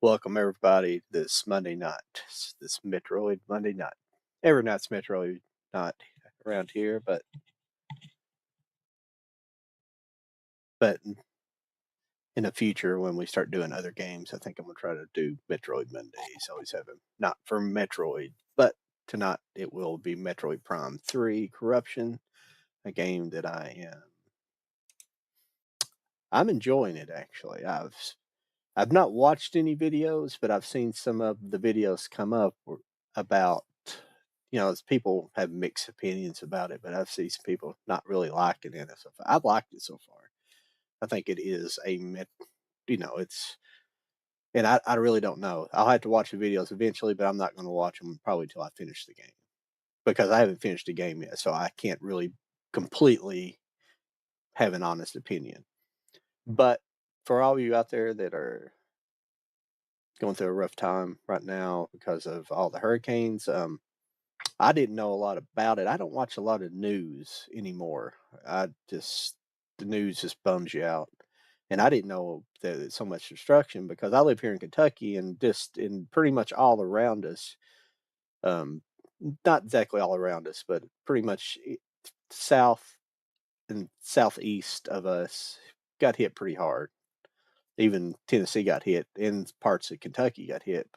Welcome everybody this Monday night. This Metroid Monday night. Every night's Metroid night around here, but in the future when we start doing other games, I think I'm gonna try to do Metroid Mondays. Always have them not for Metroid, but tonight it will be Metroid Prime 3 Corruption, a game that I'm enjoying it actually. I've not watched any videos, but I've seen some of the videos come up about, as people have mixed opinions about it, but I've seen some people not really liking it. So I've liked it so far. I think it is it's, and I really don't know. I'll have to watch the videos eventually, but I'm not going to watch them probably till I finish the game because I haven't finished the game yet. So I can't really completely have an honest opinion. But for all of you out there that are going through a rough time right now because of all the hurricanes. I didn't know a lot about it. I don't watch a lot of news anymore. The news just bums you out. And I didn't know that it's so much destruction because I live here in Kentucky and just in pretty much all around us, um, not exactly all around us, but pretty much south and southeast of us got hit pretty hard. Even Tennessee got hit, and parts of Kentucky got hit.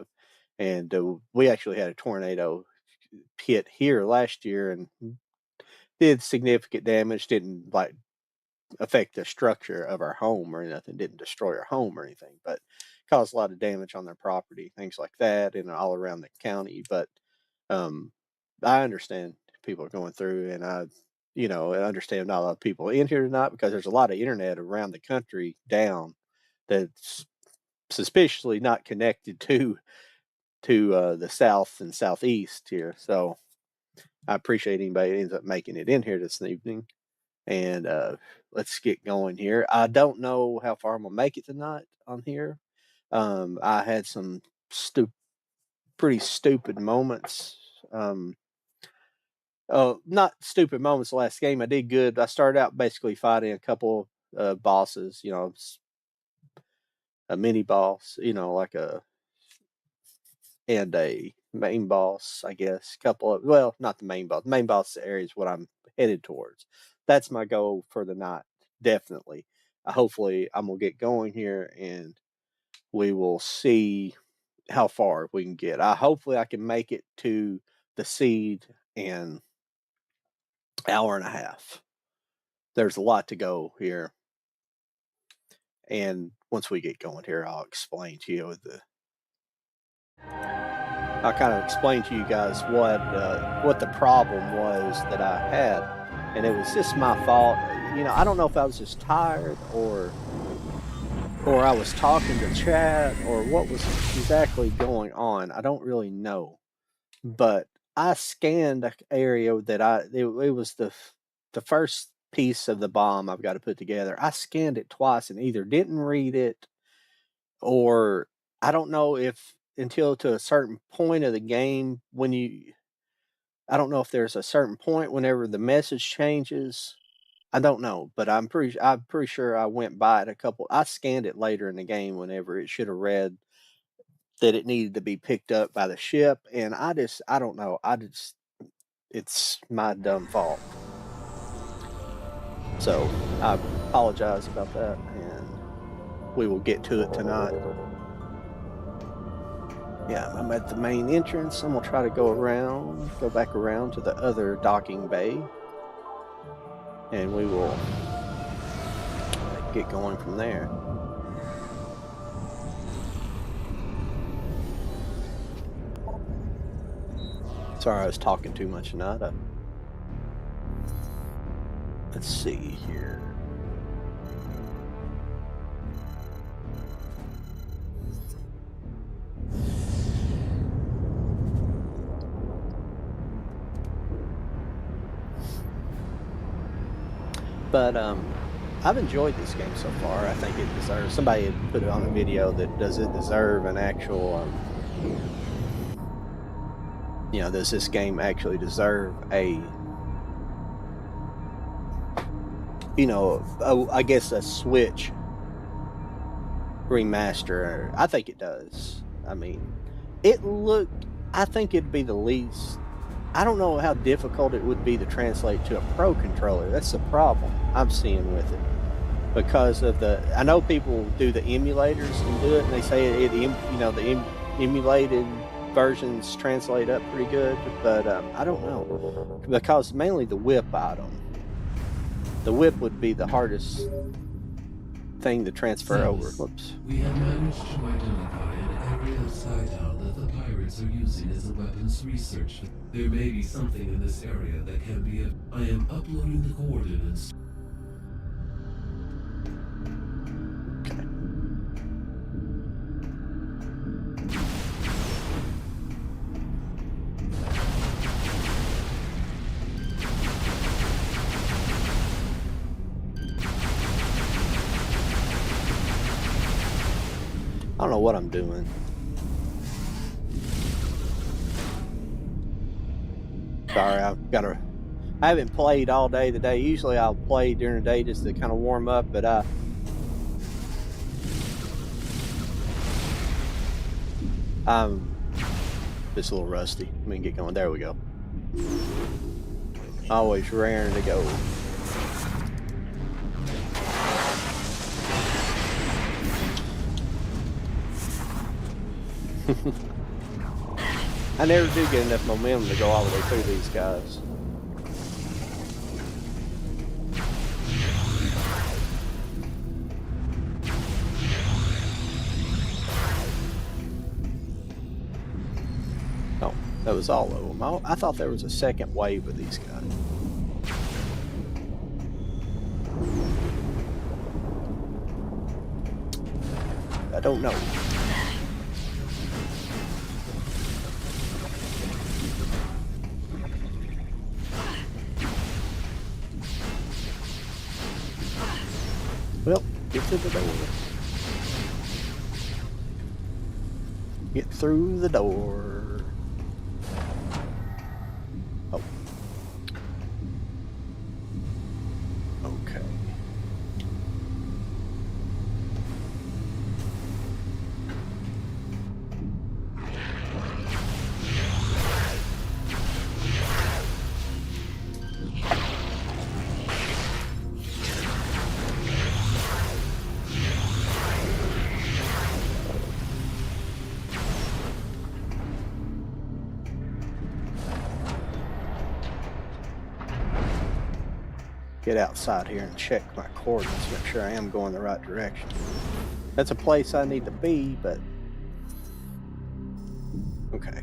And we actually had a tornado hit here last year and did significant damage. Didn't like affect the structure of our home or nothing. Didn't destroy our home or anything, but caused a lot of damage on their property, things like that, and all around the county. But um, I understand people are going through, and I understand not a lot of people in here tonight because there's a lot of internet around the country down that's suspiciously not connected to the south and southeast here. So I appreciate anybody that ends up making it in here this evening. And let's get going here. I don't know how far I'm gonna make it tonight on here. I had some pretty stupid moments. Not stupid moments. The last game I did good. I started out basically fighting a couple bosses. A mini boss. Like a main boss, I guess. Not the main boss. The main boss area is what I'm headed towards. That's my goal for the night, definitely. Hopefully, I'm gonna get going here, and we will see how far we can get. Hopefully I can make it to the seed in hour and a half. There's a lot to go here, and once we get going here, I'll explain to you I'll kind of explain to you guys what the problem was that I had, and it was just my fault. I don't know if I was just tired or I was talking to chat or what was exactly going on. I don't really know, but I scanned an area that it was the first piece of the bomb I've got to put together. I scanned it twice and either didn't read it or I don't know if until to a certain point of the game I don't know if there's a certain point whenever the message changes. I don't know, but I'm pretty sure I went by it a couple. I scanned it later in the game whenever it should have read that it needed to be picked up by the ship, and I don't know. It's my dumb fault. So I apologize about that, and we will get to it tonight. Yeah, I'm at the main entrance. I'm gonna try to go back around to the other docking bay, and we will get going from there. Sorry, I was talking too much tonight. Let's see here. But I've enjoyed this game so far. I think it deserves. Somebody had put it on a video that does it deserve an actual. Does this game actually deserve I guess a Switch remaster. I think it does. I mean, I think it'd be the least. I don't know how difficult it would be to translate to a pro controller. That's the problem I'm seeing with it. Because of I know people do the emulators and do it, and they say the emulated versions translate up pretty good, but I don't know, because mainly the whip item. The whip would be the hardest thing to transfer over. Whoops. We have managed to identify an area of Skytown that the pirates are using as a weapons research. There may be something in this area that can be I am uploading the coordinates. Okay. I don't know what I'm doing. Sorry, I haven't played all day today. Usually I'll play during the day just to kind of warm up, but I'm just a little rusty. Let me get going. There we go. Always raring to go. I never do get enough momentum to go all the way through these guys. Oh, that was all of them. I thought there was a second wave of these guys. I don't know. Well, get to the door. Get through the door. Oh. Okay. Get outside here and check my coordinates, make sure I am going the right direction. That's a place I need to be, but okay.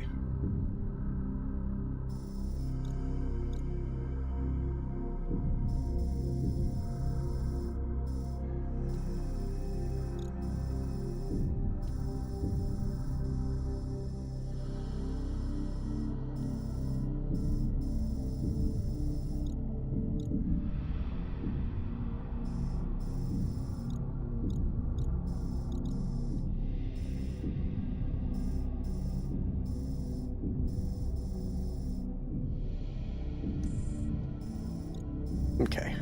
Okay.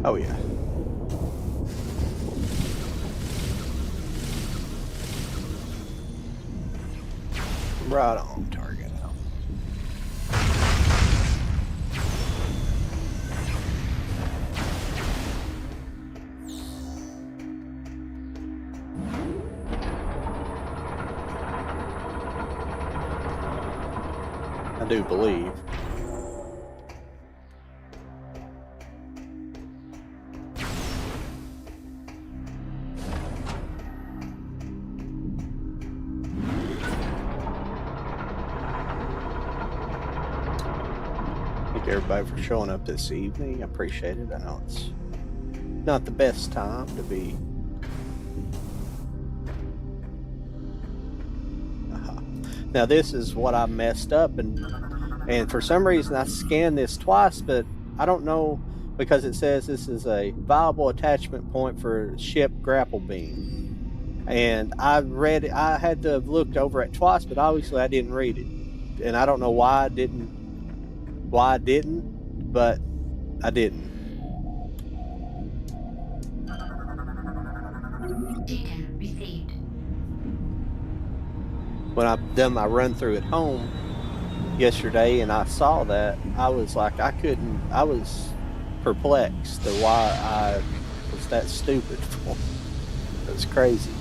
Oh yeah. Right on target now. I do believe. Thank everybody for showing up this evening. I appreciate it. I know it's not the best time to be. Now this is what I messed up, and for some reason I scanned this twice, but I don't know, because it says this is a viable attachment point for ship grapple beam, and I read it. I had to have looked over it twice, but obviously I didn't read it, and I don't know why I didn't, but I didn't. Data received. When I've done my run through at home yesterday and I saw that, I was like, I was perplexed to why I was that stupid for. It was crazy.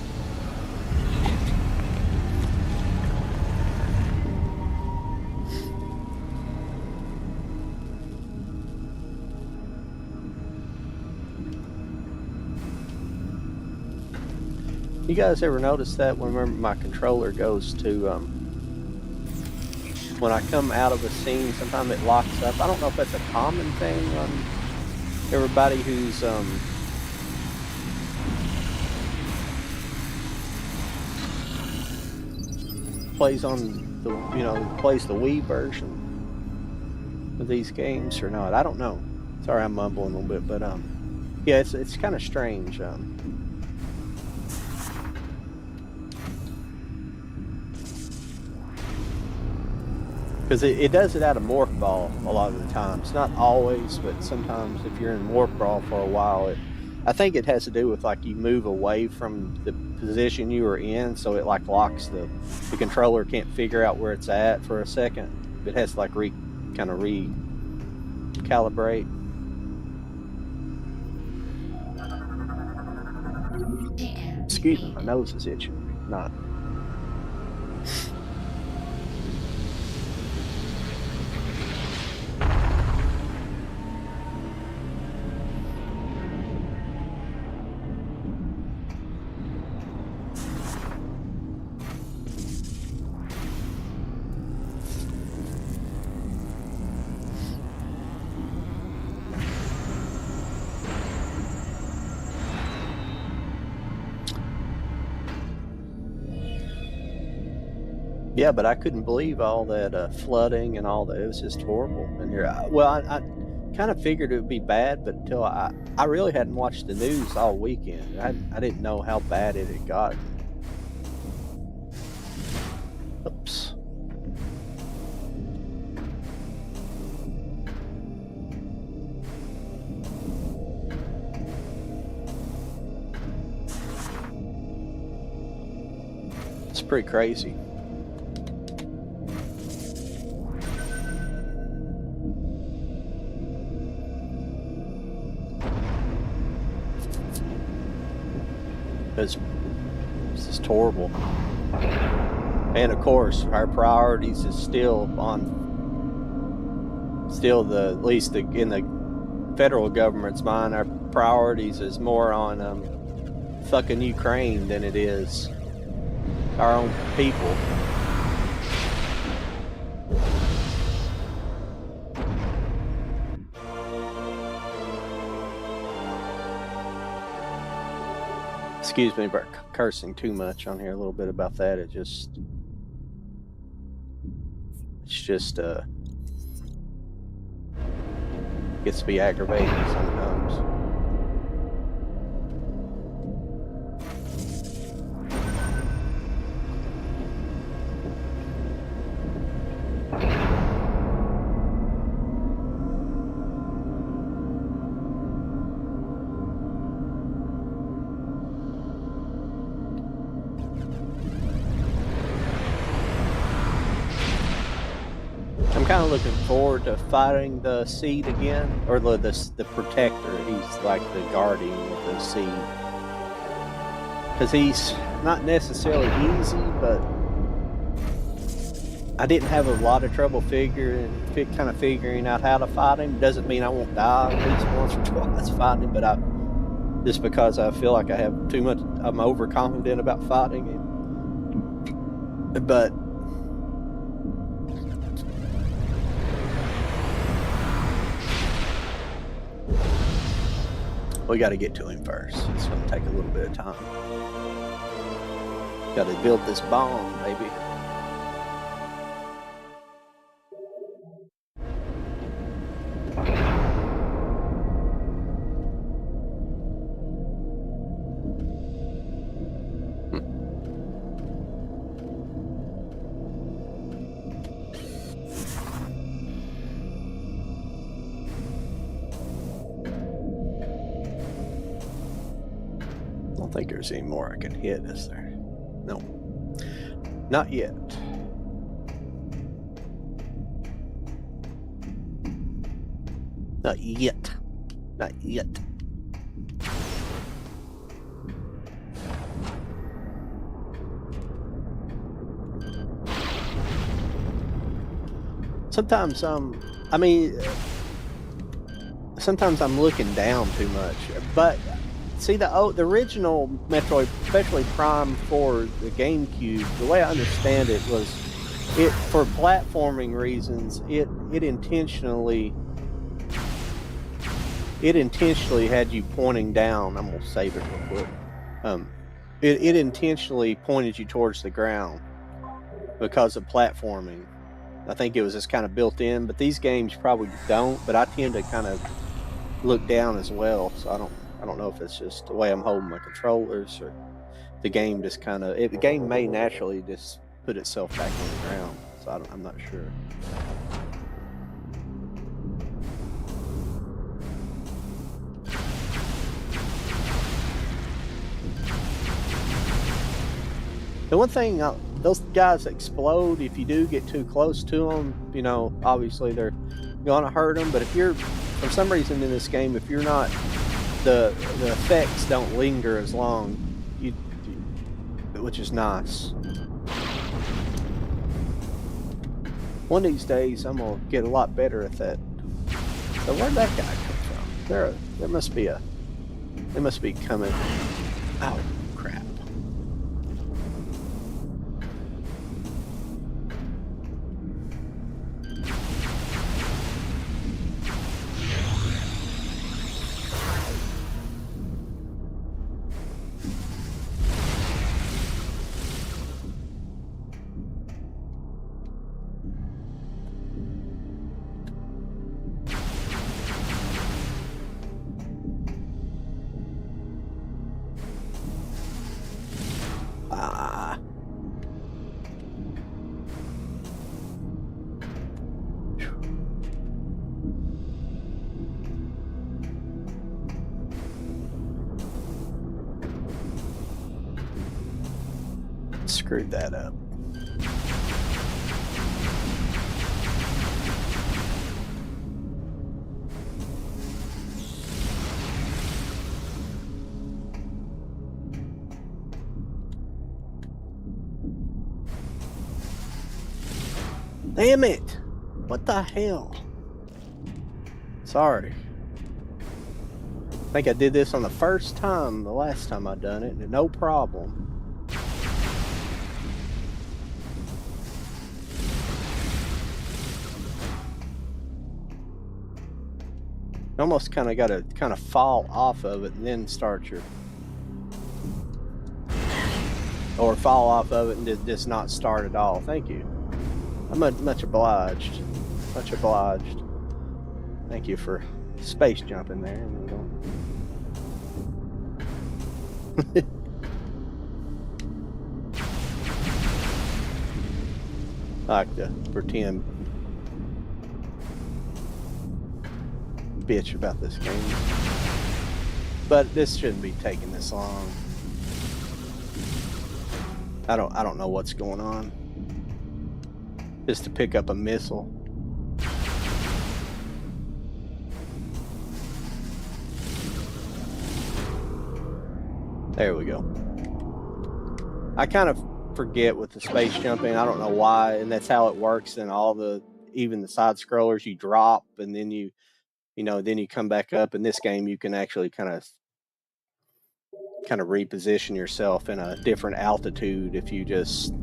You guys ever notice that whenever my controller goes to, when I come out of a scene, sometimes it locks up. I don't know if that's a common thing on everybody who's, plays on the, plays the Wii version of these games or not. I don't know. Sorry, I'm mumbling a little bit, but, yeah, it's kind of strange. Because it does it out of Morph Ball a lot of the times. Not always, but sometimes if you're in Morph Ball for a while, I think it has to do with like you move away from the position you were in, so it like locks the controller can't figure out where it's at for a second. It has to like kind of recalibrate. Excuse me, my nose is itching. Not. Yeah, but I couldn't believe all that flooding and all that. It was just horrible in here. I kind of figured it would be bad, but until I really hadn't watched the news all weekend. I didn't know how bad it had gotten. Oops. It's pretty crazy. It's just horrible. And of course, our priorities is still at least in the federal government's mind, our priorities is more on fucking Ukraine than it is our own people. Excuse me for cursing too much on here a little bit about that. It's just gets to be aggravating sometimes. I'm kind of looking forward to fighting the Seed again, or the Protector. He's like the guardian of the Seed, because he's not necessarily easy, but I didn't have a lot of trouble figuring out how to fight him. Doesn't mean I won't die at least once or twice fighting him, but just because I feel like I have too much, I'm overconfident about fighting him. But we got to get to him first. It's going to take a little bit of time. Got to build this bomb, baby. don't think there's any more I can hit, is there? No. Not yet. Not yet. Not yet. Sometimes sometimes I'm looking down too much. But see, the original Metroid, especially Prime for the GameCube, the way I understand it was, it for platforming reasons, it intentionally had you pointing down. I'm gonna save it real quick. It intentionally pointed you towards the ground because of platforming. I think it was just kind of built in, but these games probably don't. But I tend to kind of look down as well, so I don't know if it's just the way I'm holding my controllers, or the game just kind of, the game may naturally just put itself back on the ground. So I'm not sure. The one thing, those guys explode if you do get too close to them. You know, obviously they're gonna hurt them, but if you're, for some reason in this game, if you're not, the effects don't linger as long, which is nice. One of these days I'm gonna get a lot better at that. So where'd that guy come from? There must be they must be coming. Oh crap. Screwed that up. Damn it! What the hell? Sorry. I think I did this on the first time, the last time I done it, and no problem. You almost kind of got to fall off of it and then start your, or fall off of it and just not start at all. Thank you. I'm much obliged. Much obliged. Thank you for space jumping there. I like to pretend bitch about this game, but this shouldn't be taking this long. I don't know what's going on. Just to pick up a missile. There we go. I kind of forget with the space jumping. I don't know why, and that's how it works in all the, even the side scrollers. You drop and then you then you come back up. In this game, you can actually kind of reposition yourself in a different altitude if you just.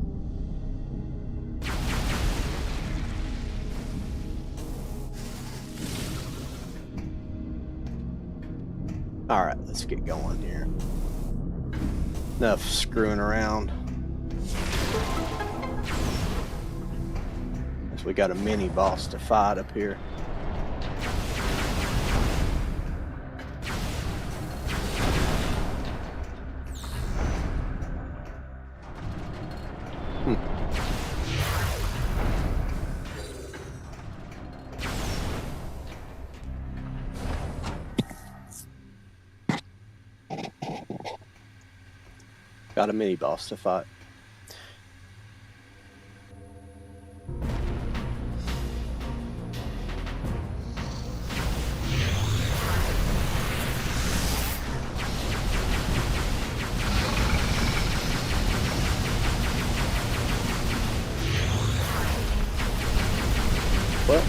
All right, let's get going here. Enough screwing around. As we got a mini boss to fight up here. Got a mini boss to fight. Well,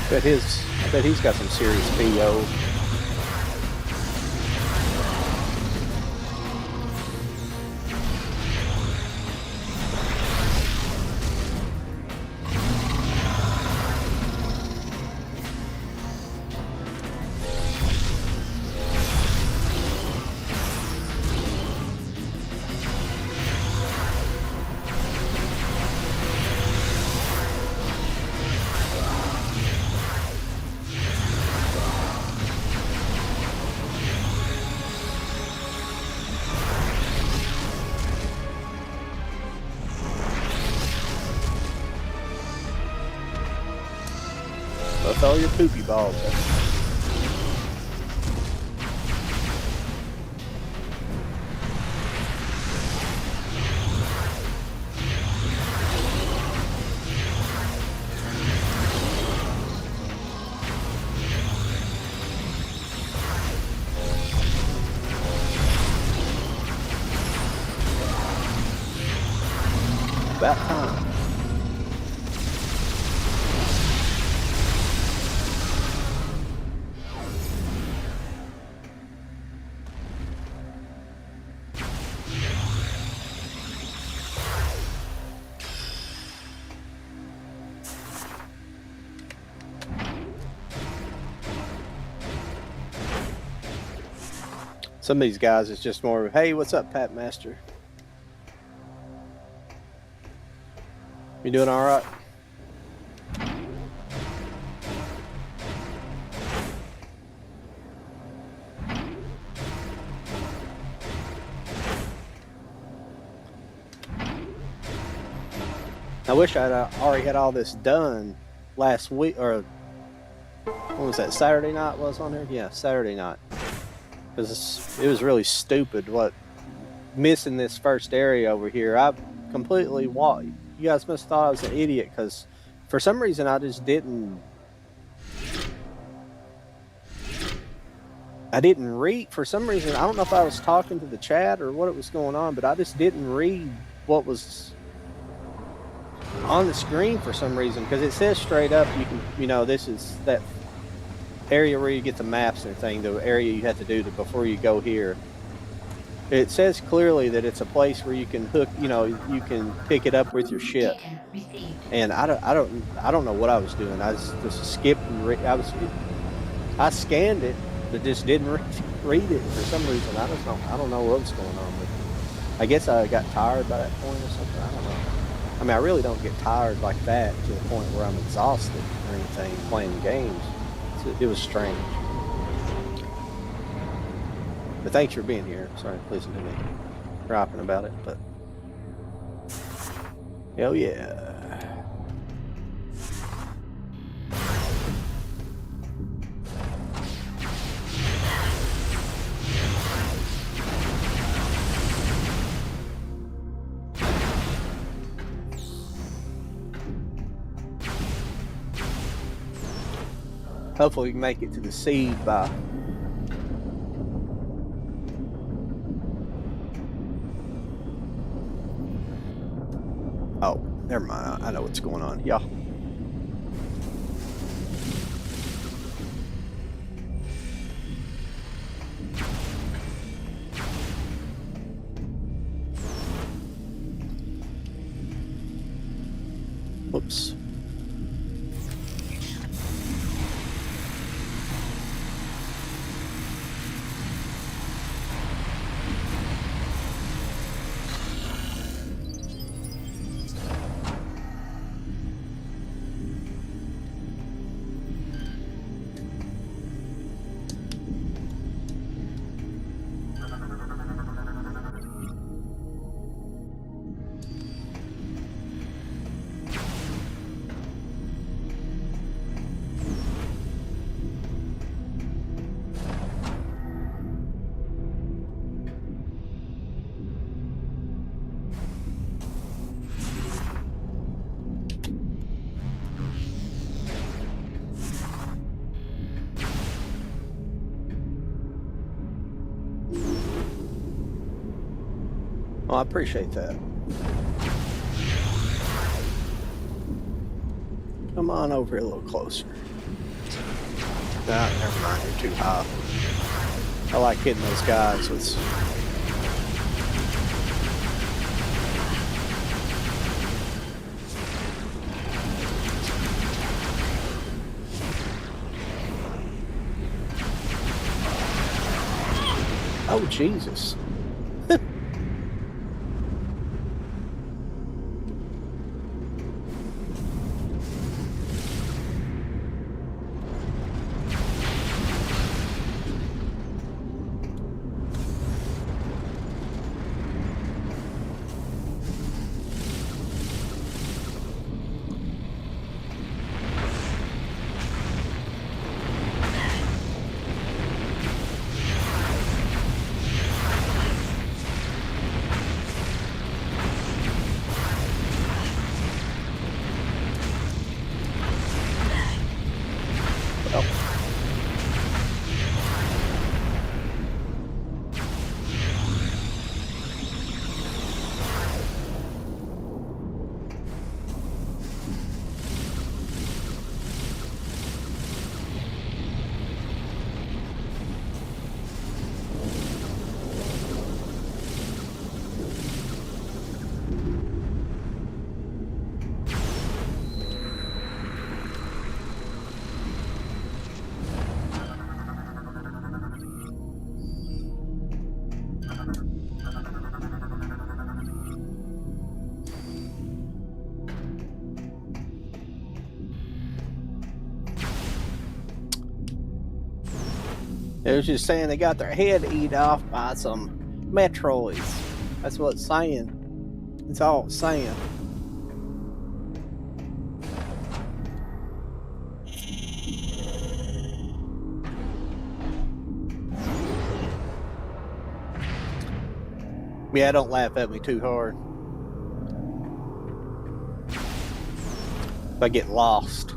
I bet he's got some serious PO. Let's all your poopy balls up. About time. Some of these guys is just more, hey, what's up, Pat Master? You doing all right? I wish I'd already had all this done last week, or what was that, Saturday night was on here? Yeah, Saturday night. Because it was really stupid what missing this first area over here. I completely you guys must have thought I was an idiot, because for some reason I just didn't read. For some reason, I don't know if I was talking to the chat or what it was going on, but I just didn't read what was on the screen for some reason, because it says straight up, this is that area where you get the maps and everything, the area you have to do before you go here. It says clearly that it's a place where you can hook, you can pick it up with your ship. And I don't know what I was doing. I just skipped and I scanned it, but just didn't read it for some reason. I don't know what was going on with it. I guess I got tired by that point or something. I don't know. I mean, I really don't get tired like that to the point where I'm exhausted or anything playing games. It was strange. But thanks for being here. Sorry, listen to me rapping about it, but hell yeah. Hopefully we can make it to the seed by oh, never mind. I know what's going on. Yeah. Whoops. Well, I appreciate that. Come on over here a little closer. Ah, never mind, you're too high. I like hitting those guys with. Oh, Jesus. Well, it was just saying they got their head eat off by some METROIDs. That's what it's saying. It's all it's saying. Yeah, don't laugh at me too hard. If I get lost.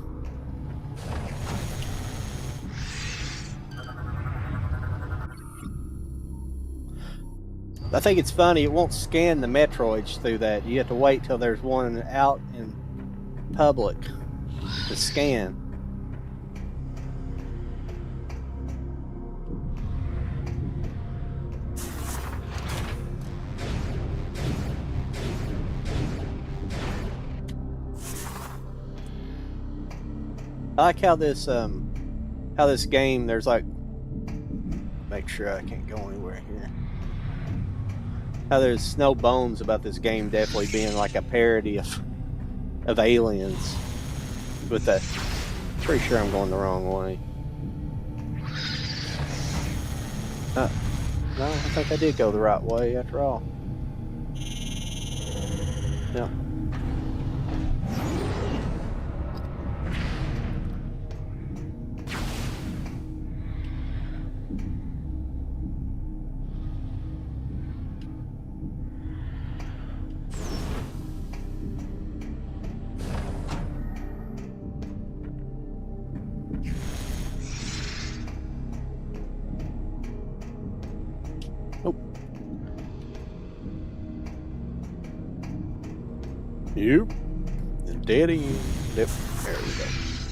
I think it's funny, it won't scan the METROIDs through that. You have to wait till there's one out in public to scan. I like how this game, there's like, make sure I can't go anywhere here. How there's no bones about this game definitely being like a parody of Aliens. With that, pretty sure I'm going the wrong way. No, I think I did go the right way after all. Yeah. Oh. Yep. Dead end. Yep. There we go.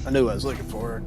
I knew I was looking for it.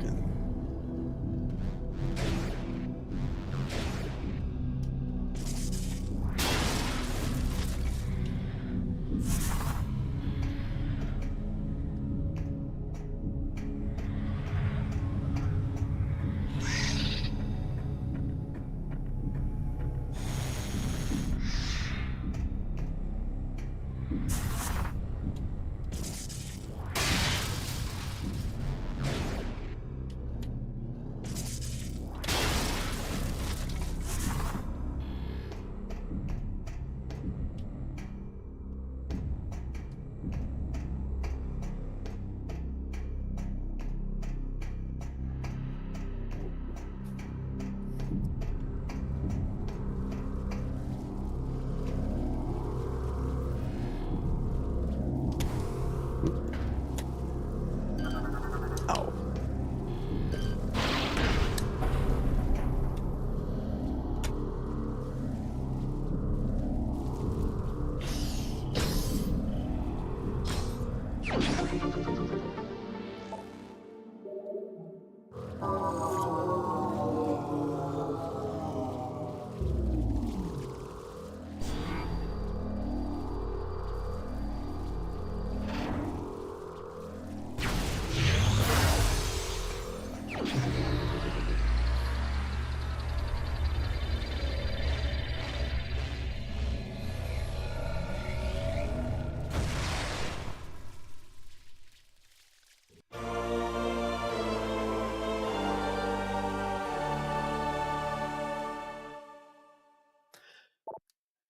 Oh.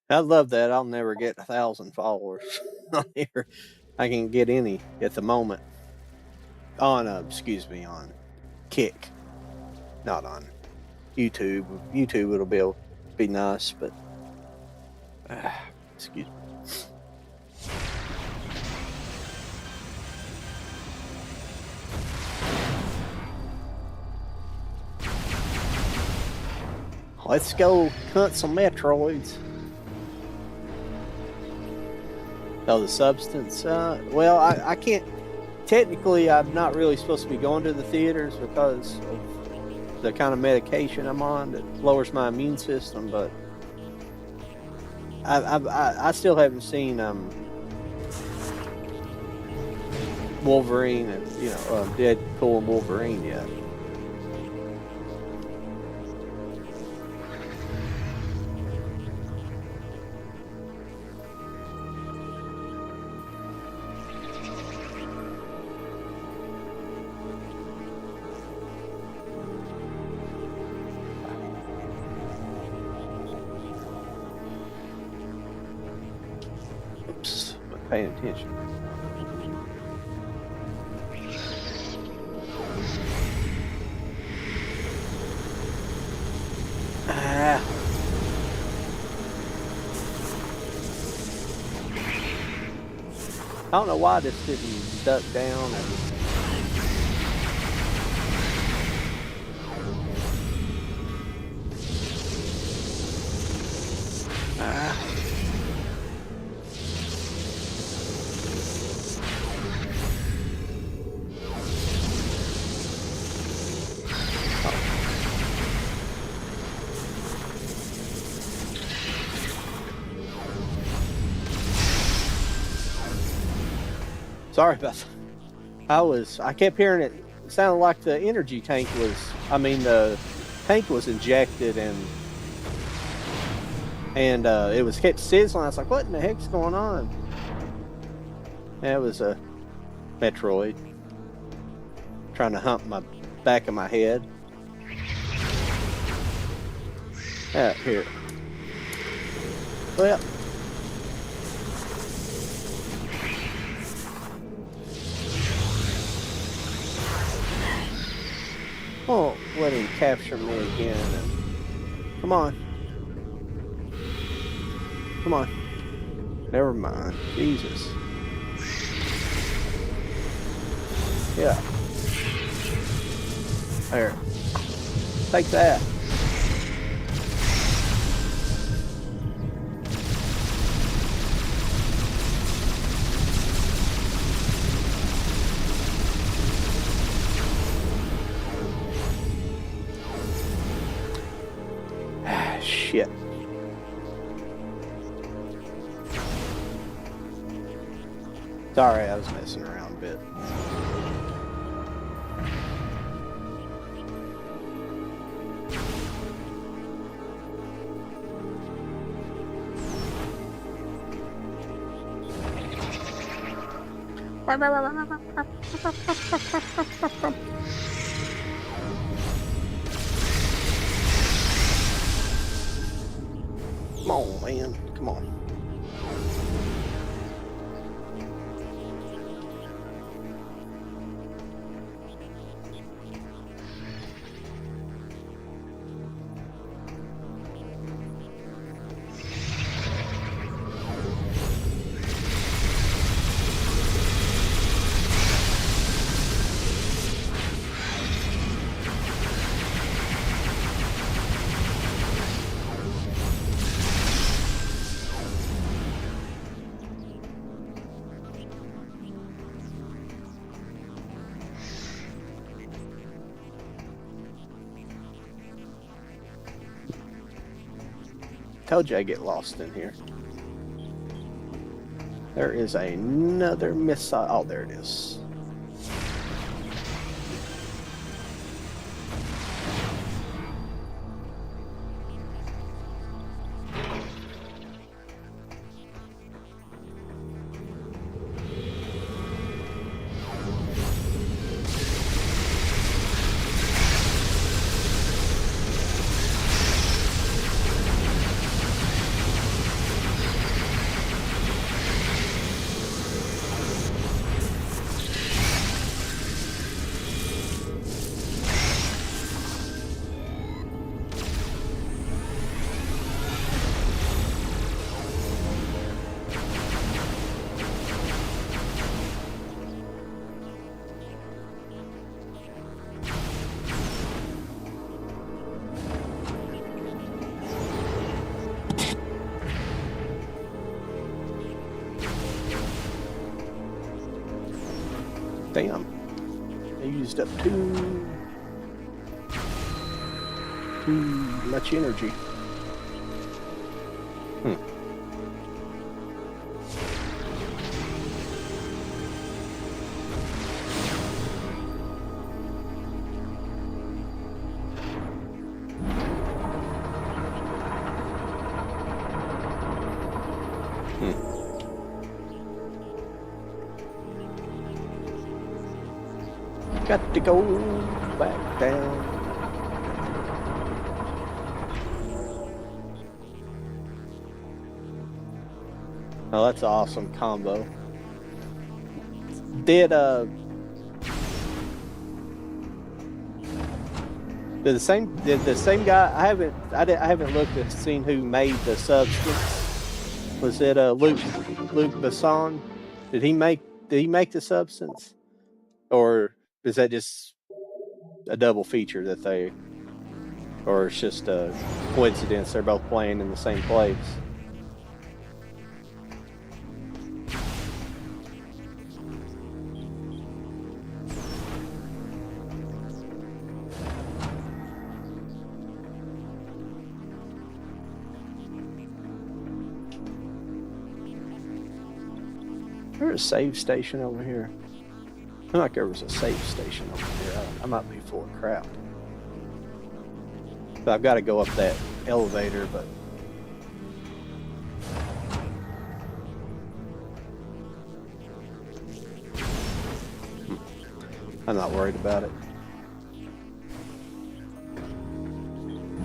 I love that. I'll never get 1,000 followers on here. I can get any at the moment on, excuse me, on Kick, not on YouTube. YouTube it'll be nice, but excuse me. Let's go hunt some Metroids. Oh, the substance. Well, I can't. Technically, I'm not really supposed to be going to the theaters because of the kind of medication I'm on that lowers my immune system. But I still haven't seen Wolverine and Deadpool and Wolverine yet. Oops, not paying attention. I don't know why this didn't duck down. Sorry about that. I kept hearing it sounded like the energy tank was, the tank was injected and it was kept sizzling. I was like, what in the heck's going on? And it was a Metroid trying to hump my back of my head. Here. Well, oh, let him capture me again. Come on. Come on. Never mind. Jesus. Yeah. There. Take that. Shit. Sorry, I was messing around a bit. Come on, man. Come on. told you I get lost in here. There is another missile. Oh, there it is. Damn. I used up too much energy. Got to go back down. Oh, that's an awesome combo. Did the same guy? I haven't looked and seen who made the substance. Was it Luke Besson? Did he make the substance, or is that just a double feature that they, or it's just a coincidence they're both playing in the same place? There's a save station over here. I feel like there was a save station over here. I might be full of crap. But I've got to go up that elevator, but I'm not worried about it.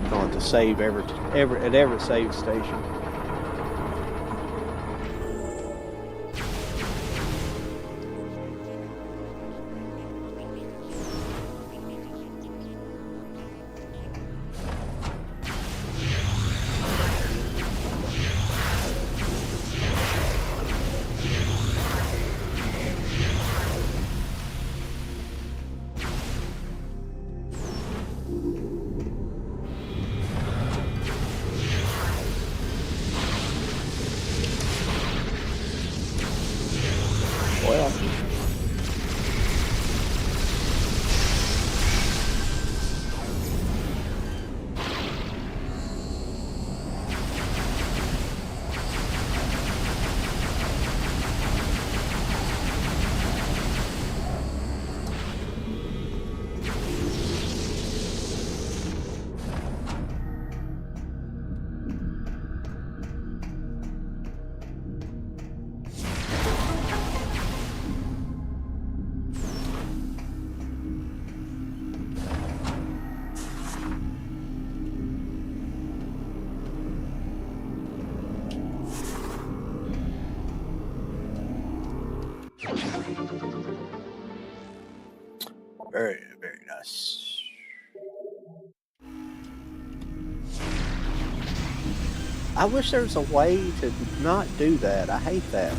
Going to save at every save station. Well, very, very nice. I wish there was a way to not do that. I hate that.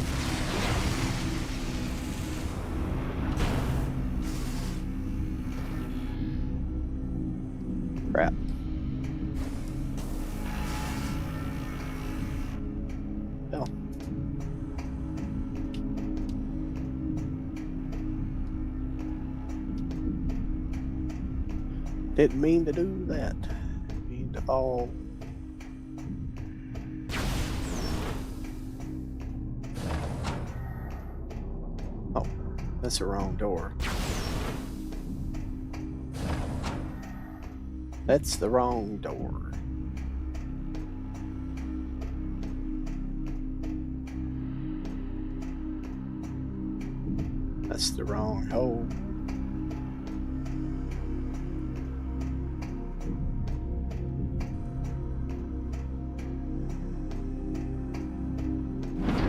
Crap. Oh. Didn't mean to do that. Didn't mean to fall. That's the wrong door. That's the wrong door. That's the wrong hole.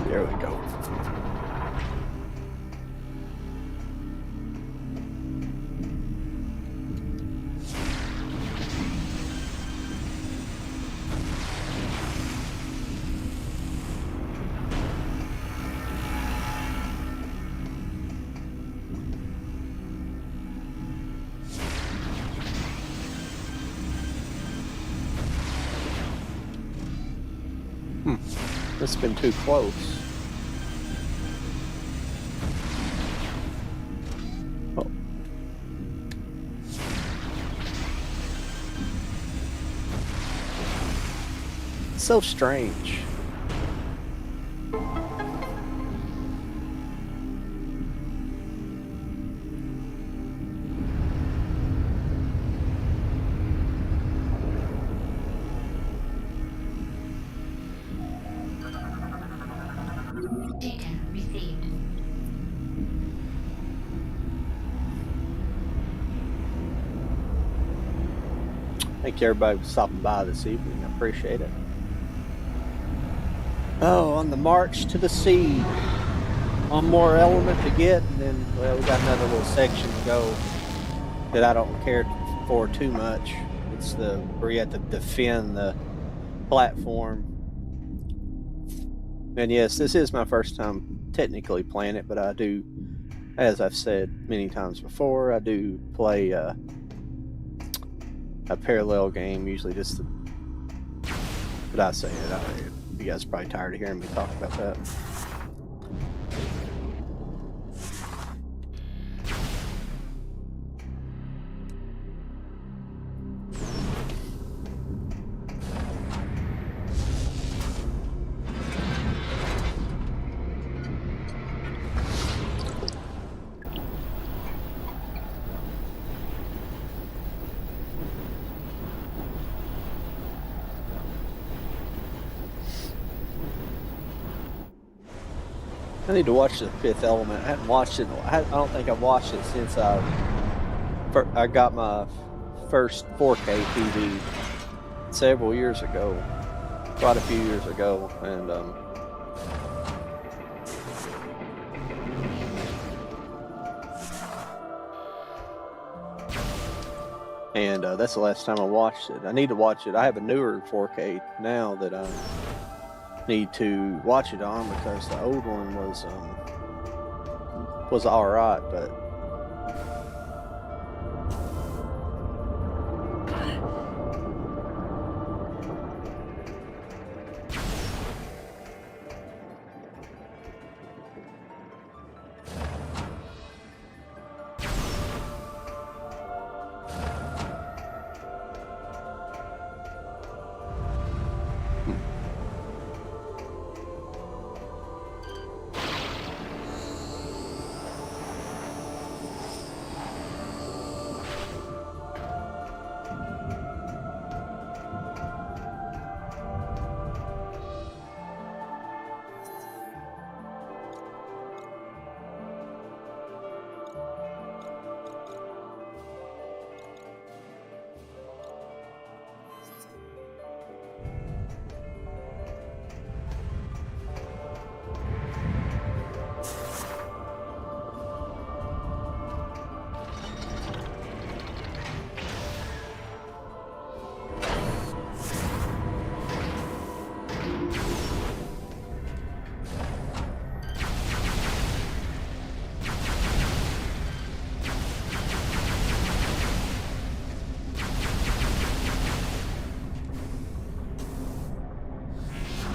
There we go. That's been too close. Oh. So strange. Data received. Thank you everybody for stopping by this evening. I appreciate it. Oh, on the march to the sea. One more element to get, and then, well, we got another little section to go that I don't care for too much. It's the where you have to defend the platform. And yes, this is my first time technically playing it, but I do, as I've said many times before, I do play a parallel game, usually just the, but I say it, you guys are probably tired of hearing me talk about that. I need to watch The Fifth Element. I hadn't watched it. I don't think I've watched it since I got my first 4K TV several years ago, quite a few years ago, and that's the last time I watched it. I need to watch it. I have a newer 4K now that I need to watch it on because the old one was all right, but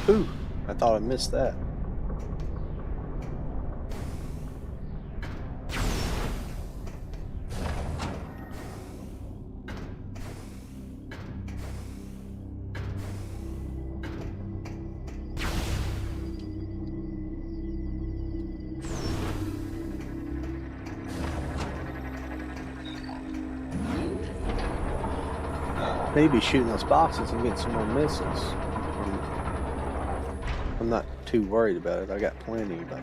ooh, I thought I missed that. Maybe shooting those boxes and getting some more missiles. I'm not too worried about it. I got plenty, but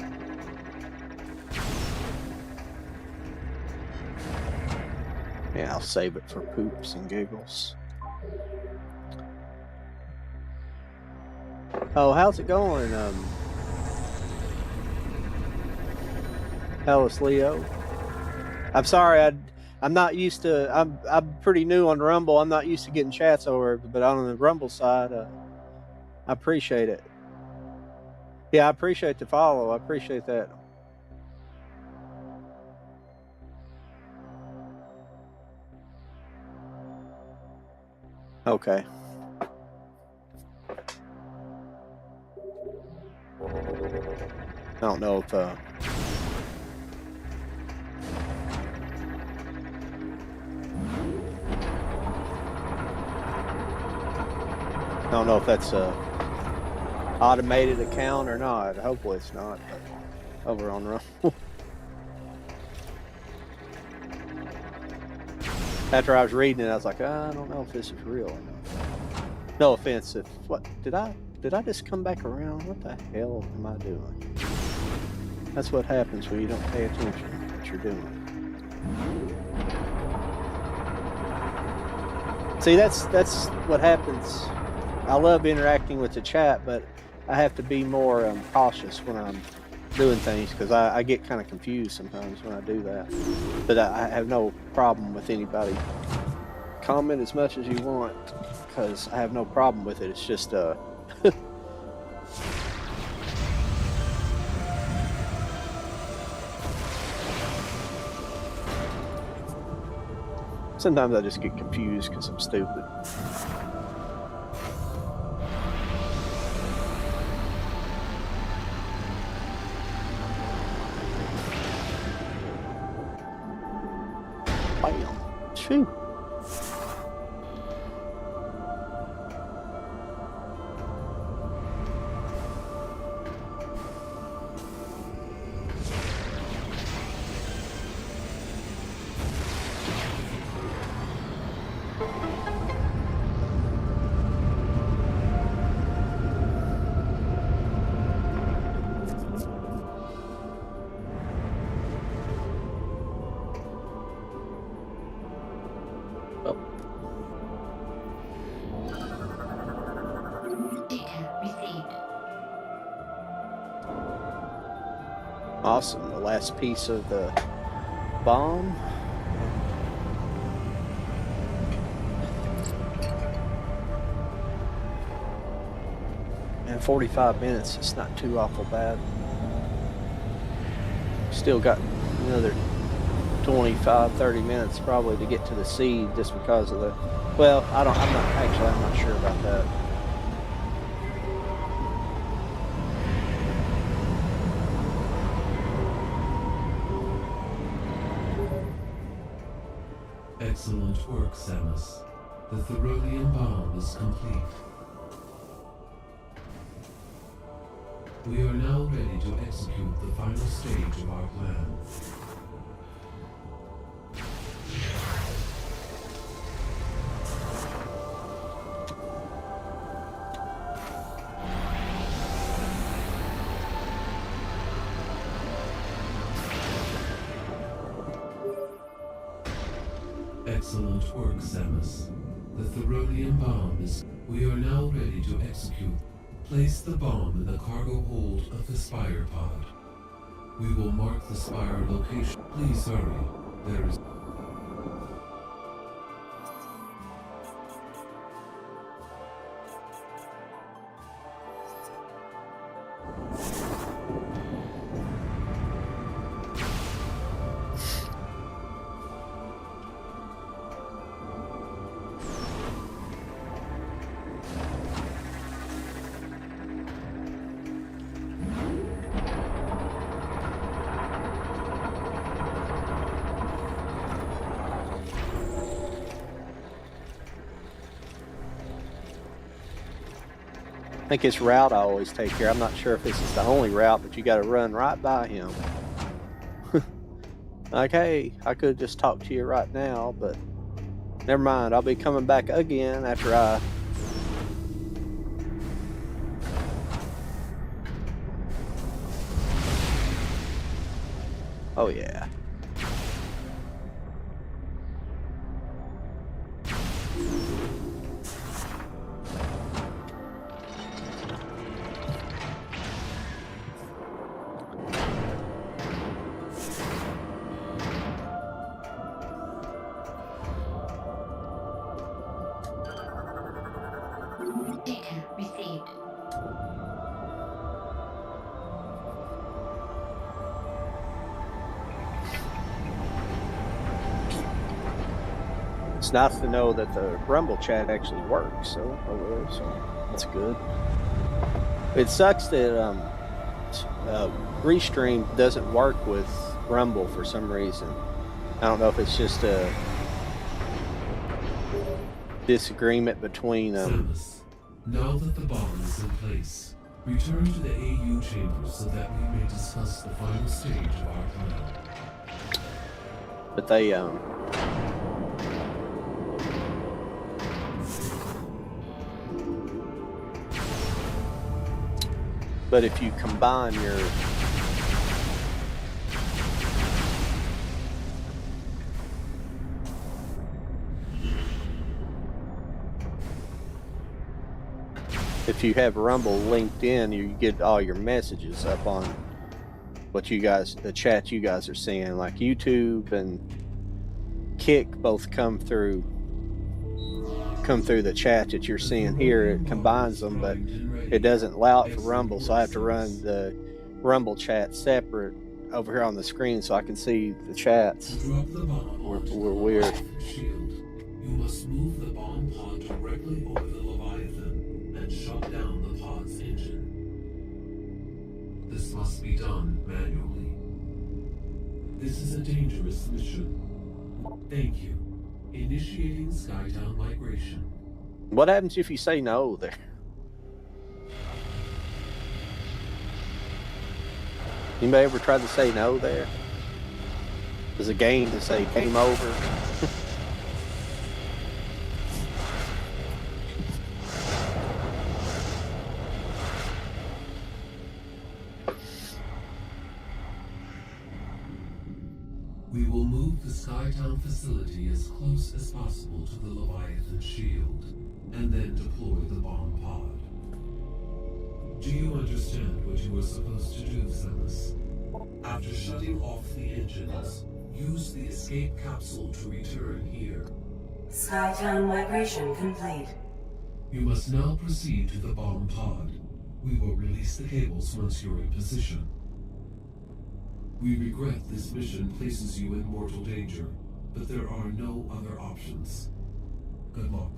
yeah, I'll save it for poops and giggles. Oh, how's it going? Hellas Leo. I'm sorry, I'm not used to. I'm pretty new on Rumble. I'm not used to getting chats over, but on the Rumble side, I appreciate it. Yeah, I appreciate the follow. I appreciate that. Okay. I don't know if I don't know if that's a automated account or not. Hopefully it's not. But over on Rumble. After I was reading it, I was like, I don't know if this is real or not. No offense. If what did I just come back around? What the hell am I doing? That's what happens when you don't pay attention to what you're doing. See, that's what happens. I love interacting with the chat, but I have to be more cautious when I'm doing things because I get kind of confused sometimes when I do that. But I have no problem with anybody comment as much as you want because I have no problem with it. It's just sometimes I just get confused because I'm stupid. Bam. Phew. Data received. Awesome. The last piece of the bomb. And 45 minutes, it's not too awful bad. Still got another 25, 30 minutes probably to get to the seed just because of the, well, I'm not sure about that. Excellent work, Samus. The Theridium bomb is complete. We are now ready to execute the final stage of our plan. Excellent work, Samus. The Theridium bomb is... We are now ready to execute. Place the bomb in the cargo hold of the Spire pod. We will mark the Spire location. Please hurry. There is... I think it's route I always take here. I'm not sure if this is the only route, but you got to run right by him. Like, hey, I could just talk to you right now, but Never mind. I'll be coming back again after I. Oh yeah. Data received. It's nice to know that the Rumble chat actually works. So, that's good. It sucks that Restream doesn't work with Rumble for some reason. I don't know if it's just a disagreement between them. Samus, now that the bomb is in place, return to the AU chamber so that we may discuss the final stage of our plan. But they but if you combine your if you have Rumble linked in, you get all your messages up on what you guys, the chat you guys are seeing, like YouTube and Kick both come through the chat that you're seeing here. It combines them, but it doesn't allow it for Rumble, so I have to run the Rumble chat separate over here on the screen so I can see the chats. We're weird. Shield. You must move the bomb pod directly over the Leviathan and shut down the pod's engine. This must be done manually. This is a dangerous mission. Thank you. Initiating Skytown migration. What happens if you say no there? Anybody ever tried to say no there? Does a game to say game over? We will move the Skytown facility as close as possible to the Leviathan shield, and then deploy the bomb pod. Do you understand what you are supposed to do, Samus? After shutting off the engines, use the escape capsule to return here. Skytown migration complete. You must now proceed to the bomb pod. We will release the cables once you're in position. We regret this mission places you in mortal danger, but there are no other options. Good luck.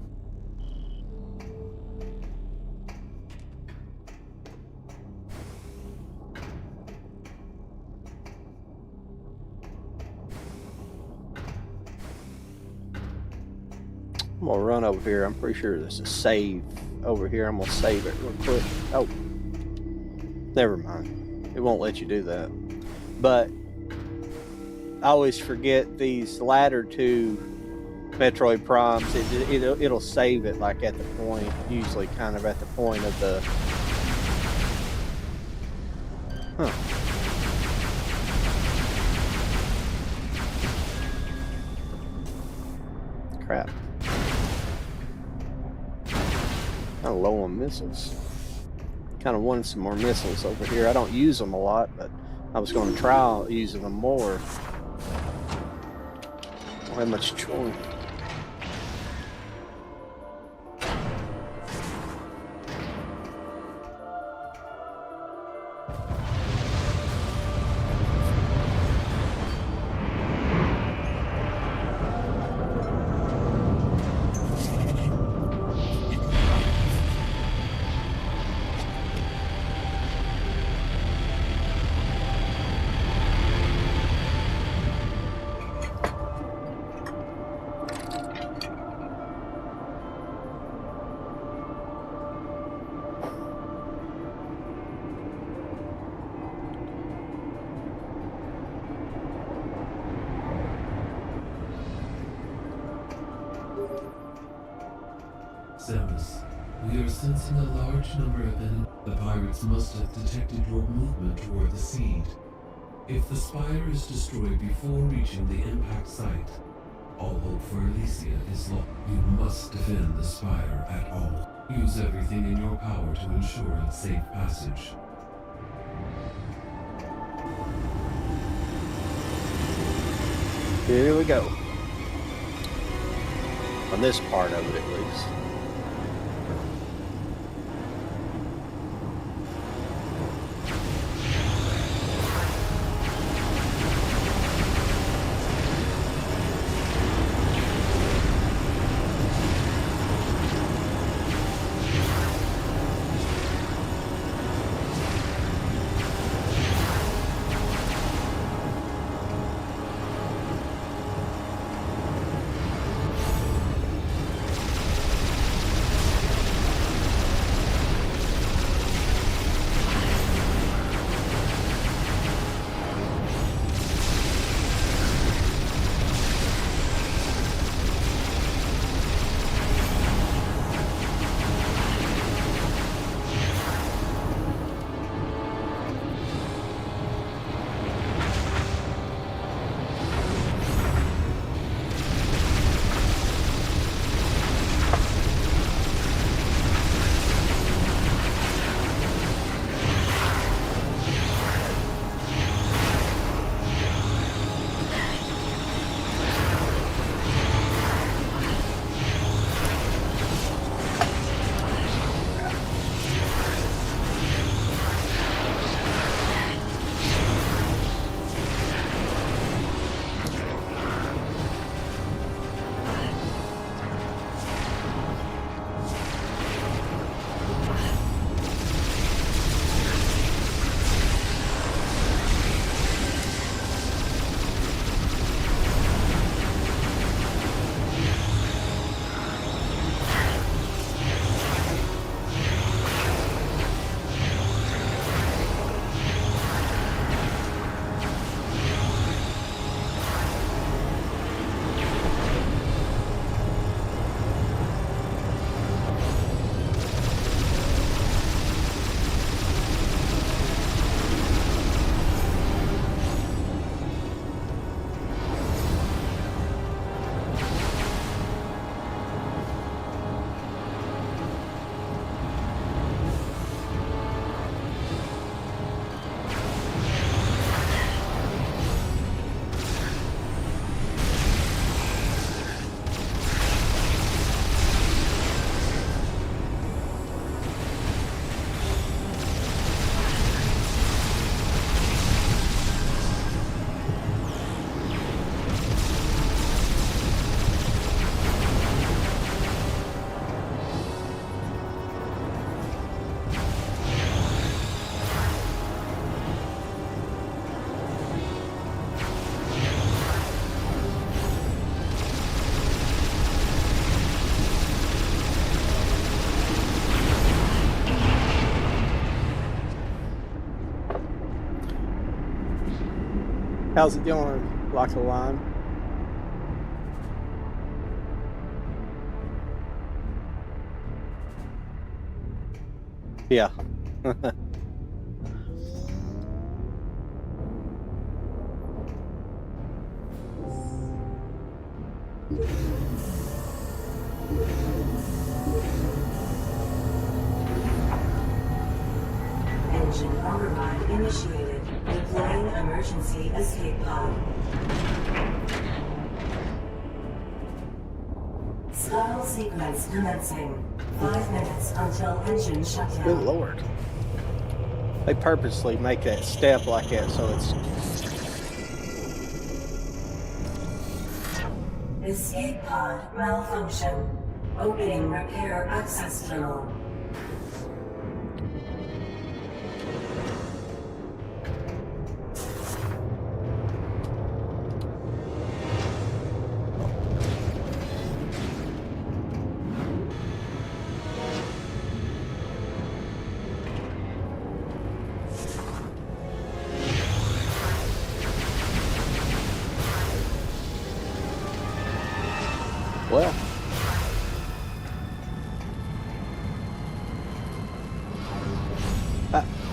I'm gonna run over here. I'm pretty sure there's a save over here. I'm gonna save it real quick. Oh, never mind. It won't let you do that. But I always forget these latter two Metroid Primes. It'll save it like at the point, usually kind of at the point of the. Huh. Crap. Kind of low on missiles. Kind of wanted some more missiles over here. I don't use them a lot, but I was going to try using them more. Don't have much choice. Samus, we are sensing a large number of enemies. The pirates must have detected your movement toward the seed. If the spire is destroyed before reaching the impact site, all hope for Elysia is lost. You must defend the spire at all. Use everything in your power to ensure its safe passage. Here we go. On this part of it, at least. How's it going, Lock the Line? Yeah. Engine override initiated. Deploying emergency escape pod. Scuttle sequence commencing. 5 minutes until engine shutdown. Good Lord. They purposely make that step like that so it's... Escape pod malfunction. Opening repair access tunnel. Well,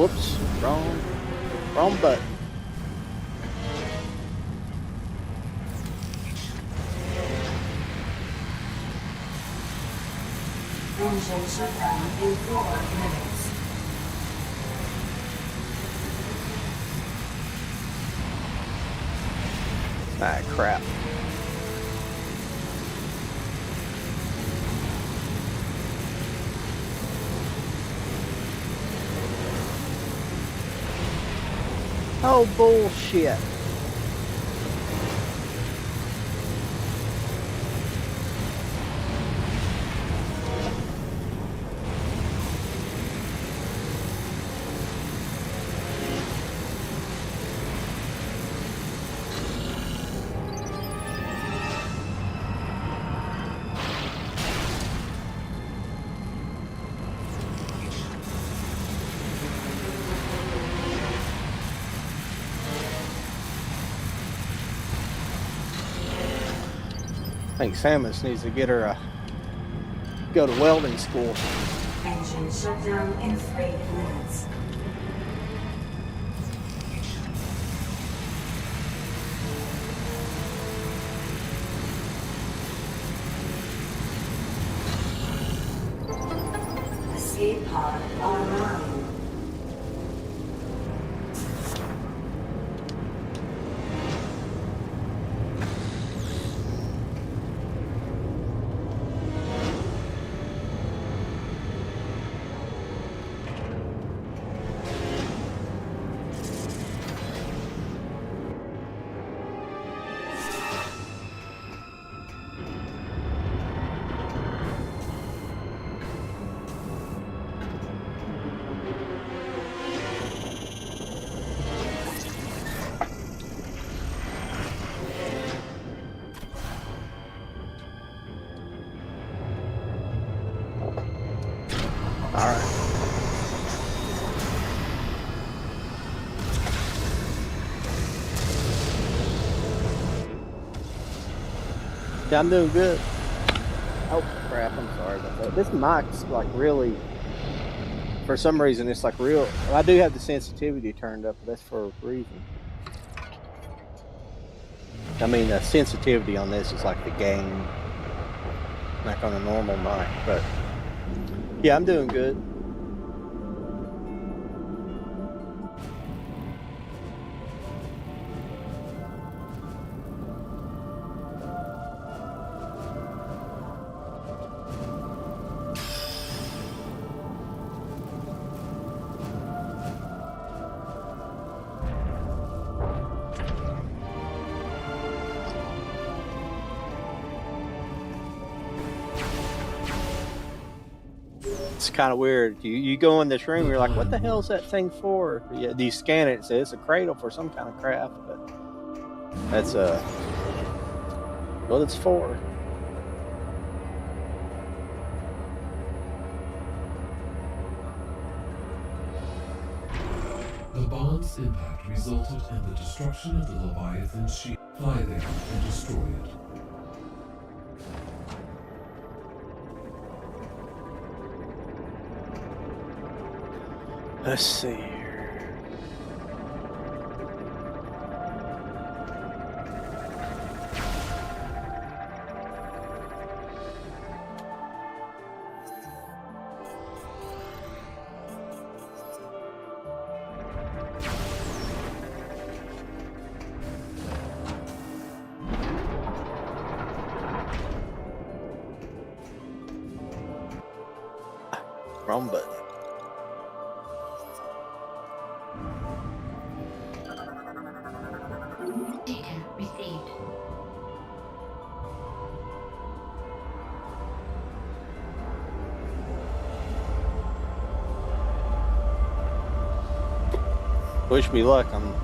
Whoops, wrong button. Engine shutdown in 4 minutes. Ah, crap. Oh, bullshit. I think Samus needs to get her go to welding school. Engine shutdown in 3 minutes. Escape pod online. All right. Yeah, I'm doing good. Oh crap! I'm sorry about that. This mic's like really, for some reason, it's like real. Well, I do have the sensitivity turned up, but that's for a reason. I mean, the sensitivity on this is like the gain, like on a normal mic. But yeah, I'm doing good. It's kind of weird. You go in this room, you're like, what the hell is that thing for? Yeah, you scan it, it says it's a cradle for some kind of craft, but that's what it's for. The bomb's impact resulted in the destruction of the Leviathan shield. Fly there and destroy it. Let's see here. Wrong button. Data received. Wish me luck. I'm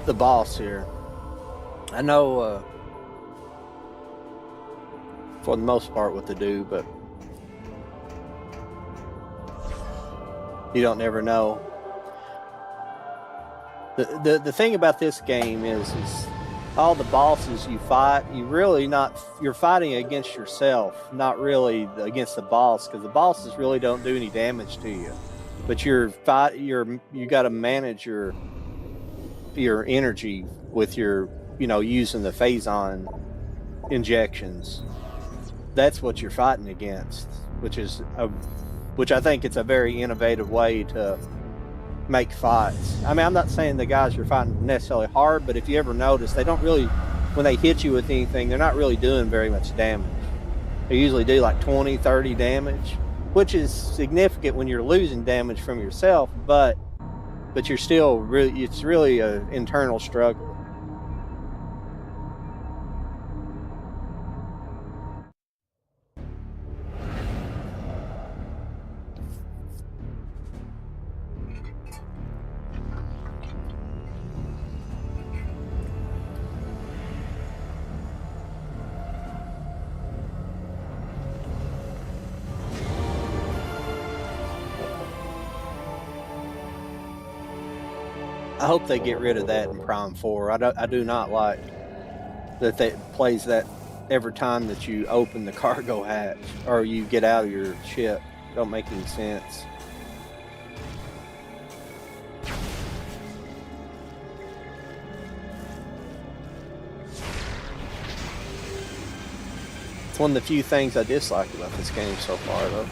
the boss here. I know for the most part what to do, but you don't never know. The thing about this game is all the bosses you fight, you're fighting against yourself, not really against the boss, because the bosses really don't do any damage to you. but you got to manage your energy with your, using the phazon injections. That's what you're fighting against, which I think it's a very innovative way to make fights. I mean, I'm not saying the guys you're fighting necessarily hard, but if you ever notice, they don't really, when they hit you with anything, they're not really doing very much damage. They usually do like 20, 30 damage, which is significant when you're losing damage from yourself, but you're still really, it's really an internal struggle. I hope they get rid of that in Prime 4. I do not like that plays that every time that you open the cargo hatch or you get out of your ship. It don't make any sense. It's one of the few things I dislike about this game so far, though.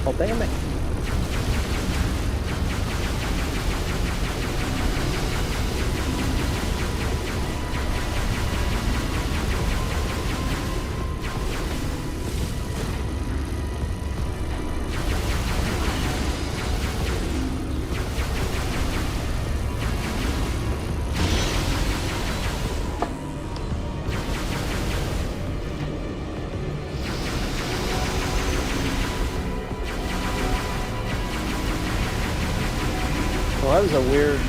Oh, damn it. Well, that was a weird.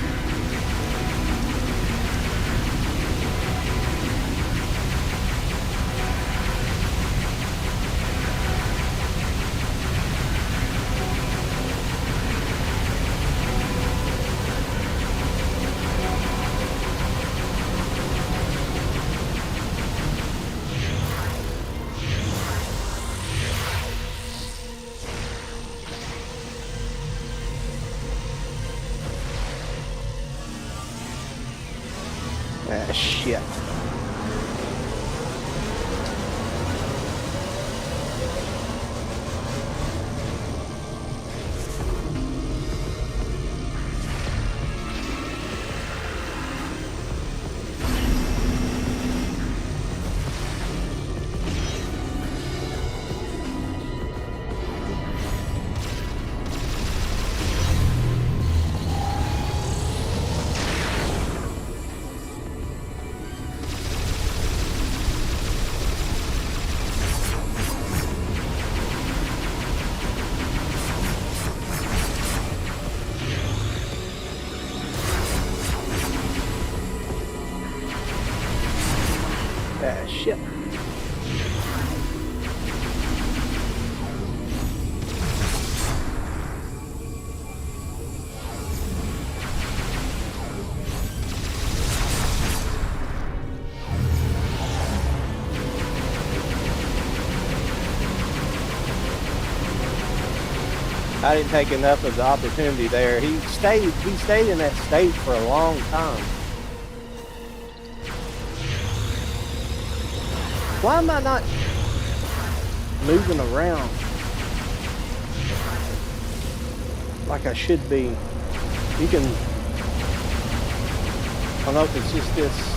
Ah, shit. Ah, shit. I didn't take enough of the opportunity there. He stayed in that state for a long time. Why am I not? moving around like I should be. You can, I don't know if it's just this.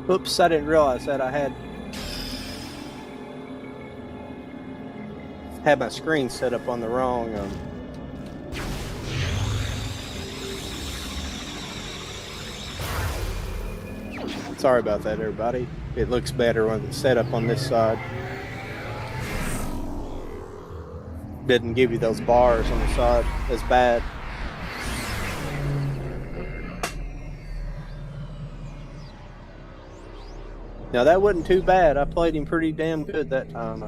Oops, I didn't realize that I had my screen set up on the wrong. Sorry about that, everybody. It looks better when it's set up on this side. Didn't give you those bars on the side as bad. Now that wasn't too bad. I played him pretty damn good that time.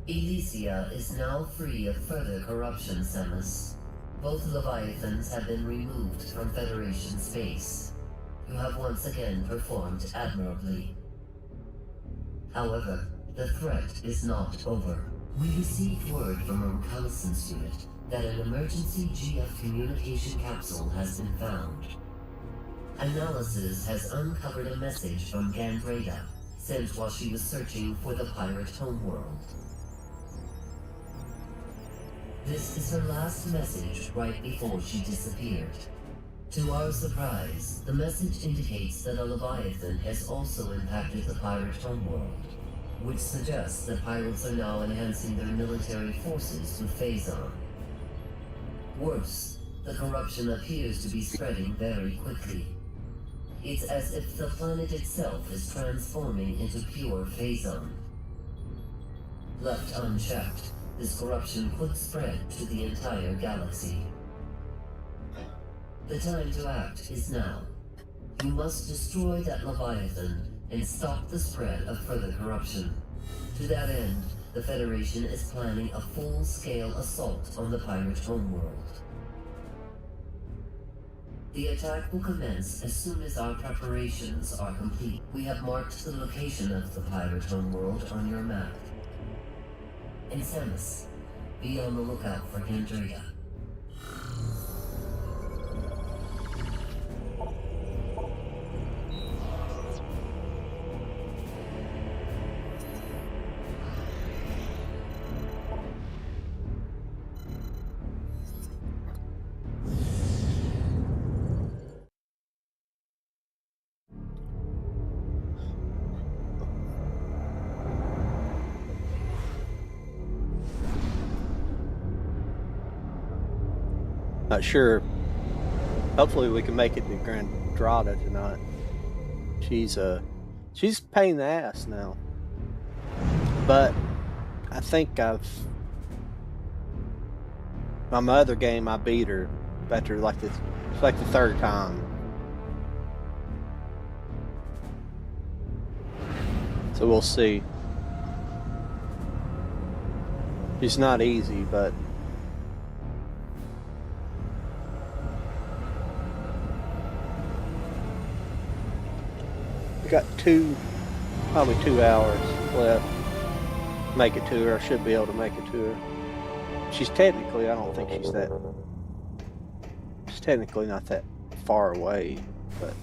Elysia is now free of further corruption, Samus. Both Leviathans have been removed from Federation space. You have once again performed admirably. However, the threat is not over. We received word from a reconnaissance unit that an emergency GF communication capsule has been found. Analysis has uncovered a message from Gandreda, sent while she was searching for the pirate homeworld. This is her last message right before she disappeared. To our surprise, the message indicates that a Leviathan has also impacted the pirate homeworld, which suggests that pirates are now enhancing their military forces with Phazon. Worse, the corruption appears to be spreading very quickly. It's as if the planet itself is transforming into pure Phazon. Left unchecked, this corruption could spread to the entire galaxy. The time to act is now. You must destroy that Leviathan and stop the spread of further corruption. To that end, the Federation is planning a full-scale assault on the pirate homeworld. The attack will commence as soon as our preparations are complete. We have marked the location of the pirate homeworld on your map. And Samus, be on the lookout for Gandreda. Not sure. Hopefully we can make it to Grandrada tonight. She's a pain in the ass now. But I think on my other game I beat her after it's like the third time. So we'll see. She's not easy, but we got probably 2 hours left. Make it to her. I should be able to make it to her. She's technically, I don't think she's technically not that far away, but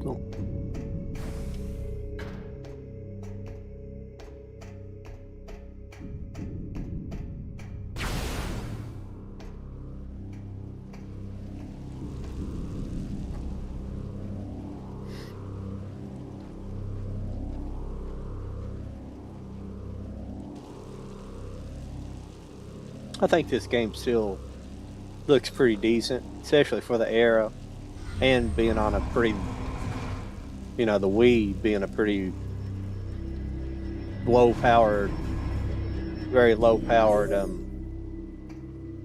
cool. I think this game still looks pretty decent, especially for the era, and being on a pretty, the Wii being a pretty low-powered, very low-powered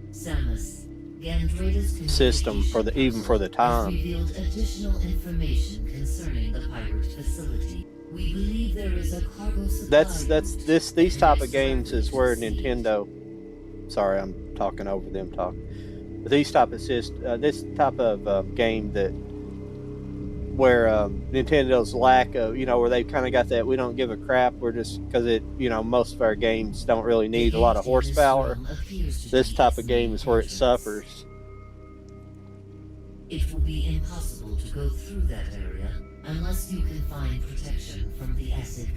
Samus, Gandreda's system even for the has time. revealed additional information concerning the pirate facility. We believe there is a cargo supply. That's these type of games is where Nintendo. Sorry, I'm talking over them talking. But these type of this type of game that where Nintendo's lack of, where they've kind of got that we don't give a crap. We're just because most of our games don't really need a lot of horsepower. This type of game is where it suffers. It will be impossible to go through that area unless you can find protection from the acid.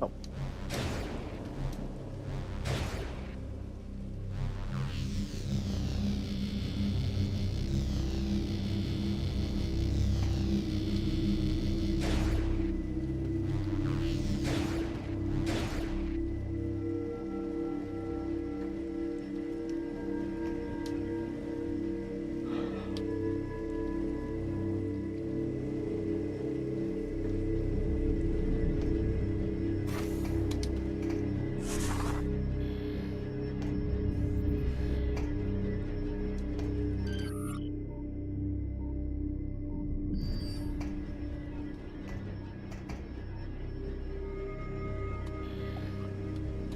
Oh.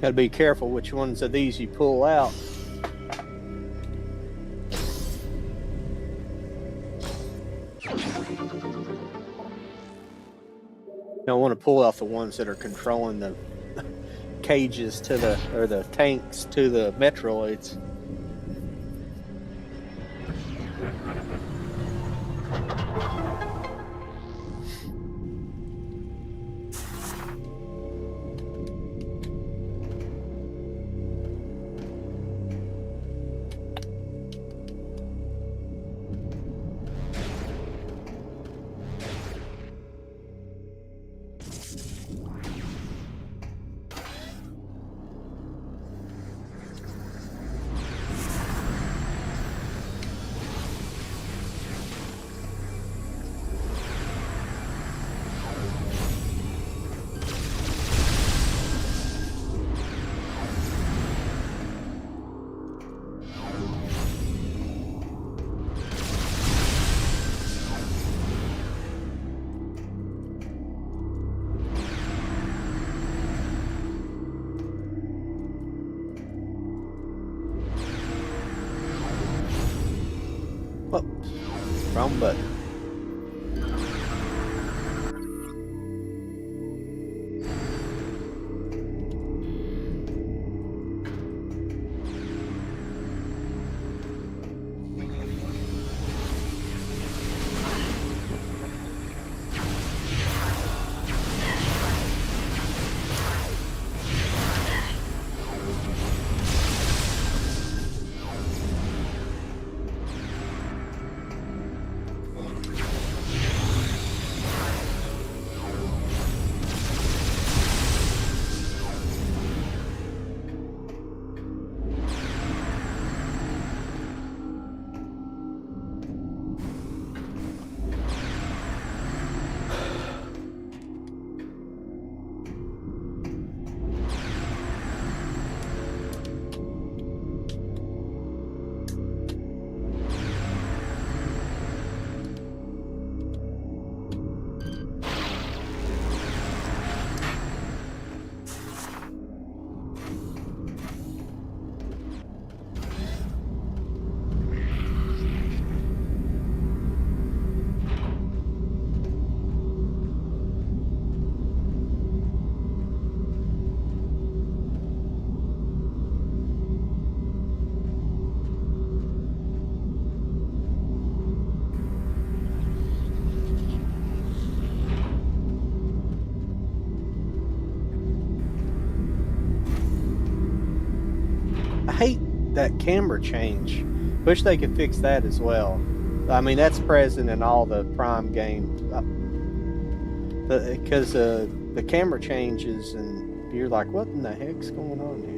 Got to be careful which ones of these you pull out. You don't want to pull out the ones that are controlling the cages to the tanks to the Metroids. Whoops, wrong button. that camera change. Wish they could fix that as well. I mean, that's present in all the Prime games. Because the camera changes and you're like, what in the heck's going on here?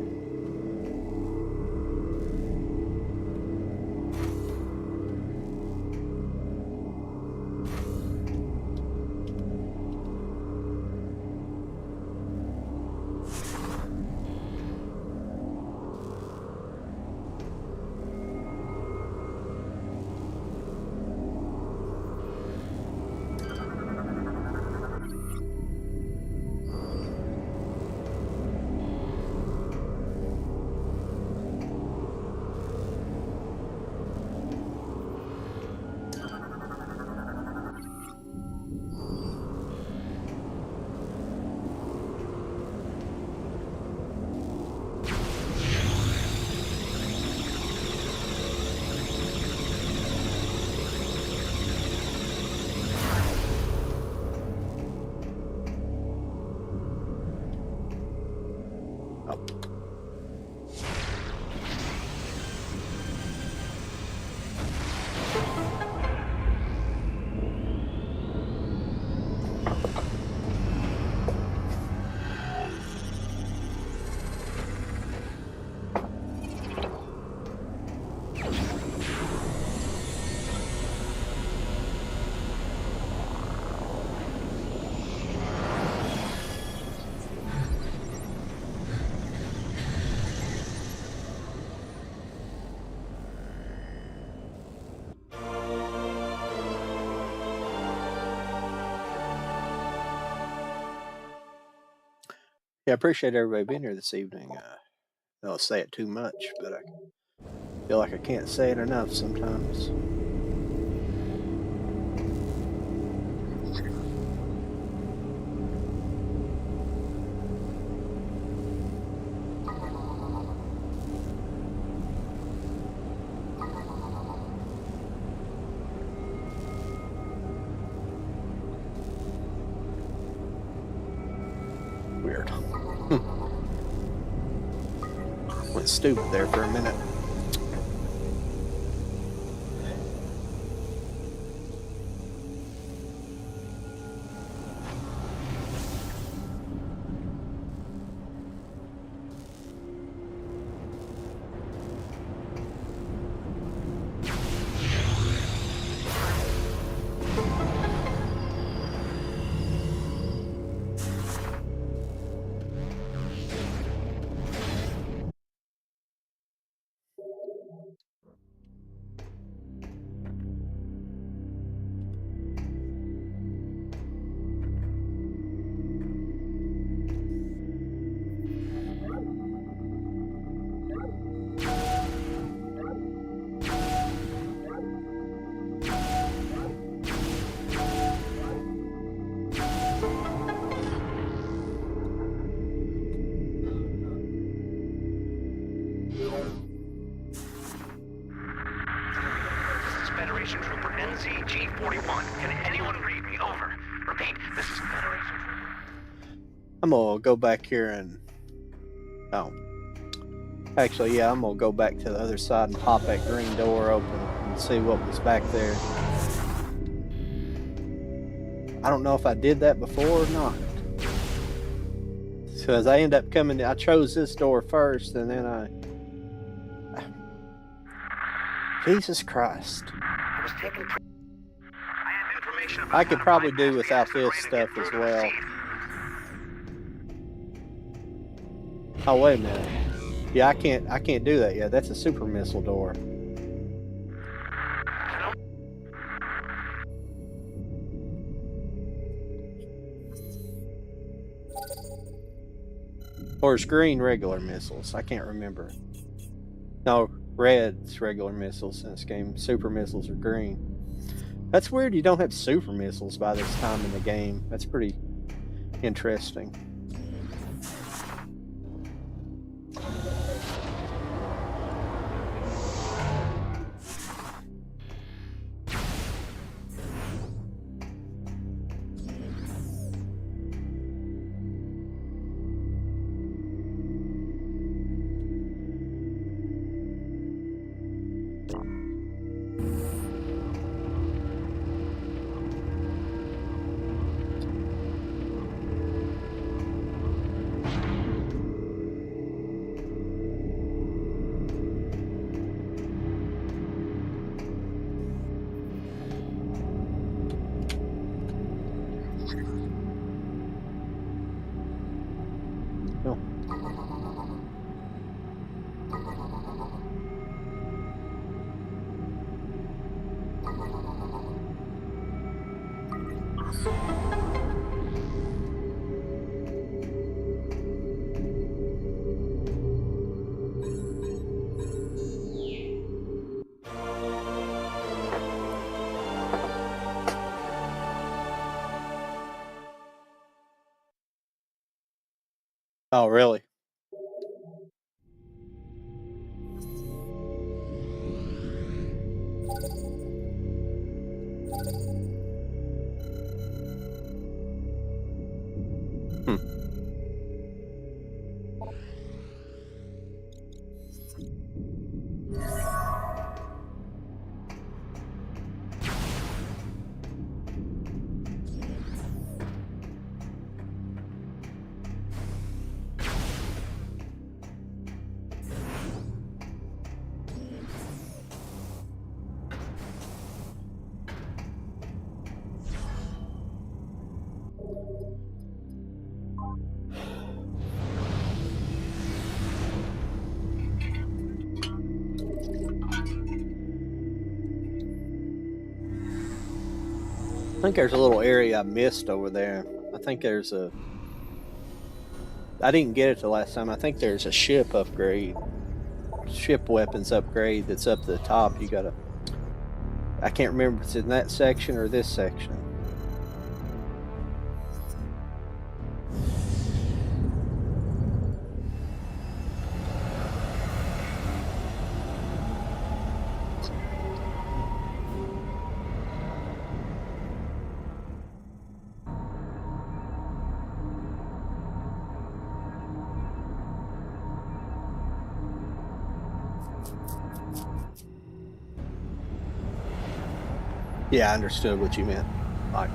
Yeah, I appreciate everybody being here this evening. I don't say it too much, but I feel like I can't say it enough sometimes. Weird. Went stupid there for a minute. Federation Trooper NZG-41. Can anyone read me? Over. Repeat, this is Federation Trooper. I'm gonna go back here and... Oh. Actually, yeah, I'm gonna go back to the other side and pop that green door open and see what was back there. I don't know if I did that before or not. Because I end up coming... I chose this door first, and then Jesus Christ. I could probably do without this stuff as well. Oh, wait a minute. Yeah, I can't do that yet. That's a super missile door. Or it's green regular missiles. I can't remember. No, red's regular missiles in this game. Super missiles are green. That's weird you don't have super missiles by this time in the game. That's pretty interesting. Oh, really? Hmm. I think there's a little area I missed over there. I think there's a. I didn't get it the last time. I think there's a ship upgrade, ship weapons upgrade that's up to the top. You gotta. I can't remember if it's in that section or this section. Yeah, I understood what you meant. Like,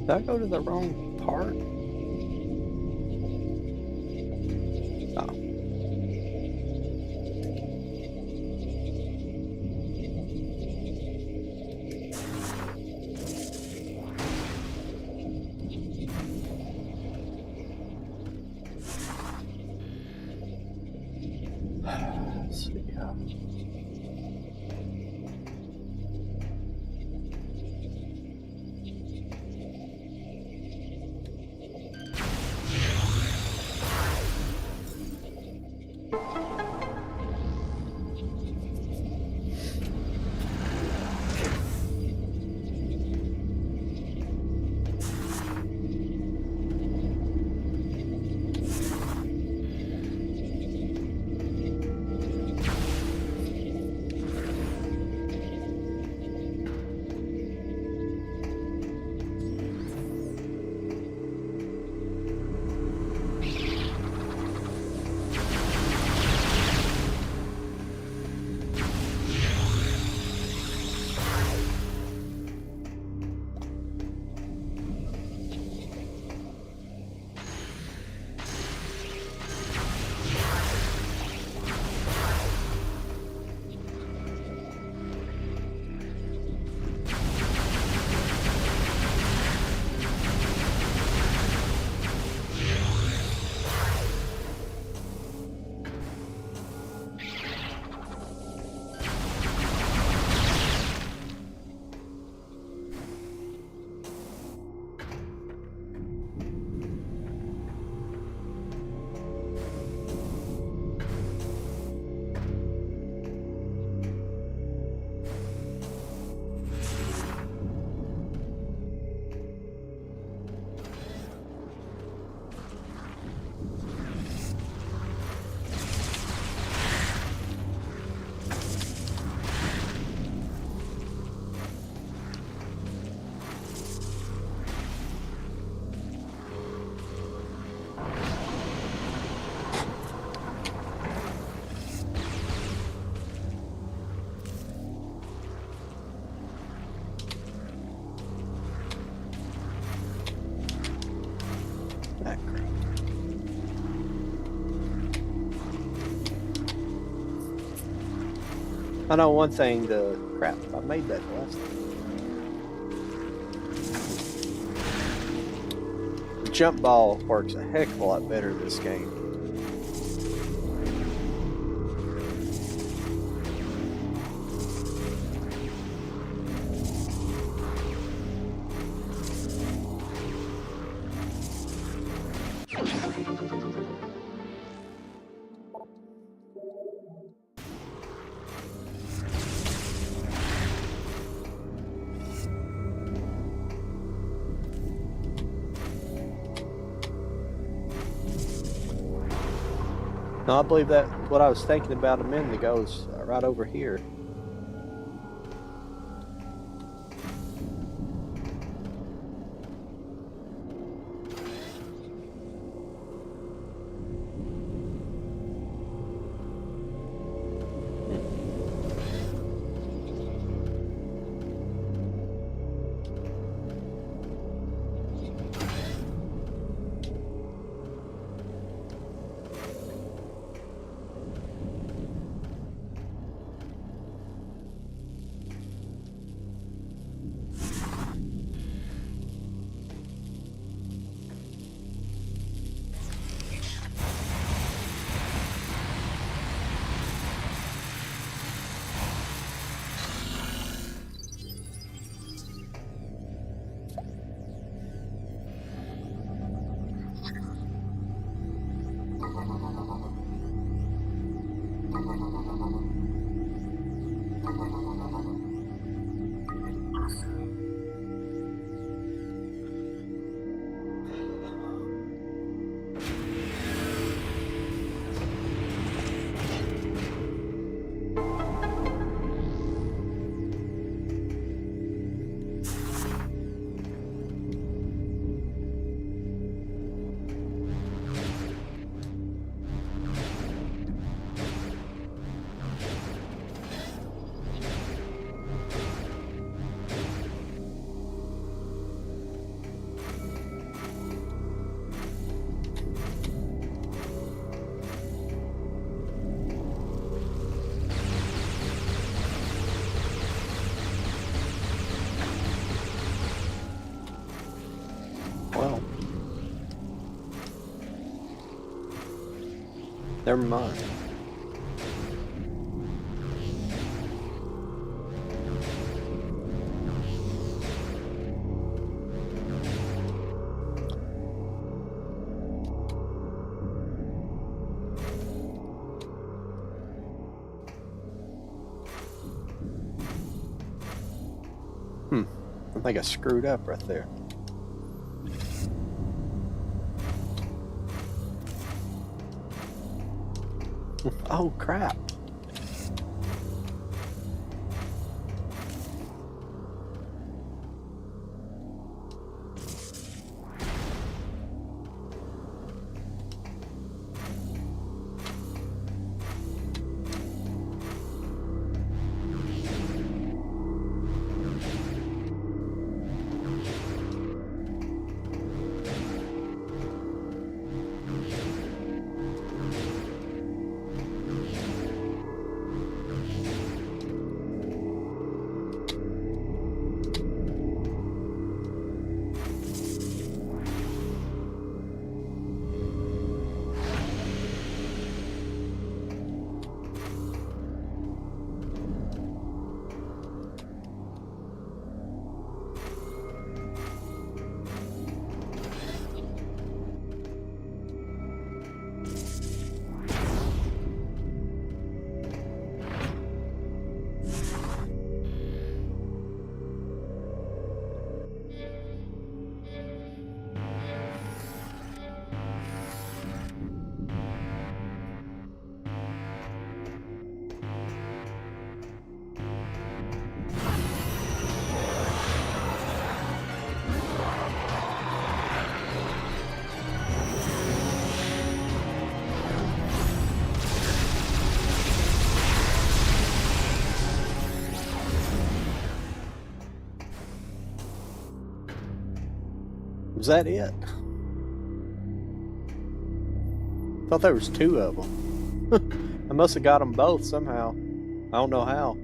did I go to the wrong part? Oh. Let's see. Ah, crap. I know one thing, the crap, I made that last time. The jump ball works a heck of a lot better this game. No, I believe that what I was thinking about a minute ago is right over here. Well, never mind. I think I screwed up right there. Oh, crap. Was that it? Thought there was two of them. I must have got them both somehow. I don't know how.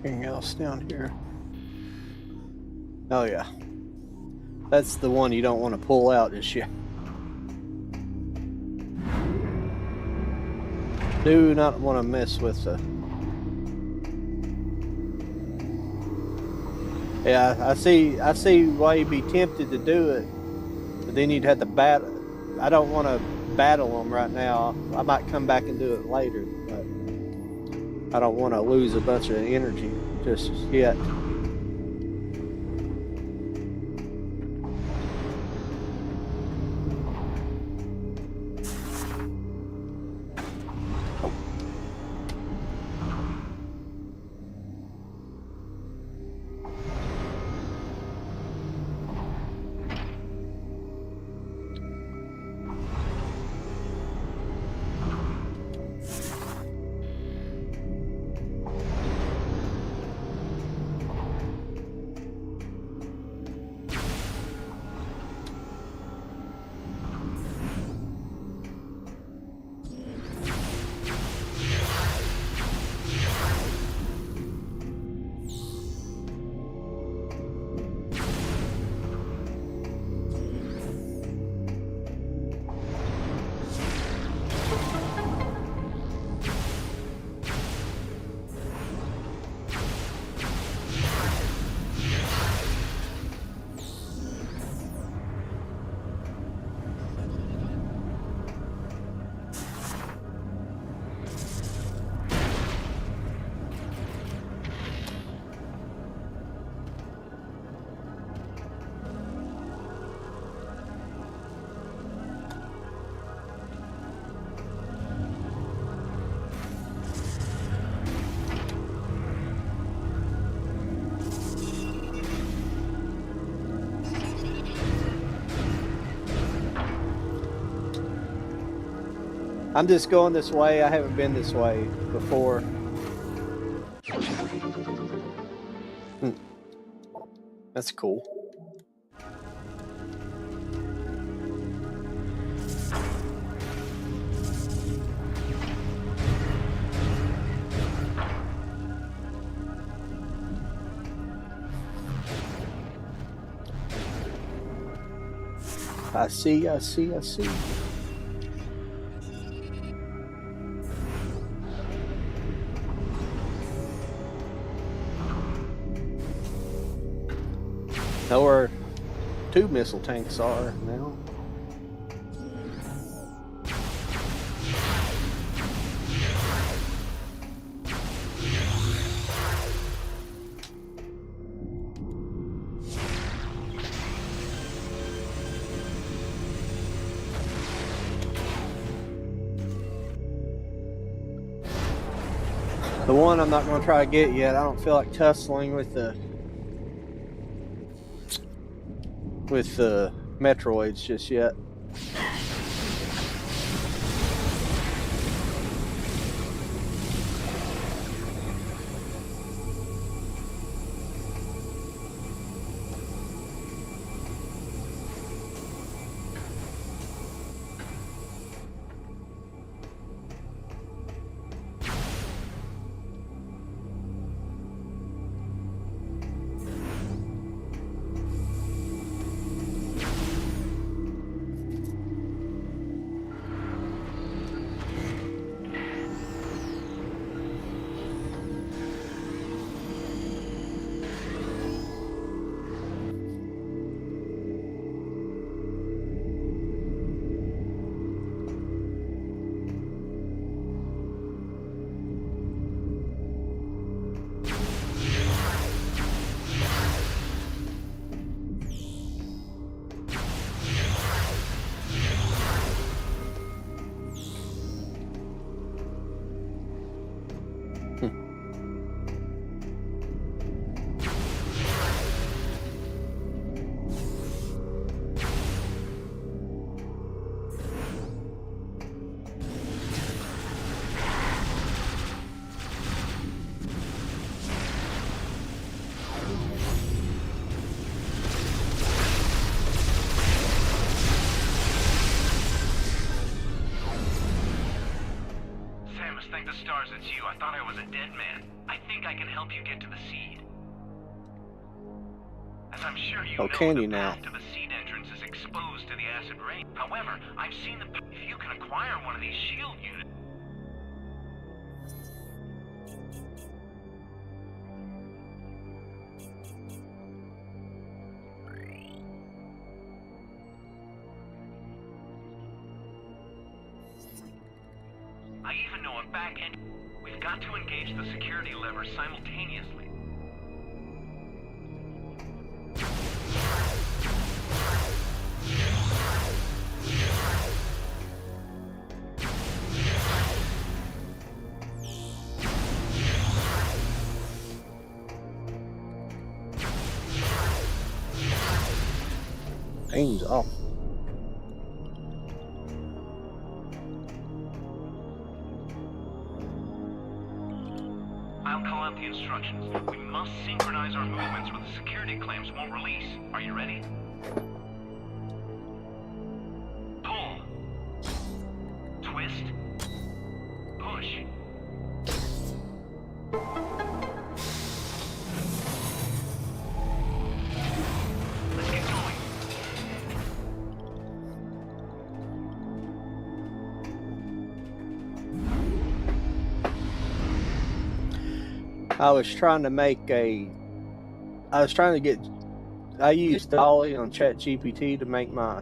Anything else down here? Oh yeah. That's the one you don't want to pull out just yet. Do not want to mess with the... Yeah, I see why you'd be tempted to do it, but then you'd have to battle. I don't want to battle them right now. I might come back and do it later, but I don't want to lose a bunch of energy just yet. I'm just going this way. I haven't been this way before. That's cool. I see. Know where 2 missile tanks are now. The one I'm not going to try to get yet. I don't feel like tussling with the METROIDs just yet. Thank the stars it's you. I thought I was a dead man. I think I can help you get to the seed. As I'm sure you know, can the you now? path to the seed entrance is exposed to the acid rain. However, I've seen the if you can acquire one of these shield units. I even know a back end. We've got to engage the security lever simultaneously. Aim's off. I'll call out the instructions. We must synchronize our movements or the security clamps won't release. Are you ready? Pull. Twist. Push. Let's get going. I was trying to get. I used Dolly on ChatGPT to make my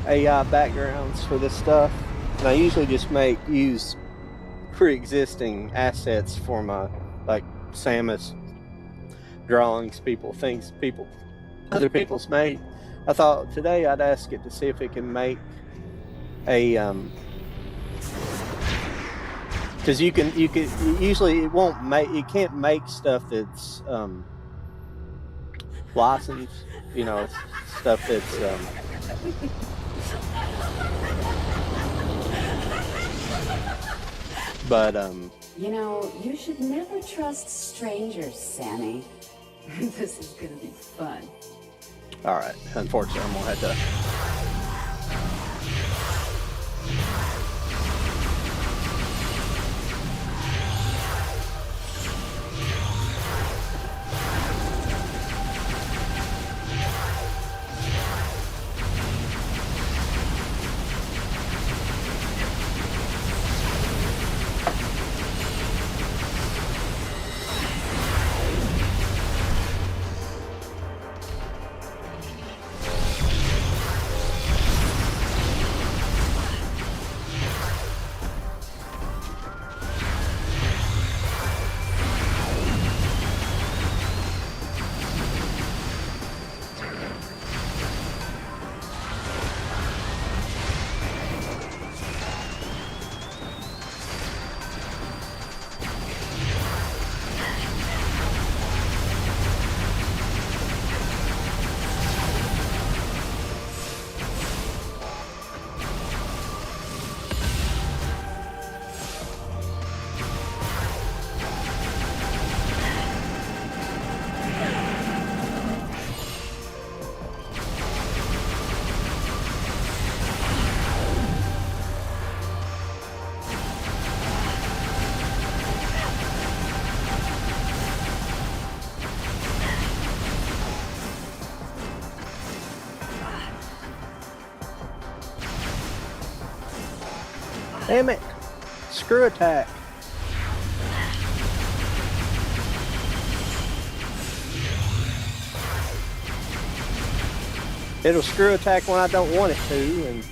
AI backgrounds for this stuff, and I usually just use pre-existing assets for my like Samus drawings, other people's made. I thought today I'd ask it to see if it can make a because you usually it won't make, you can't make stuff that's licensed, you know, stuff that's But You know, you should never trust strangers, Sammy. This is gonna be fun. all right. Unfortunately, I'm gonna have to. Damn it! Screw attack. It'll screw attack when I don't want it to, and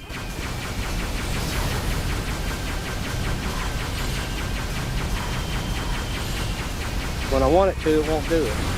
when I want it to, it won't do it.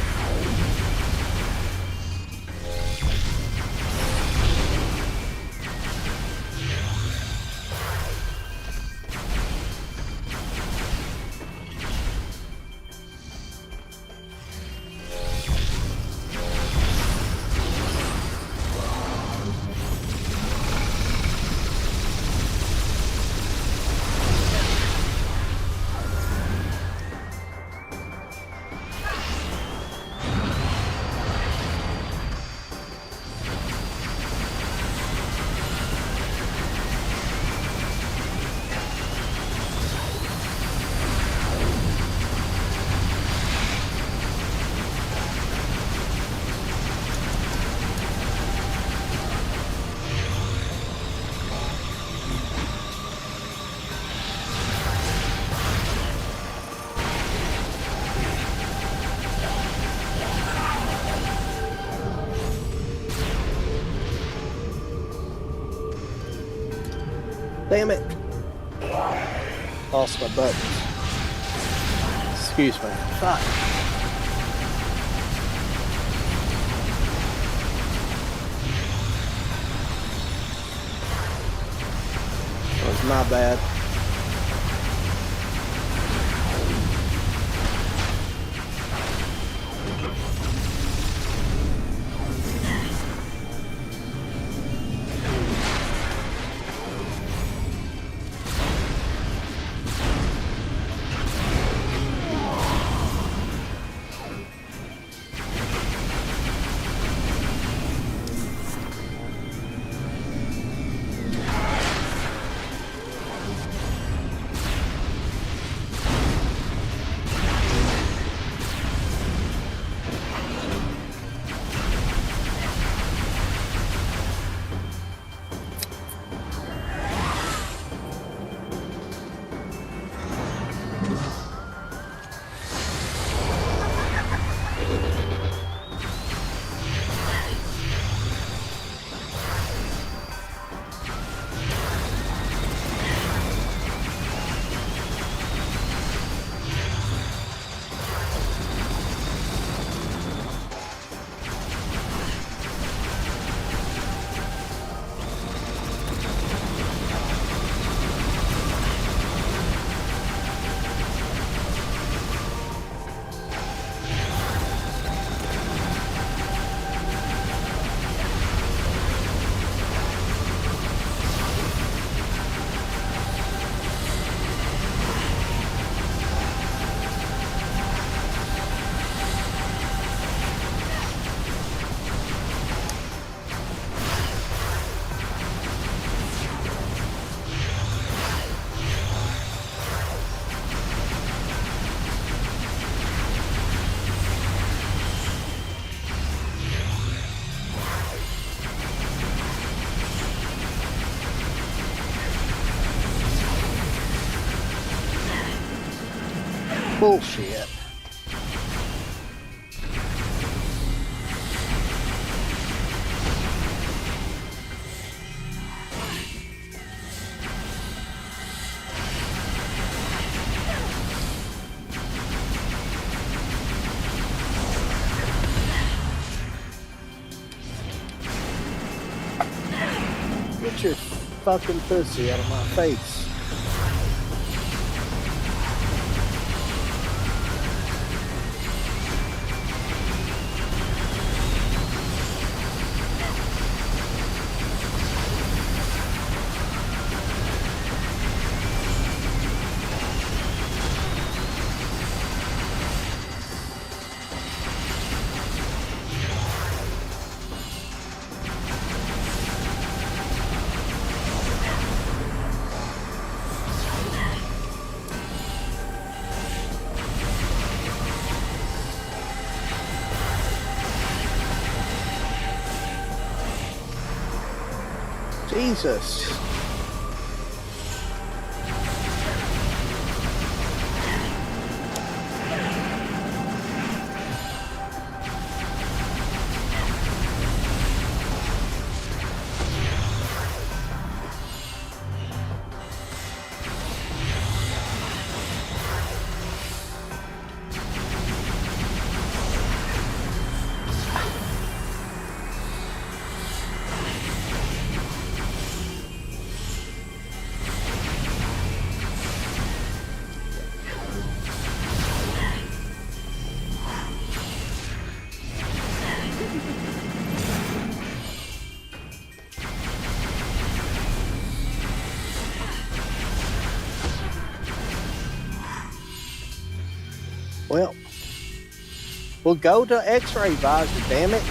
Damn it! Lost my buttons. Excuse me. Fuck. That was my bad. Bullshit. Get your fucking pussy out of my face. Jesus. Well, we'll go to X-ray visor, damn it.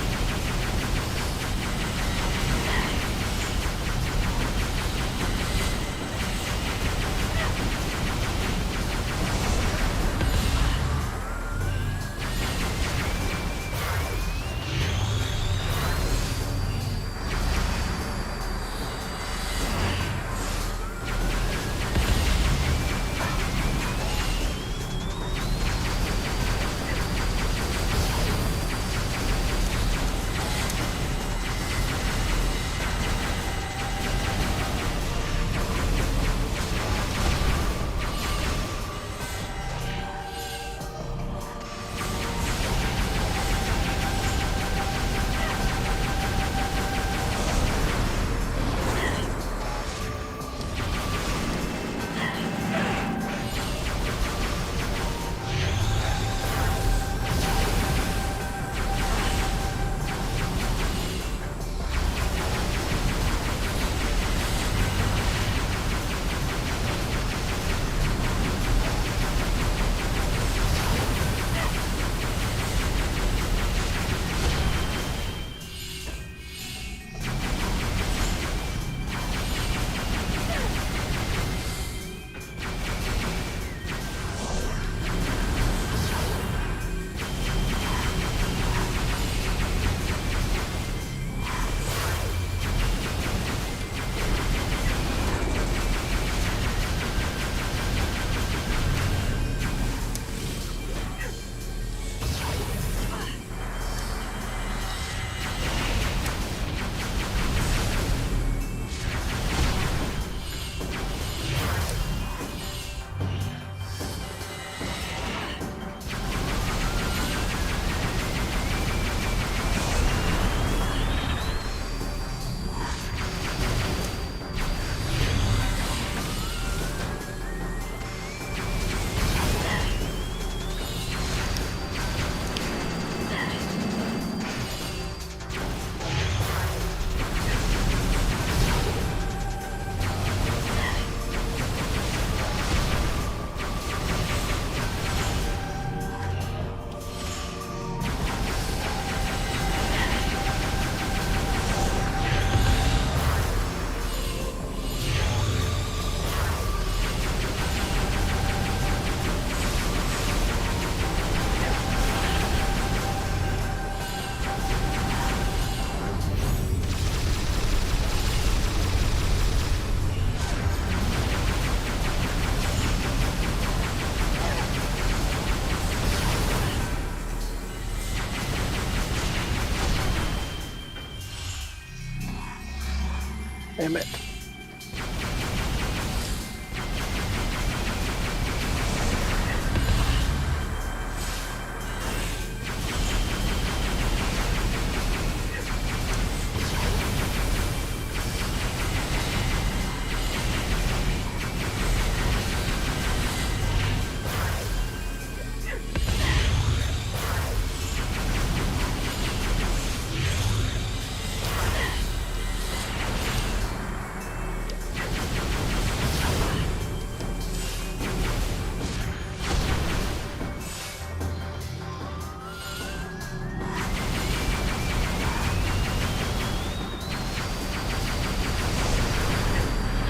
Damn it.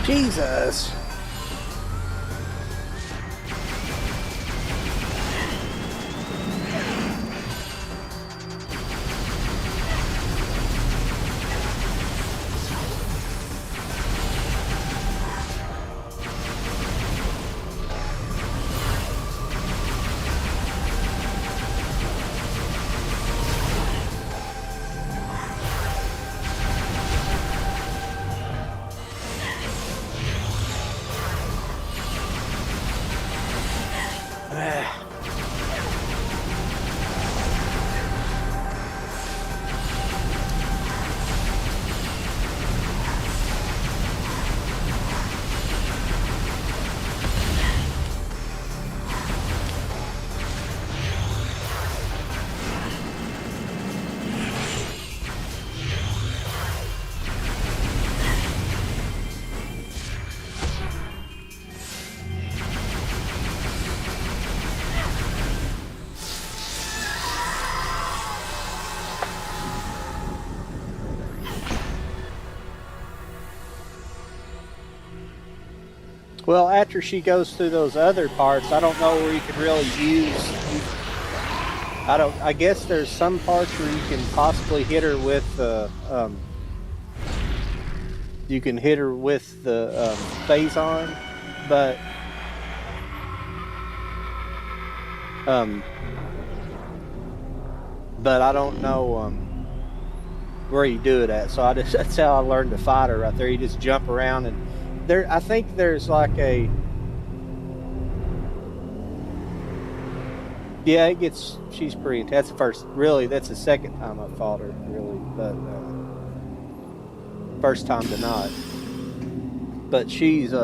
Jesus. Well, after she goes through those other parts, I don't know where you can really use. I guess there's some parts where you can possibly hit her with the. You can hit her with the phazon, but I don't know where you do it at. So that's how I learned to fight her right there. You just jump around and. There, I think there's like a, yeah, she's pretty intense. That's the second time I fought her, really, but first time to not. But she's,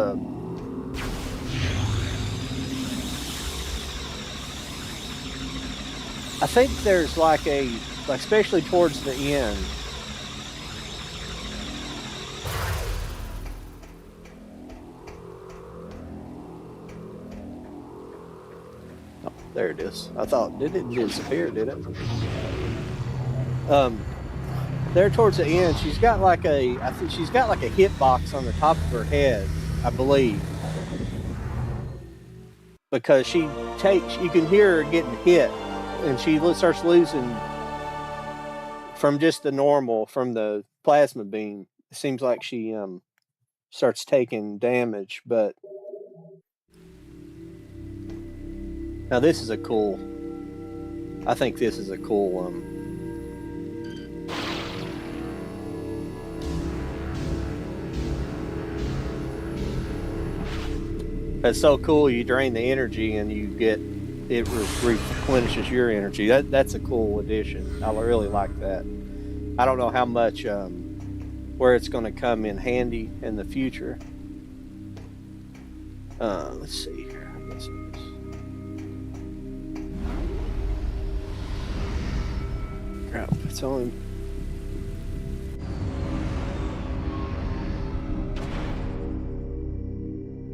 I think there's like especially towards the end, there it is. I thought, did it disappear, did it? There towards the end, I think she's got like a hitbox on the top of her head, I believe. Because you can hear her getting hit, and she starts losing from just from the plasma beam. It seems like she starts taking damage, but now this is a cool. I think this is a cool. That's so cool. You drain the energy and you get it replenishes your energy. That's a cool addition. I really like that. I don't know how much where it's going to come in handy in the future. Let's see here. Crap, it's only.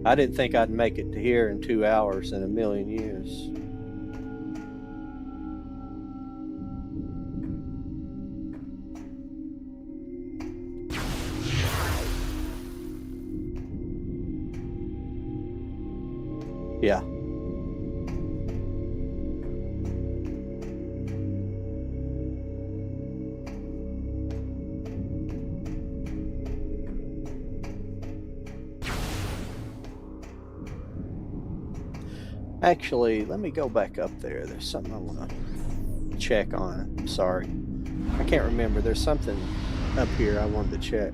I didn't think I'd make it to here in 2 hours in a million years. Yeah. Actually, let me go back up there. There's something I want to check on. I'm sorry. I can't remember. There's something up here I wanted to check.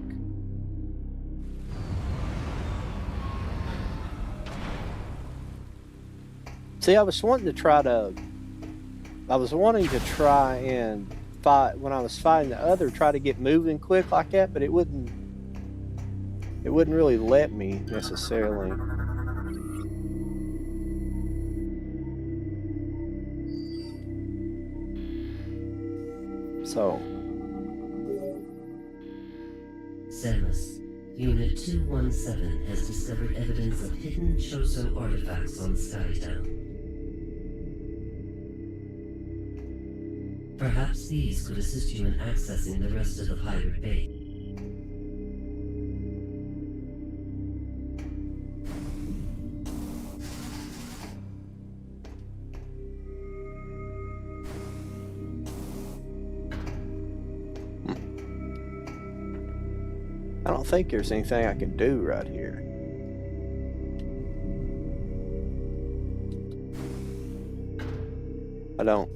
See, I was wanting to try to. I was wanting to try and fight when I was fighting the other. Try to get moving quick like that, but it wouldn't. It wouldn't really let me necessarily. So. Samus, Unit 217 has discovered evidence of hidden Chozo artifacts on Skytown. Perhaps these could assist you in accessing the rest of the pirate base. I don't think there's anything I can do right here. I don't.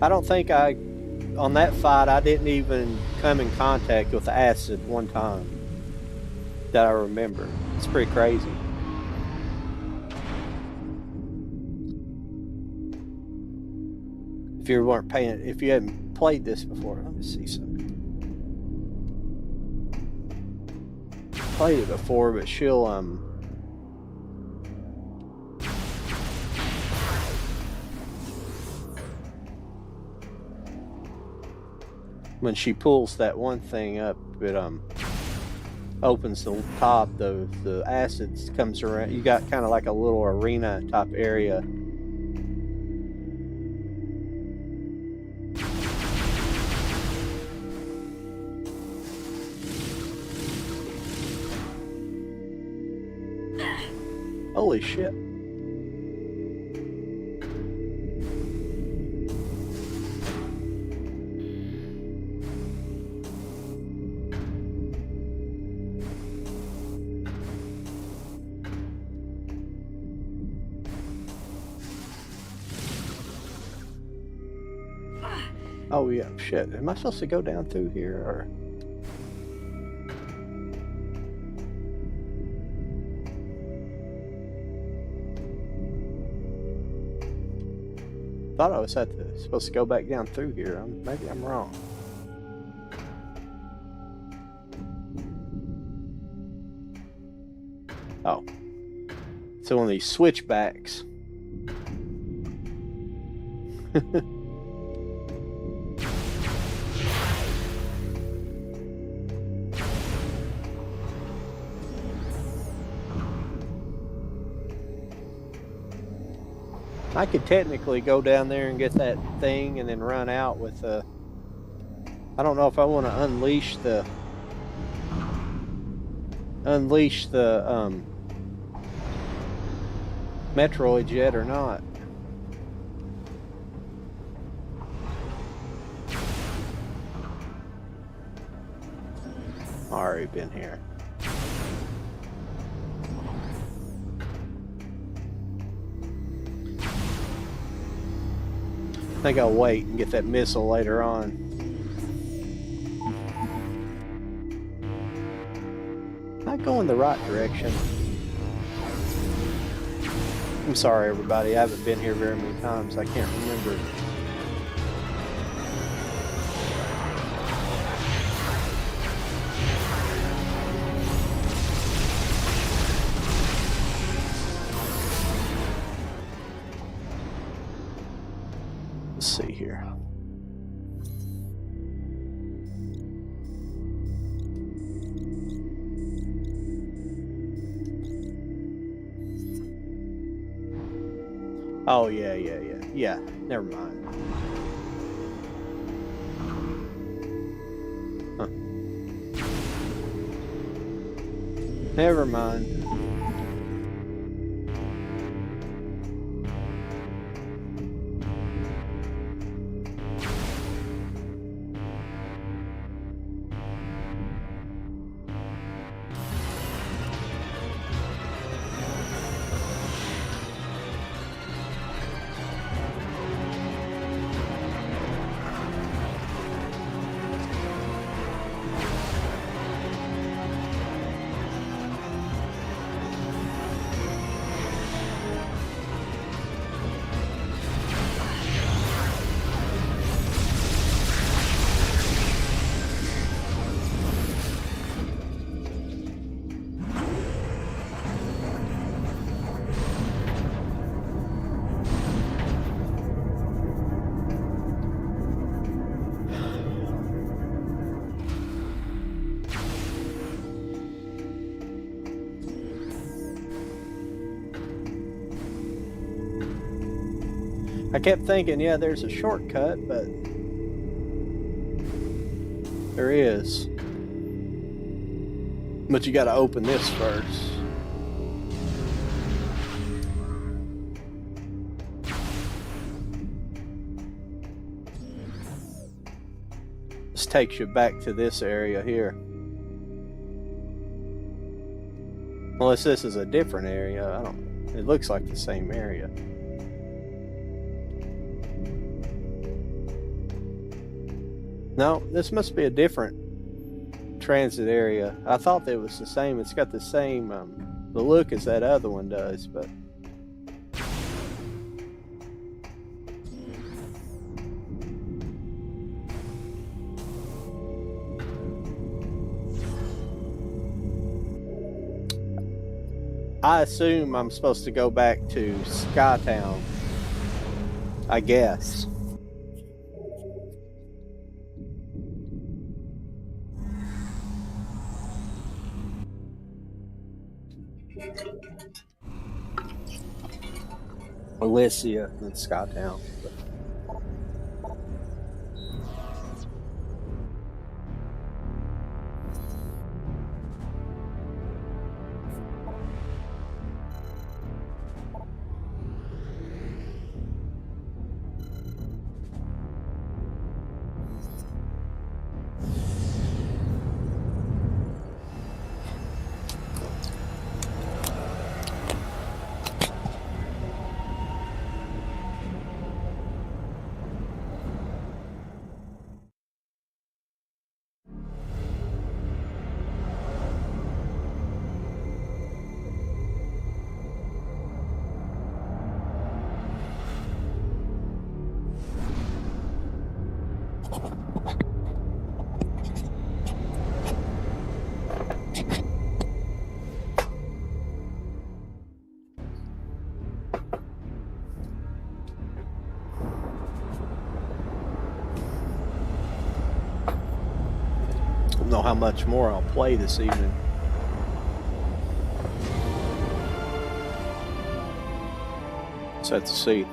I don't think on that fight, I didn't even come in contact with the acid one time that I remember. It's pretty crazy. If you hadn't played this before, let me see something. Played it before, but she'll when she pulls that one thing up, it opens the top. The acid comes around. You got kind of like a little arena type area. Holy shit. Oh yeah, shit. Am I supposed to go down through here or? Thought I was supposed to go back down through here. Maybe I'm wrong. Oh. It's one of these switchbacks. I could technically go down there and get that thing and then run out with I don't know if I want to unleash the METROID yet or not. Already been here. I think I'll wait and get that missile later on. Am I going the right direction? I'm sorry, everybody. I haven't been here very many times. I can't remember. Let's see here. Oh, yeah. Yeah, never mind. Huh. Never mind. I kept thinking, yeah, there's a shortcut, but there is. But you gotta open this first. This takes you back to this area here. Unless this is a different area, I don't. It looks like the same area. No, this must be a different transit area. I thought it was the same. It's got the same the look as that other one does, but I assume I'm supposed to go back to Skytown, I guess. Alicia and Skytown. I don't know how much more I'll play this evening. Let's have to see.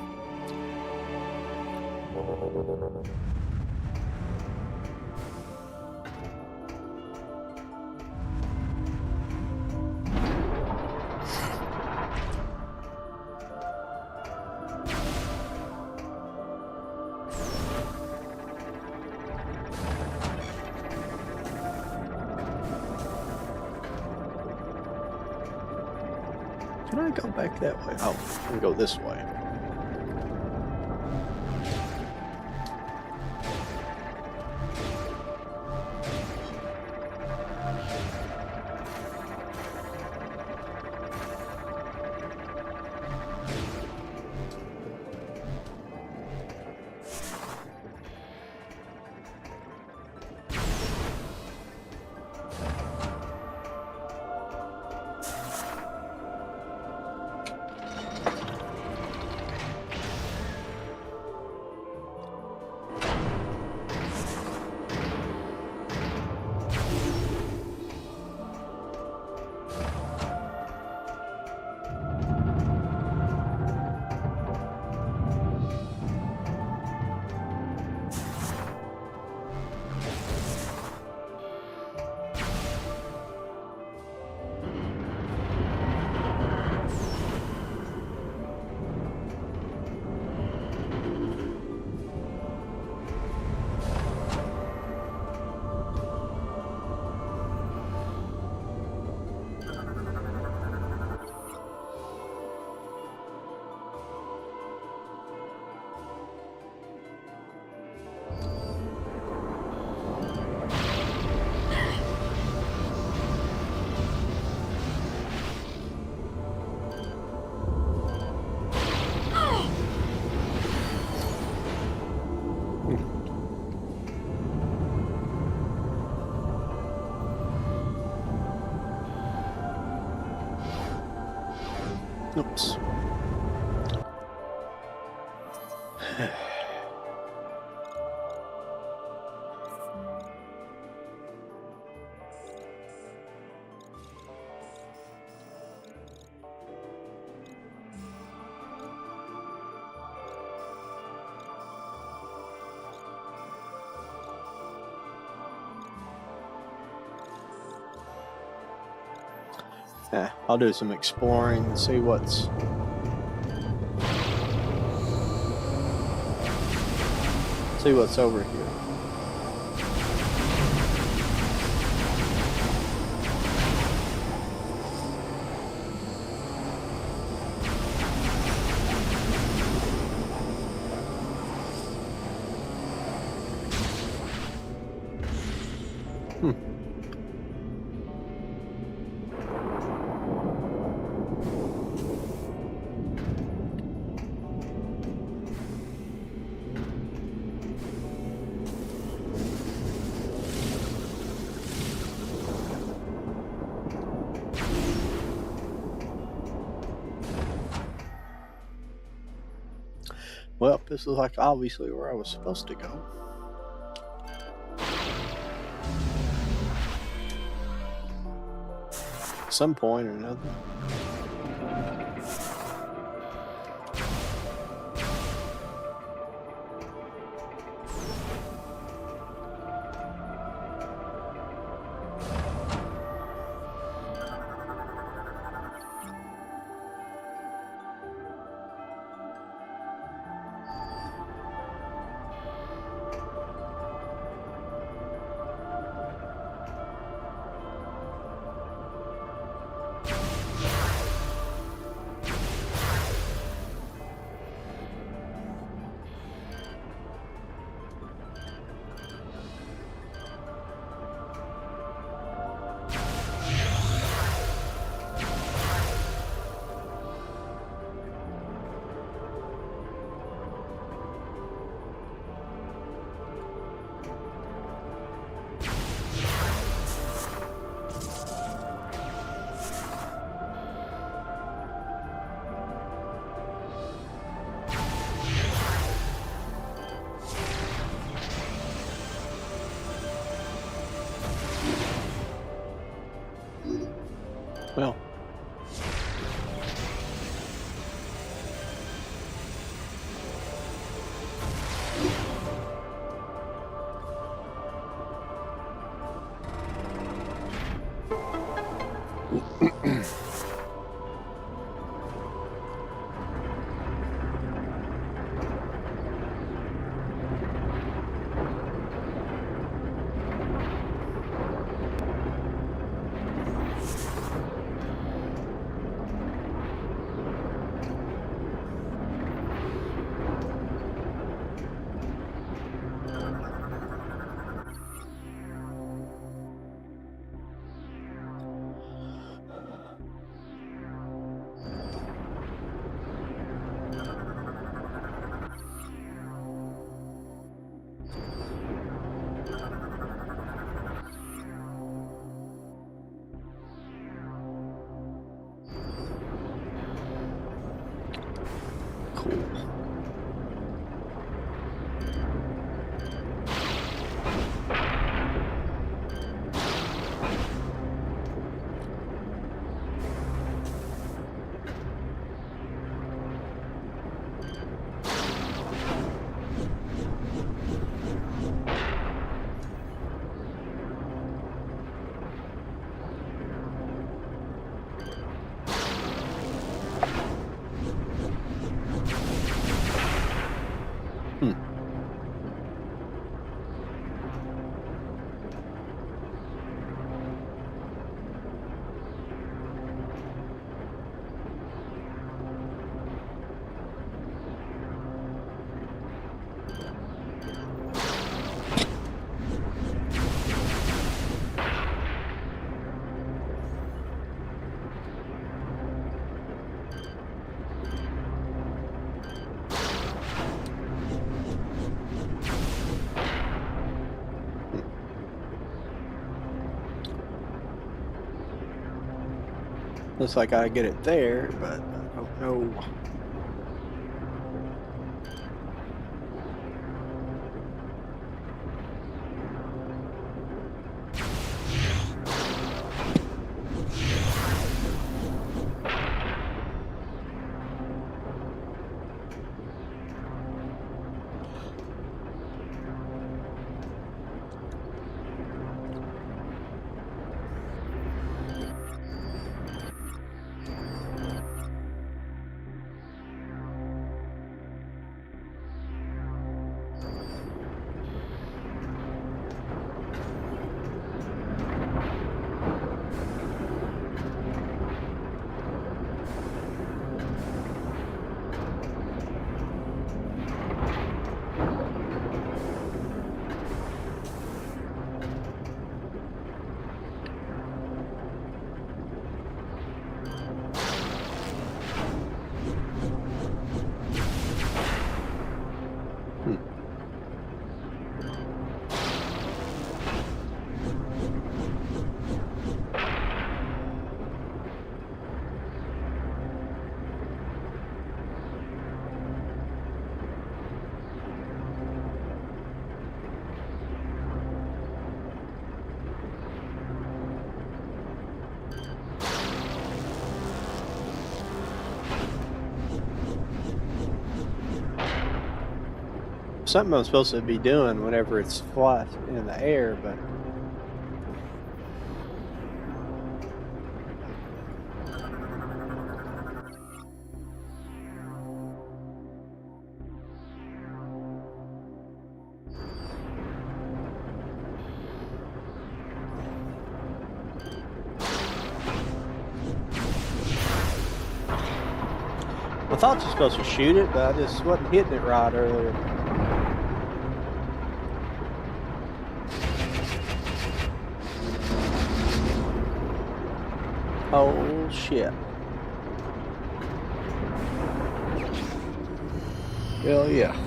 Can I go back that way? Oh, I can go this way. Oops. Yeah, I'll do some exploring and see what's over here. Well, this is like obviously where I was supposed to go. At some point or another. Well, cool. Hmm. Looks like I get it there, but I don't know. something I'm supposed to be doing whenever it's flat in the air, but I thought you're supposed to shoot it, but I just wasn't hitting it right earlier. Oh shit. Hell yeah.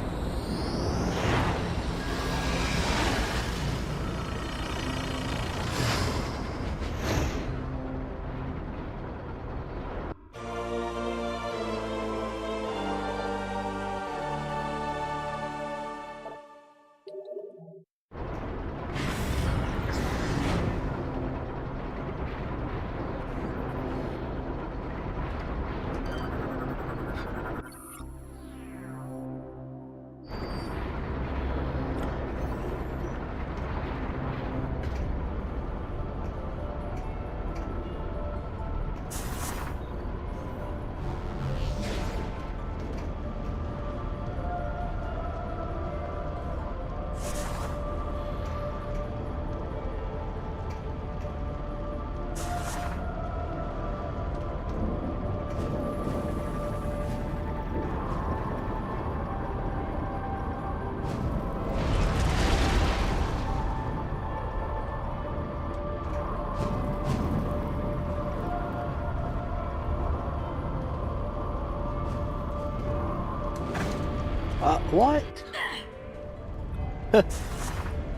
What?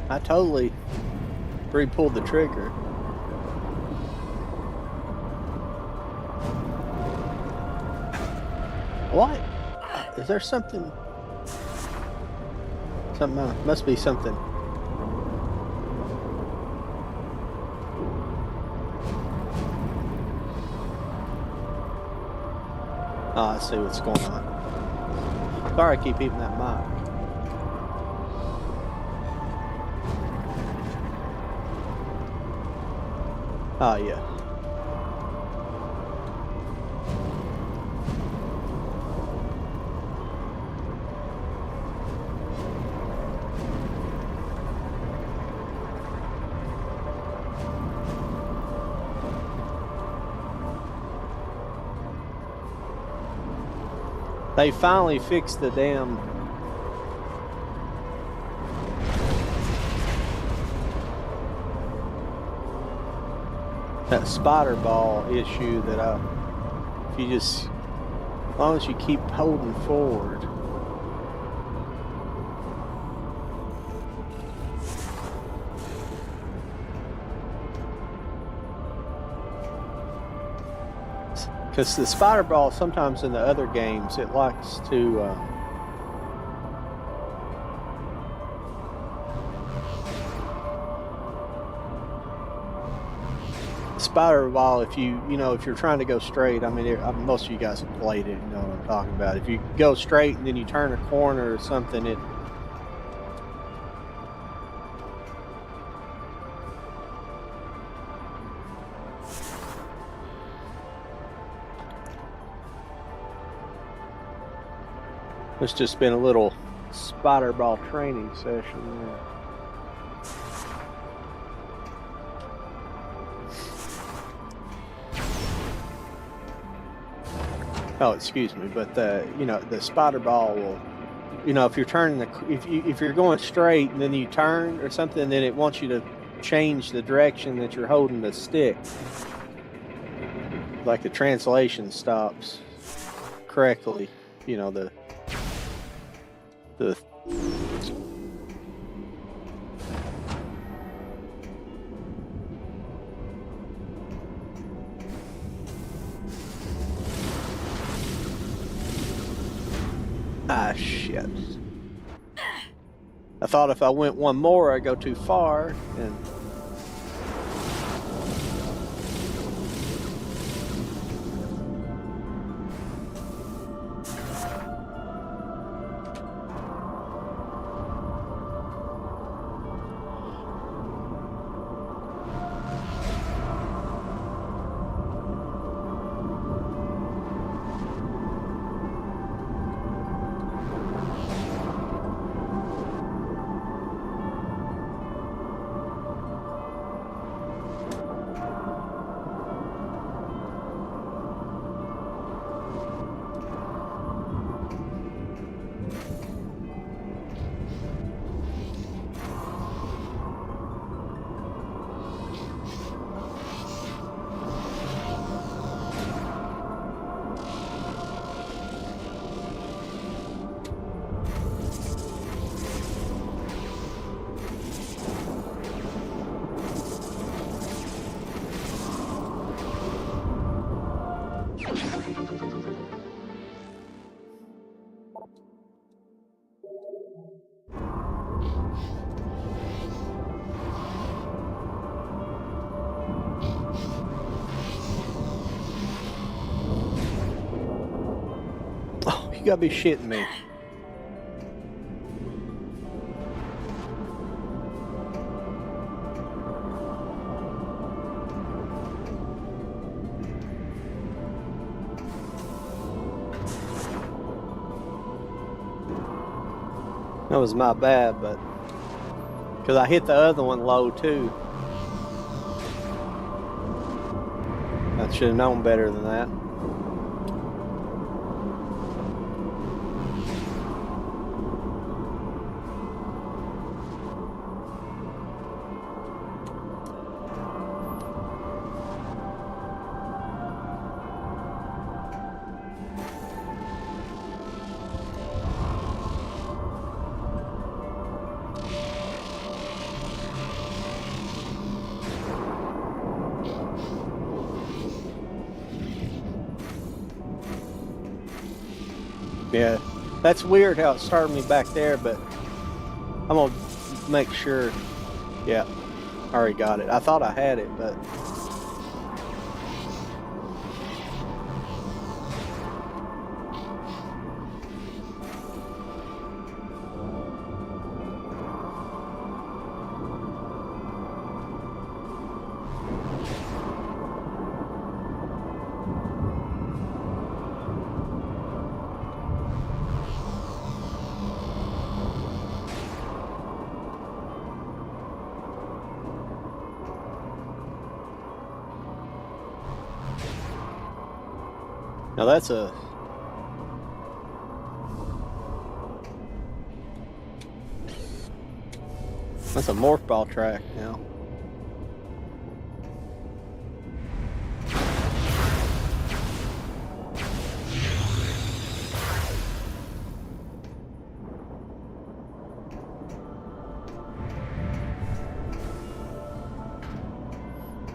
I totally re-pulled the trigger. What? Is there something? Must be something. Oh, I see what's going on. Sorry, I keep hitting that mic. Oh, yeah. They finally fixed the damn that spider ball issue that if you just, as long as you keep holding forward. Because the spider ball, sometimes in the other games, it likes to spider ball. If if you're trying to go straight, I mean, most of you guys have played it. You know what I'm talking about. If you go straight and then you turn a corner or something, it. It's just been a little spider ball training session there. Oh, excuse me, but the spider ball will, if you're turning if you're going straight and then you turn or something, then it wants you to change the direction that you're holding the stick. Like the translation stops correctly, the shit. I thought if I went one more, I'd go too far, and You gotta be shitting me. That was my bad, but because I hit the other one low too. I should have known better than that. Yeah, that's weird how it started me back there, but I'm gonna make sure. Yeah, I already got it. I thought I had it, but now that's a morph ball track now.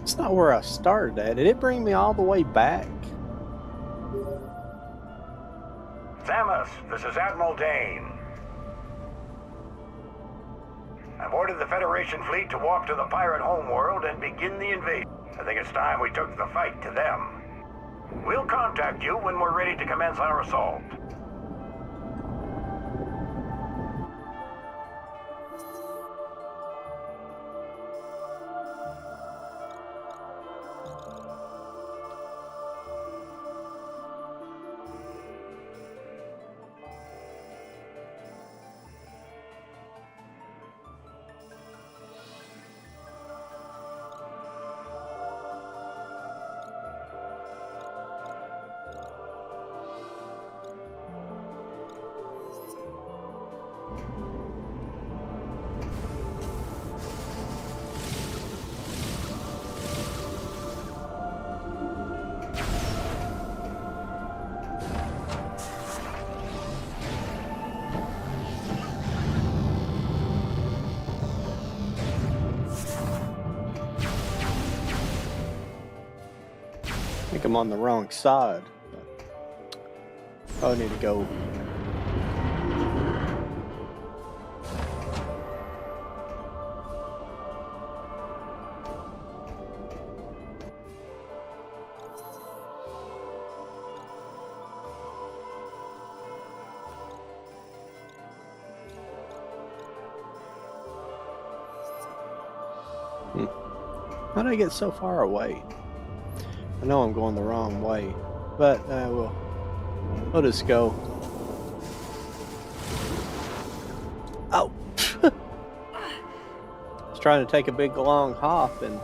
It's not where I started at. Did it bring me all the way back? Samus, this is Admiral Dane. I've ordered the Federation fleet to walk to the pirate homeworld and begin the invasion. I think it's time we took the fight to them. We'll contact you when we're ready to commence our assault. I think I'm on the wrong side. I need to go. How did I get so far away? I know I'm going the wrong way, but we'll just go. Oh! I was trying to take a big long hop and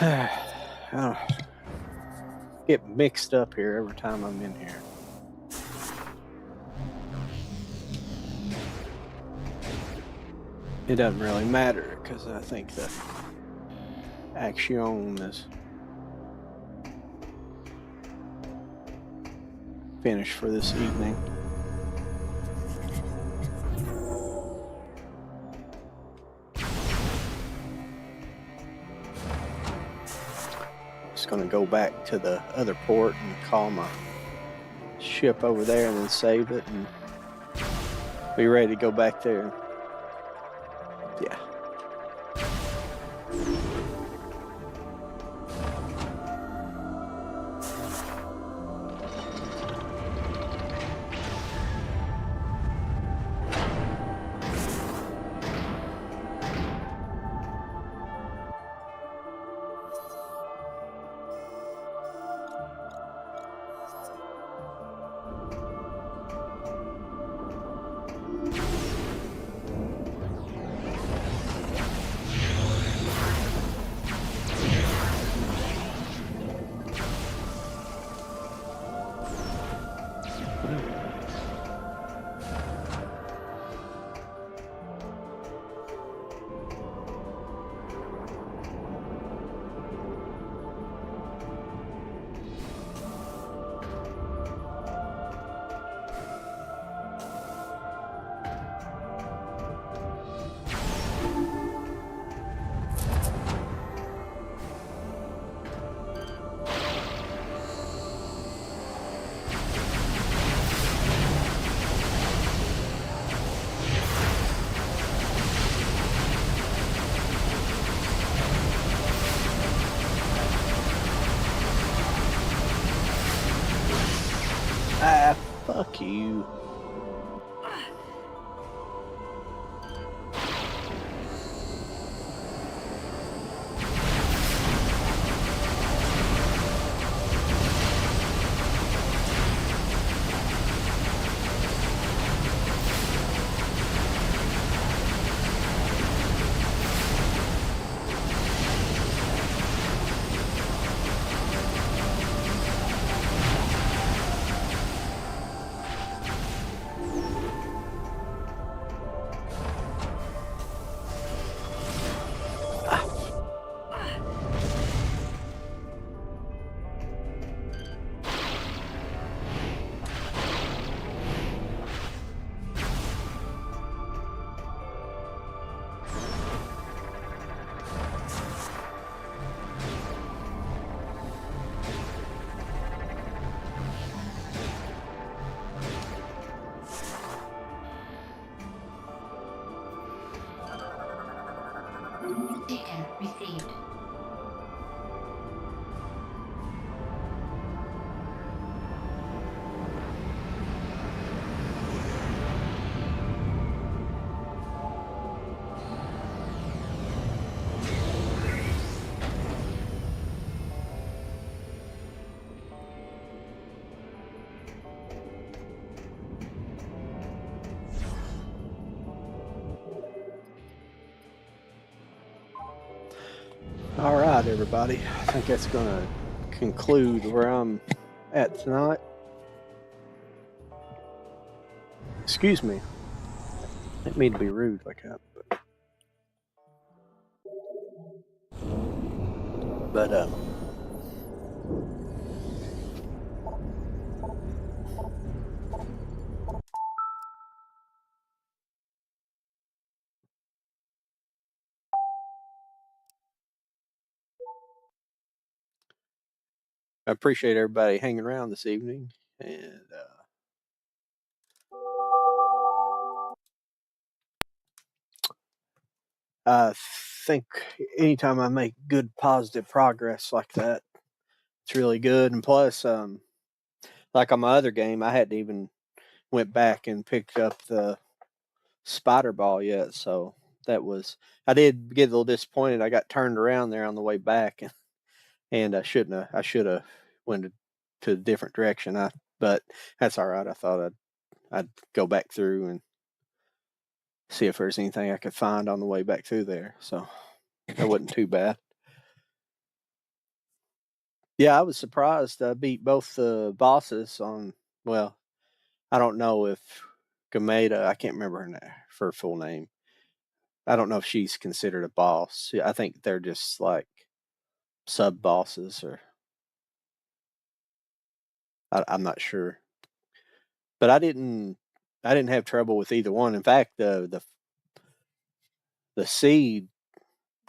I get mixed up here every time I'm in here. It doesn't really matter because I think the action is finished for this evening. Just gonna go back to the other port and call my ship over there and then save it and be ready to go back there. Yeah. Ah, fuck you. Data received. All right, everybody. I think that's going to conclude where I'm at tonight. Excuse me. Didn't mean to be rude like that. But I appreciate everybody hanging around this evening. And I think anytime I make good, positive progress like that, it's really good. And plus, like on my other game, I hadn't even went back and picked up the spider ball yet. So that was, I did get a little disappointed. I got turned around there on the way back, and I shouldn't have. I should have went to a different direction. But that's all right. I thought I'd go back through and see if there's anything I could find on the way back through there. So that wasn't too bad. Yeah, I was surprised. I beat both the bosses on. Well, I don't know if Gameda. I can't remember her full name. I don't know if she's considered a boss. I think they're just like sub bosses, or I'm not sure. But I didn't have trouble with either one. In fact, the Seed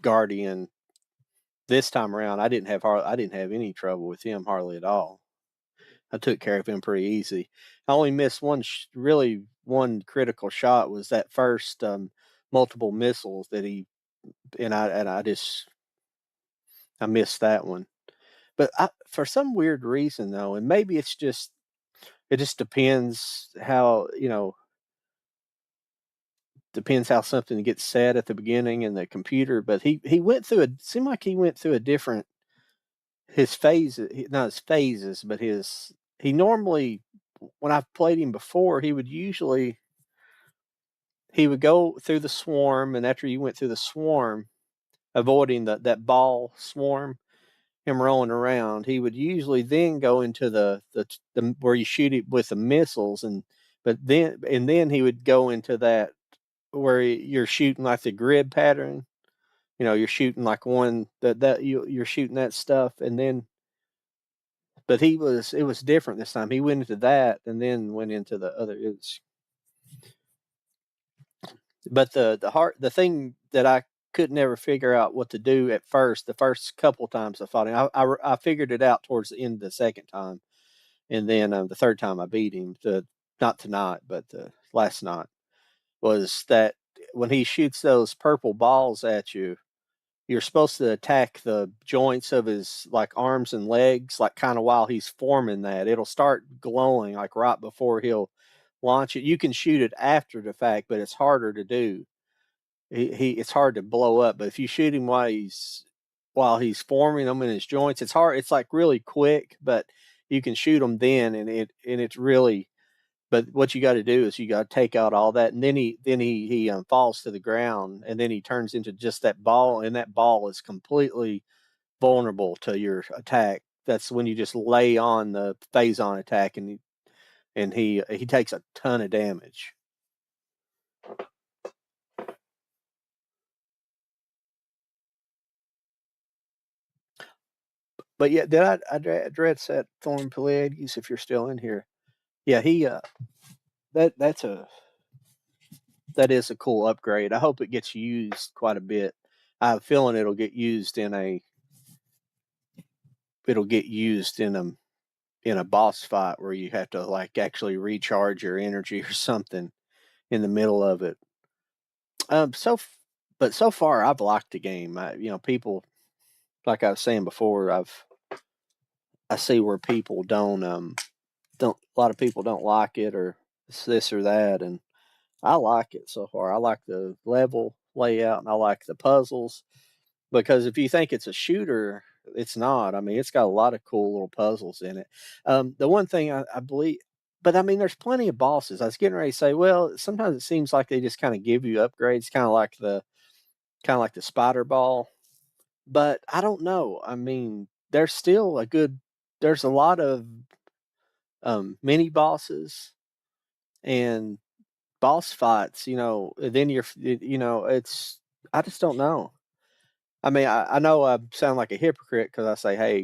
Guardian this time around, I didn't have any trouble with him hardly at all. I took care of him pretty easy. I only missed really one critical shot was that first multiple missiles that he and I just I missed that one. But for some weird reason though, and maybe it just depends how depends how something gets said at the beginning in the computer. But he went through seemed like he went through a different his phases, not his phases, but his he normally when I've played him before, he would go through the swarm, and after you went through the swarm, avoiding that ball swarm, him rolling around, he would usually then go into the where you shoot it with the missiles, and then he would go into that where you're shooting like the grid pattern. You're shooting like one you're shooting that stuff, and then but it was different this time. He went into that and then went into the other. But the thing that I could never figure out what to do at first, the first couple times I fought him, I figured it out towards the end of the second time, and then the third time I beat him. Not tonight, but last night was that when he shoots those purple balls at you, you're supposed to attack the joints of his like arms and legs, like kind of while he's forming that. It'll start glowing like right before he'll launch it. You can shoot it after the fact, but it's harder to do. He it's hard to blow up, but if you shoot him while he's forming them in his joints, it's hard. It's like really quick, but you can shoot them then, and it's really. But what you got to do is you got to take out all that, and then he falls to the ground, and then he turns into just that ball, and that ball is completely vulnerable to your attack. That's when you just lay on the phase on attack, and he takes a ton of damage. But yeah, did I address that Thorn Pleiades if you're still in here? Yeah, he that that's a that is a cool upgrade. I hope it gets used quite a bit. I have a feeling it'll get used in a boss fight where you have to like actually recharge your energy or something in the middle of it. Um, so but so far I've liked the game. People like I was saying before, I see where people don't a lot of people don't like it or this or that, and I like it so far. I like the level layout and I like the puzzles because if you think it's a shooter, it's not. I mean, it's got a lot of cool little puzzles in it. The one thing I believe, but I mean, there's plenty of bosses. I was getting ready to say, well, sometimes it seems like they just kind of give you upgrades, kind of like the spider ball. But I don't know. I mean, there's still there's a lot of mini bosses and boss fights, then it's I just don't know. I mean, I know I sound like a hypocrite because I say, hey,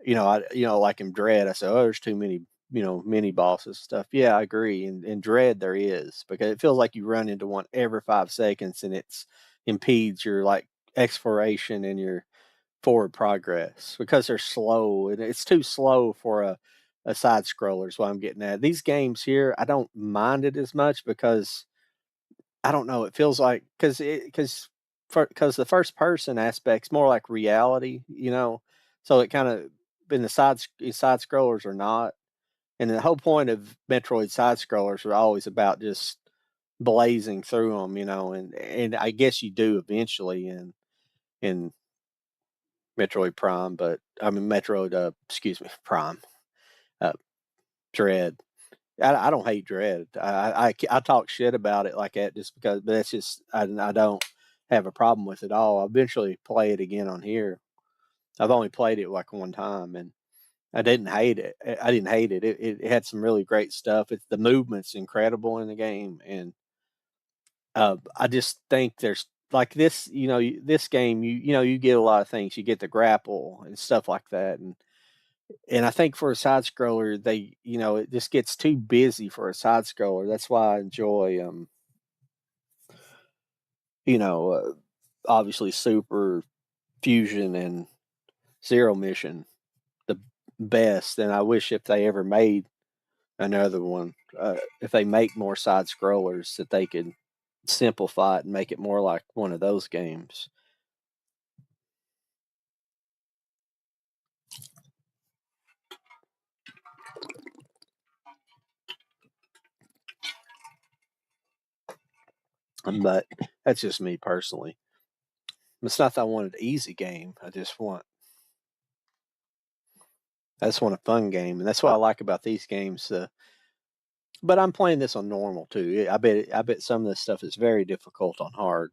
like in Dread, I say, oh, there's too many, mini bosses stuff. Yeah, I agree. In Dread, there is because it feels like you run into one every 5 seconds, and it's impedes your like exploration and your forward progress because they're slow and it's too slow for a side scroller is what I'm getting at. These games here, I don't mind it as much because I don't know, it feels like because the first person aspect's more like reality. So it kind of been side scrollers or not. And the whole point of Metroid side scrollers are always about just blazing through them, and I guess you do eventually in Metroid Prime, but I mean Metroid. Excuse me, Prime. Uh, Dread. I don't hate Dread. I talk shit about it like that just because, but that's just I don't have a problem with it all. I'll eventually play it again on here. I've only played it like one time, and I didn't hate it. I didn't hate it. It had some really great stuff. The movement's incredible in the game, and I just think there's like this. This game, you get a lot of things. You get the grapple and stuff like that, and I think for a side scroller, it just gets too busy for a side scroller. That's why I enjoy, you know, uh, obviously Super Fusion and Zero Mission the best. And I wish if they ever made another one, if they make more side scrollers, that they could simplify it and make it more like one of those games. But that's just me personally. It's not that I want an easy game. I just want a fun game, and that's what I like about these games. But I'm playing this on normal too. I bet some of this stuff is very difficult on hard.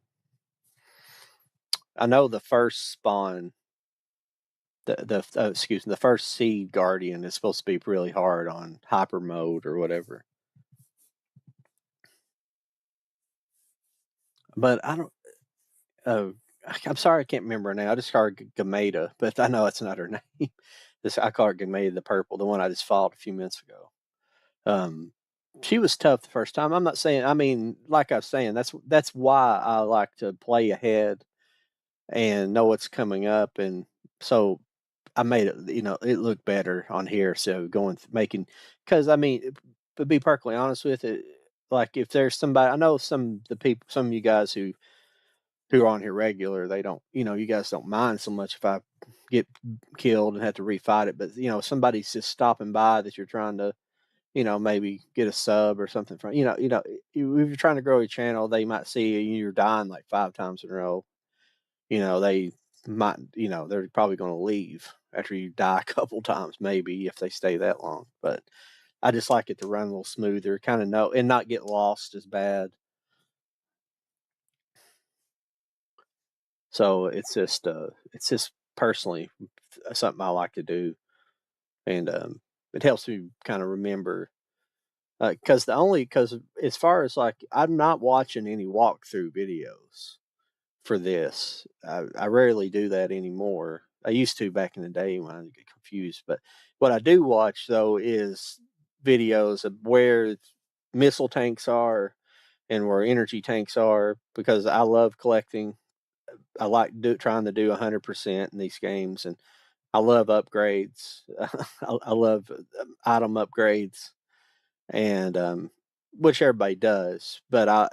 I know the first spawn, excuse me, the first seed guardian is supposed to be really hard on hyper mode or whatever. But I don't. Uh, I'm sorry, I can't remember her name. I just call her Gameta, but I know it's not her name. I call her Gameta the purple, the one I just fought a few minutes ago. Um, she was tough the first time. I'm not saying. I mean, like I was saying, that's why I like to play ahead and know what's coming up, and so I made it. It looked better on here. So making, because I mean, to be perfectly honest with it, like if there's somebody, I know some of you guys who are on here regular, they don't, you guys don't mind so much if I get killed and have to refight it, but somebody's just stopping by that you're trying to, maybe get a sub or something from, if you're trying to grow your channel, they might see you're dying like 5 times in a row. They might, they're probably going to leave after you die a couple times, maybe if they stay that long. But I just like it to run a little smoother, kind of know and not get lost as bad. So it's just personally something I like to do, and it helps me kind of remember. Because as far as like I'm not watching any walkthrough videos for this. I rarely do that anymore. I used to back in the day when I get confused. But what I do watch though is videos of where missile tanks are and where energy tanks are, because I love collecting. I like trying to do 100% in these games, and I love upgrades. I love item upgrades, and which everybody does. But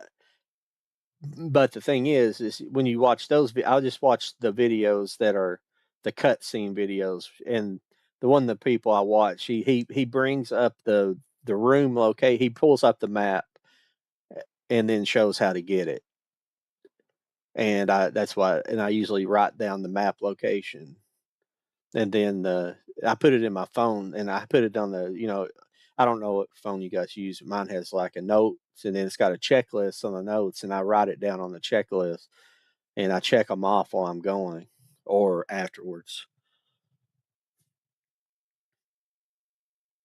the thing is when you watch those, I'll just watch the videos that are the cutscene videos, and the people I watch, he brings up the room locate. He pulls up the map and then shows how to get it, and that's why. And I usually write down the map location, and then I put it in my phone, and I put it on the. I don't know what phone you guys use. Mine has like a notes, and then it's got a checklist on the notes, and I write it down on the checklist, and I check them off while I'm going or afterwards.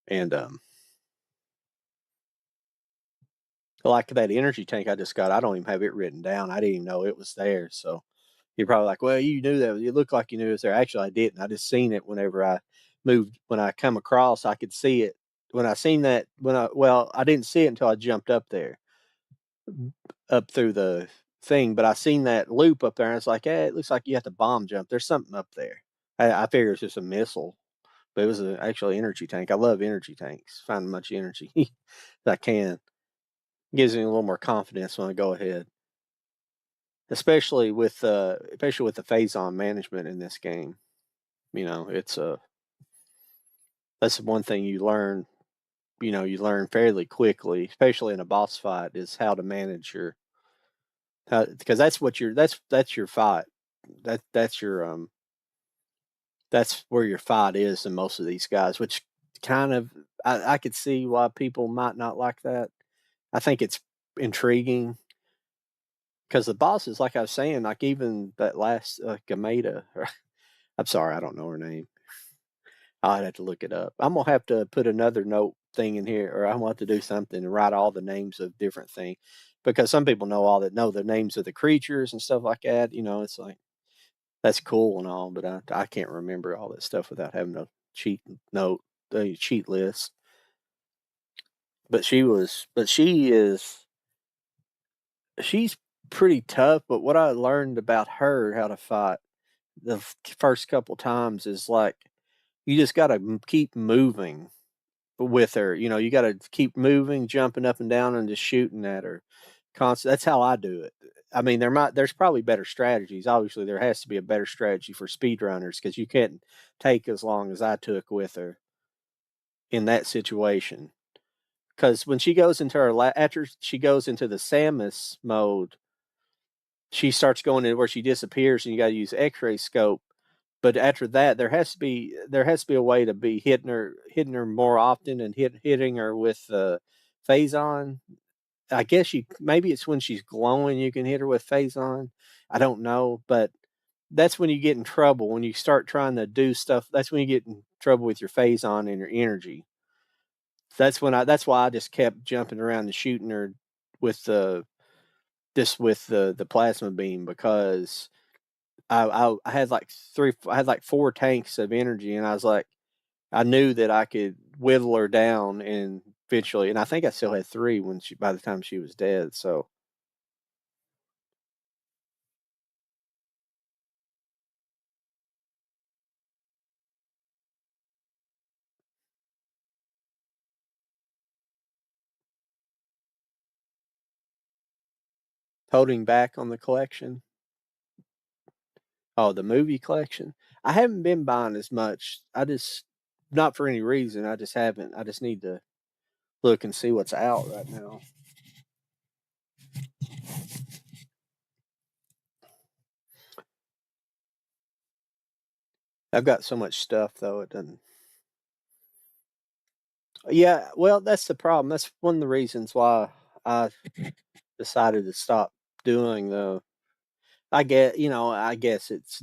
And like that energy tank I just got, I don't even have it written down. I didn't even know it was there. So you're probably like, well, you knew that. It looked like you knew it was there. Actually, I didn't. I just seen it whenever I moved. When I come across, I could see it. When I seen that, I didn't see it until I jumped up there, up through the thing. But I seen that loop up there, and it's like, hey, it looks like you have to bomb jump. There's something up there. I figure it's just a missile, but it was actually energy tank. I love energy tanks. Find as much energy as I can. Gives me a little more confidence when I go ahead, especially with the phase on management in this game. It's that's one thing you learn. You learn fairly quickly, especially in a boss fight, is how to manage because that's your fight. That's where your fight is in most of these guys, which kind of I could see why people might not like that. I think it's intriguing because the bosses, like I was saying, like even that last Gameta, I'm sorry, I don't know her name. I'd have to look it up. I'm gonna have to put another note thing in here, or I'm gonna have to do something and write all the names of different things, because some people know the names of the creatures and stuff like that. It's like that's cool and all, but I can't remember all that stuff without having a cheat note, a cheat list. But she's pretty tough. But what I learned about her, how to fight the first couple times, is like you just got to keep moving with her. You got to keep moving, jumping up and down, and just shooting at her. Constant. That's how I do it. I mean, there's probably better strategies. Obviously, there has to be a better strategy for speedrunners, because you can't take as long as I took with her in that situation. Because when she goes into after she goes into the Samus mode, she starts going in where she disappears, and you got to use X-ray scope. But after that, there has to be a way to be hitting her more often, and hitting her with phazon. I guess maybe it's when she's glowing you can hit her with phazon. I don't know, but that's when you get in trouble, when you start trying to do stuff. That's when you get in trouble with your phazon and your energy. That's why I just kept jumping around and shooting her with the plasma beam, because I had like four tanks of energy, and I knew that I could whittle her down, and eventually, and I think I still had three by the time she was dead. So holding back on the collection. Oh, the movie collection. I haven't been buying as much. I just Not for any reason. I just haven't. I just need to look and see what's out right now. I've got so much stuff though. It doesn't. Yeah, well, that's the problem. That's one of the reasons why I decided to stop doing the. I guess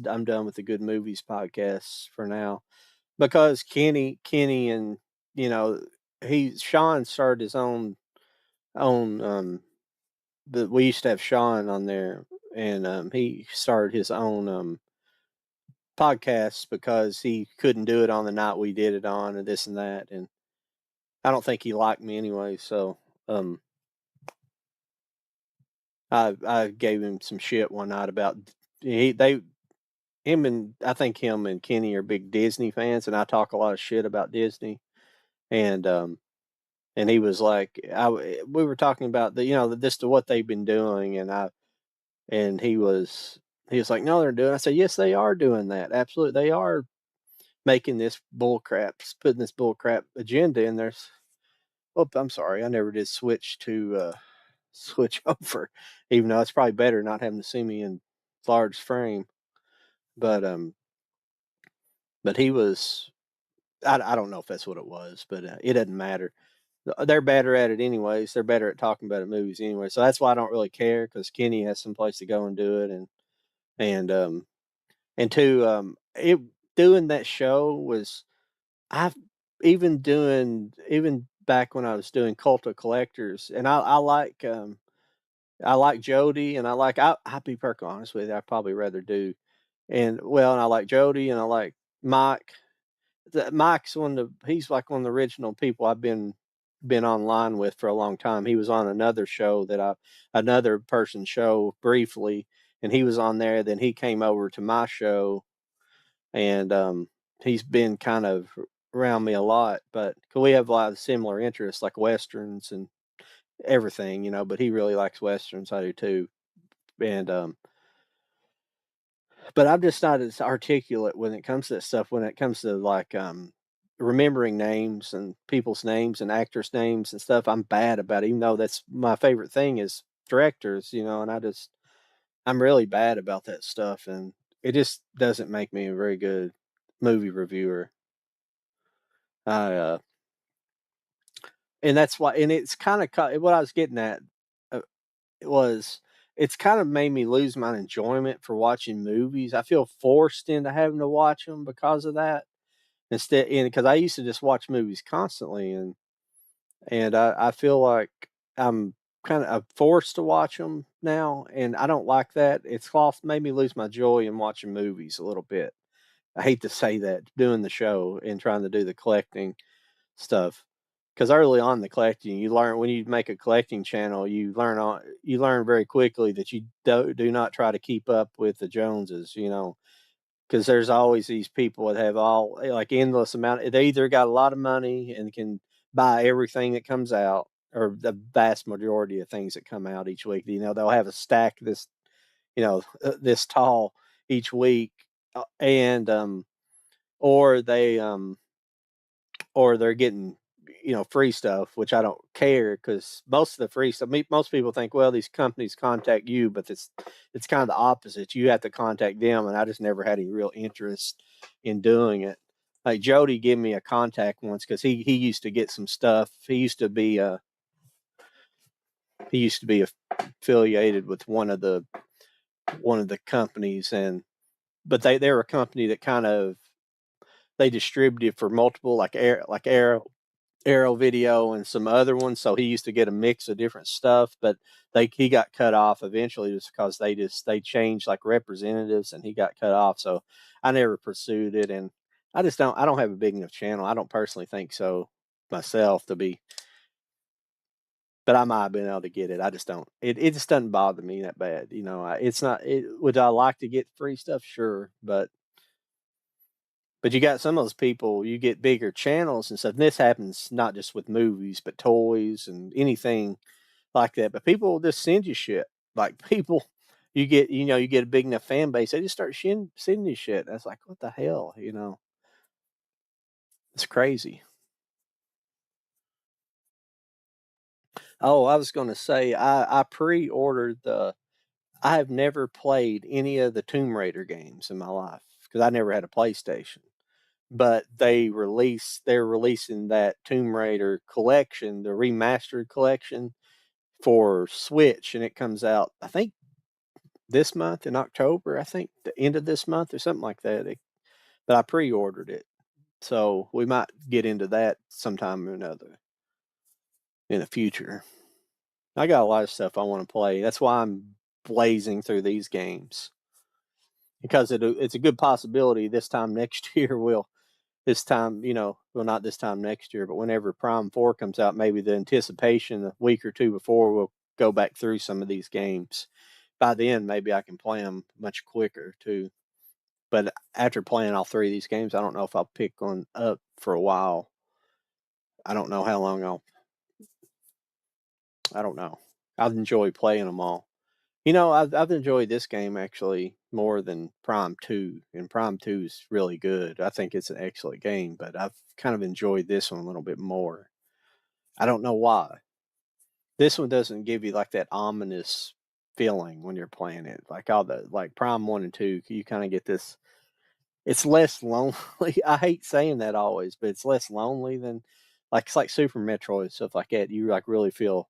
I'm done with the good movies podcasts for now, because Kenny, and you know, Sean started his own. But we used to have Sean on there, and he started his own podcast, because he couldn't do it on the night we did it on, and this and that, and I don't think he liked me anyway, so um, I gave him some shit one night about he they him and I think him and Kenny are big Disney fans, and I talk a lot of shit about Disney, and he was like, we were talking about just what they've been doing, and he was like, no, they're doing. I said, yes, they are doing that. Absolutely, they are making this bull crap, putting this bull crap agenda in there. Oh, I'm sorry, I never did switch over, even though it's probably better not having to see me in large frame. But he was. I don't know if that's what it was, but it doesn't matter. They're better at it anyways. They're better at talking about it movies anyway. So that's why I don't really care, because Kenny has some place to go and do it, and and two, it doing that show was I've even back when I was doing Cult of Collectors, and I like Jody, and I'll be perfectly honest with you, I'd probably rather do and I like Jody, and I like Mike. Mike's he's like one of the original people I've been online with for a long time. He was on another person's show briefly, and he was on there. Then he came over to my show, and he's been kind of around me a lot. But we have a lot of similar interests, like westerns and everything, But he really likes westerns. I do too, and but I'm just not as articulate when it comes to that stuff. When it comes to like remembering names and people's names and actors' names and stuff, I'm bad about it. Even though that's my favorite thing is directors, and I'm really bad about that stuff, and it just doesn't make me a very good movie reviewer. I and that's why, and it's kind of what I was getting at. It was it's kind of made me lose my enjoyment for watching movies. I feel forced into having to watch them because of that. Instead, and because I used to just watch movies constantly, and I feel like I'm kind of forced to watch them now, and I don't like that. It's lost made me lose my joy in watching movies a little bit. I hate to say that doing the show and trying to do the collecting stuff. Because early on in the collecting, you learn when you make a collecting channel, you learn very quickly that you do not try to keep up with the Joneses. Because there's always these people that have all like endless amount. They either got a lot of money and can buy everything that comes out, or the vast majority of things that come out each week. They'll have a stack this tall each week, and or they or they're getting free stuff, which I don't care because most of the free stuff. Most people think, well, these companies contact you, but it's kind of the opposite. You have to contact them, and I just never had any real interest in doing it. Like Jody gave me a contact once because he used to get some stuff. He used to be affiliated with one of the companies, and but they're a company that kind of they distributed for multiple like Arrow Video and some other ones. So he used to get a mix of different stuff, but he got cut off eventually just because they changed like representatives and he got cut off. So I never pursued it, and I don't have a big enough channel. I don't personally think so myself to be, but I might have been able to get it. I just don't. It just doesn't bother me that bad. It's not. Would I like to get free stuff? Sure, but you got some of those people, you get bigger channels and stuff. And this happens not just with movies, but toys and anything like that. But people will just send you shit. Like people, you get a big enough fan base, they just start sending you shit. That's like, what the hell? It's crazy. Oh, I was going to say, I pre-ordered I have never played any of the Tomb Raider games in my life because I never had a PlayStation. But they're releasing that Tomb Raider collection, the remastered collection for Switch, and it comes out I think this month in October. I think the end of this month or something like that. But I pre-ordered it, so we might get into that sometime or another in the future. I got a lot of stuff I want to play. That's why I'm blazing through these games because it's a good possibility this time next year this time, well, not this time next year, but whenever Prime 4 comes out, maybe the anticipation a week or two before, we'll go back through some of these games. By then, maybe I can play them much quicker too. But after playing all three of these games, I don't know if I'll pick one up for a while. I don't know how long I don't know. I've enjoyed playing them all. I've enjoyed this game actually more than Prime 2, and Prime 2 is really good. I think it's an excellent game, but I've kind of enjoyed this one a little bit more. I don't know why. This one doesn't give you like that ominous feeling when you're playing it. Like all the like Prime 1 and 2, you kind of get this it's less lonely. I hate saying that always, but it's less lonely than like it's like Super Metroid stuff like that. You like really feel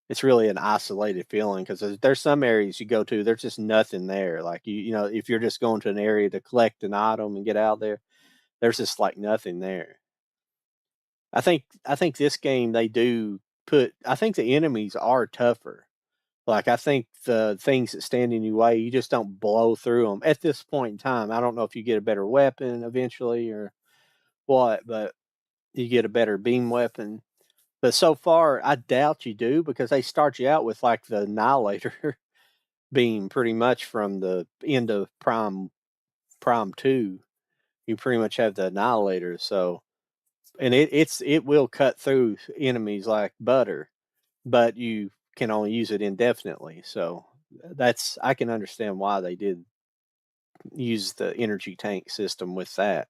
it's really an isolated feeling because there's some areas you go to, there's just nothing there. Like if you're just going to an area to collect an item and get out there, there's just like nothing there. I think this game they do put. I think the enemies are tougher. Like I think the things that stand in your way, you just don't blow through them at this point in time. I don't know if you get a better weapon eventually or what, but you get a better beam weapon. But so far, I doubt you do because they start you out with like the Annihilator beam pretty much from the end of Prime 2. You pretty much have the Annihilator, so and it will cut through enemies like butter, but you can only use it indefinitely. So that's I can understand why they did use the energy tank system with that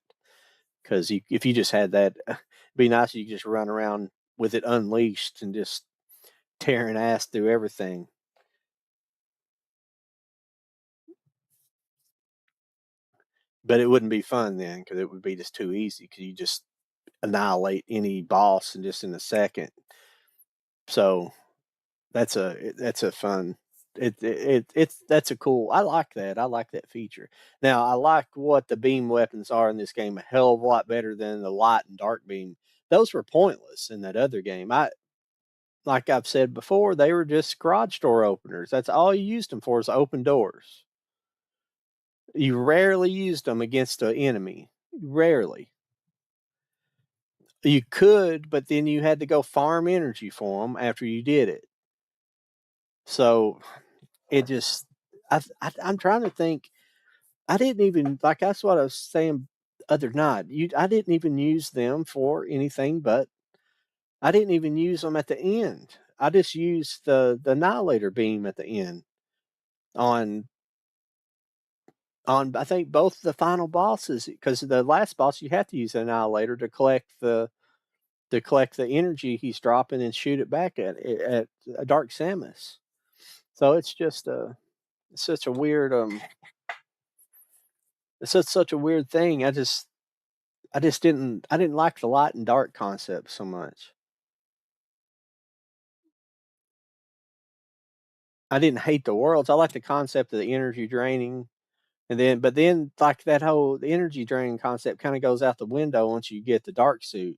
because if you just had that, it'd be nice if you could just run around with it unleashed and just tearing ass through everything. But it wouldn't be fun then because it would be just too easy because you just annihilate any boss in just in a second. So that's a fun. It's that's a cool. I like that. I like that feature. Now I like what the beam weapons are in this game a hell of a lot better than the light and dark beam. Those were pointless in that other game. I like I've said before, they were just garage door openers. That's all you used them for is open doors. You rarely used them against an enemy. Rarely. You could, but then you had to go farm energy for them after you did it. So it just, I'm trying to think. I didn't even like that's what I was saying other night. I didn't even use them for anything, but I didn't even use them at the end. I just used the annihilator beam at the end on I think both the final bosses because the last boss you have to use the annihilator to collect the energy he's dropping and shoot it back at a Dark Samus. So it's just such a weird it's such a weird thing. I didn't like the light and dark concept so much. I didn't hate the worlds. I like the concept of the energy draining, and then like that whole the energy draining concept kind of goes out the window once you get the dark suit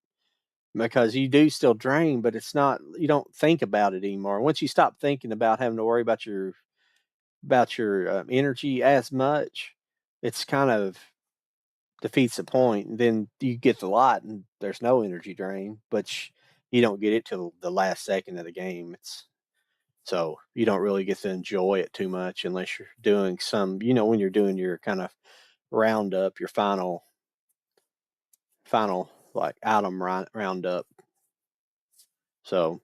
because you do still drain, but it's not you don't think about it anymore. Once you stop thinking about having to worry about your energy as much, it's kind of defeats the point. And then you get the light, and there's no energy drain, but you don't get it till the last second of the game. It's so you don't really get to enjoy it too much unless you're doing some, when you're doing your kind of roundup, your final like item roundup. So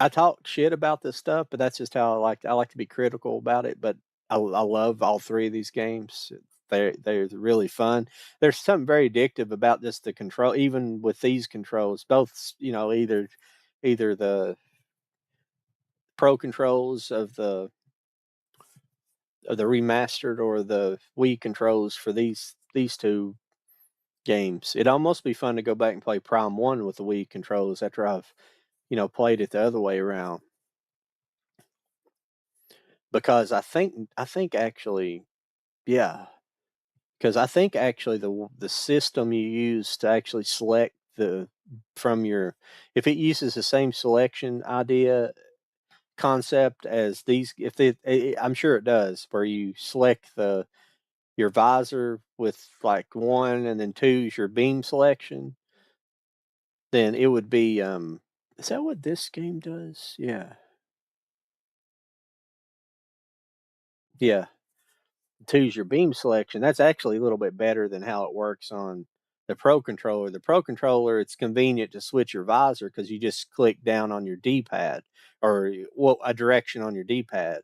I talk shit about this stuff, but that's just how I like to be critical about it. But I love all three of these games. They're really fun. There's something very addictive about just the control, even with these controls. Both, either the pro controls of the remastered or the Wii controls for these two games. It'd almost be fun to go back and play Prime One with the Wii controls after I've played it the other way around because I think actually yeah because I think actually the system you use to actually select the from your if it uses the same selection idea concept as these if it, I'm sure it does where you select the your visor with like one and then two is your beam selection, then it would be is that what this game does? Yeah. Yeah. Two's your beam selection. That's actually a little bit better than how it works on the Pro controller. The Pro controller, it's convenient to switch your visor because you just click down on your D pad or well, a direction on your D pad.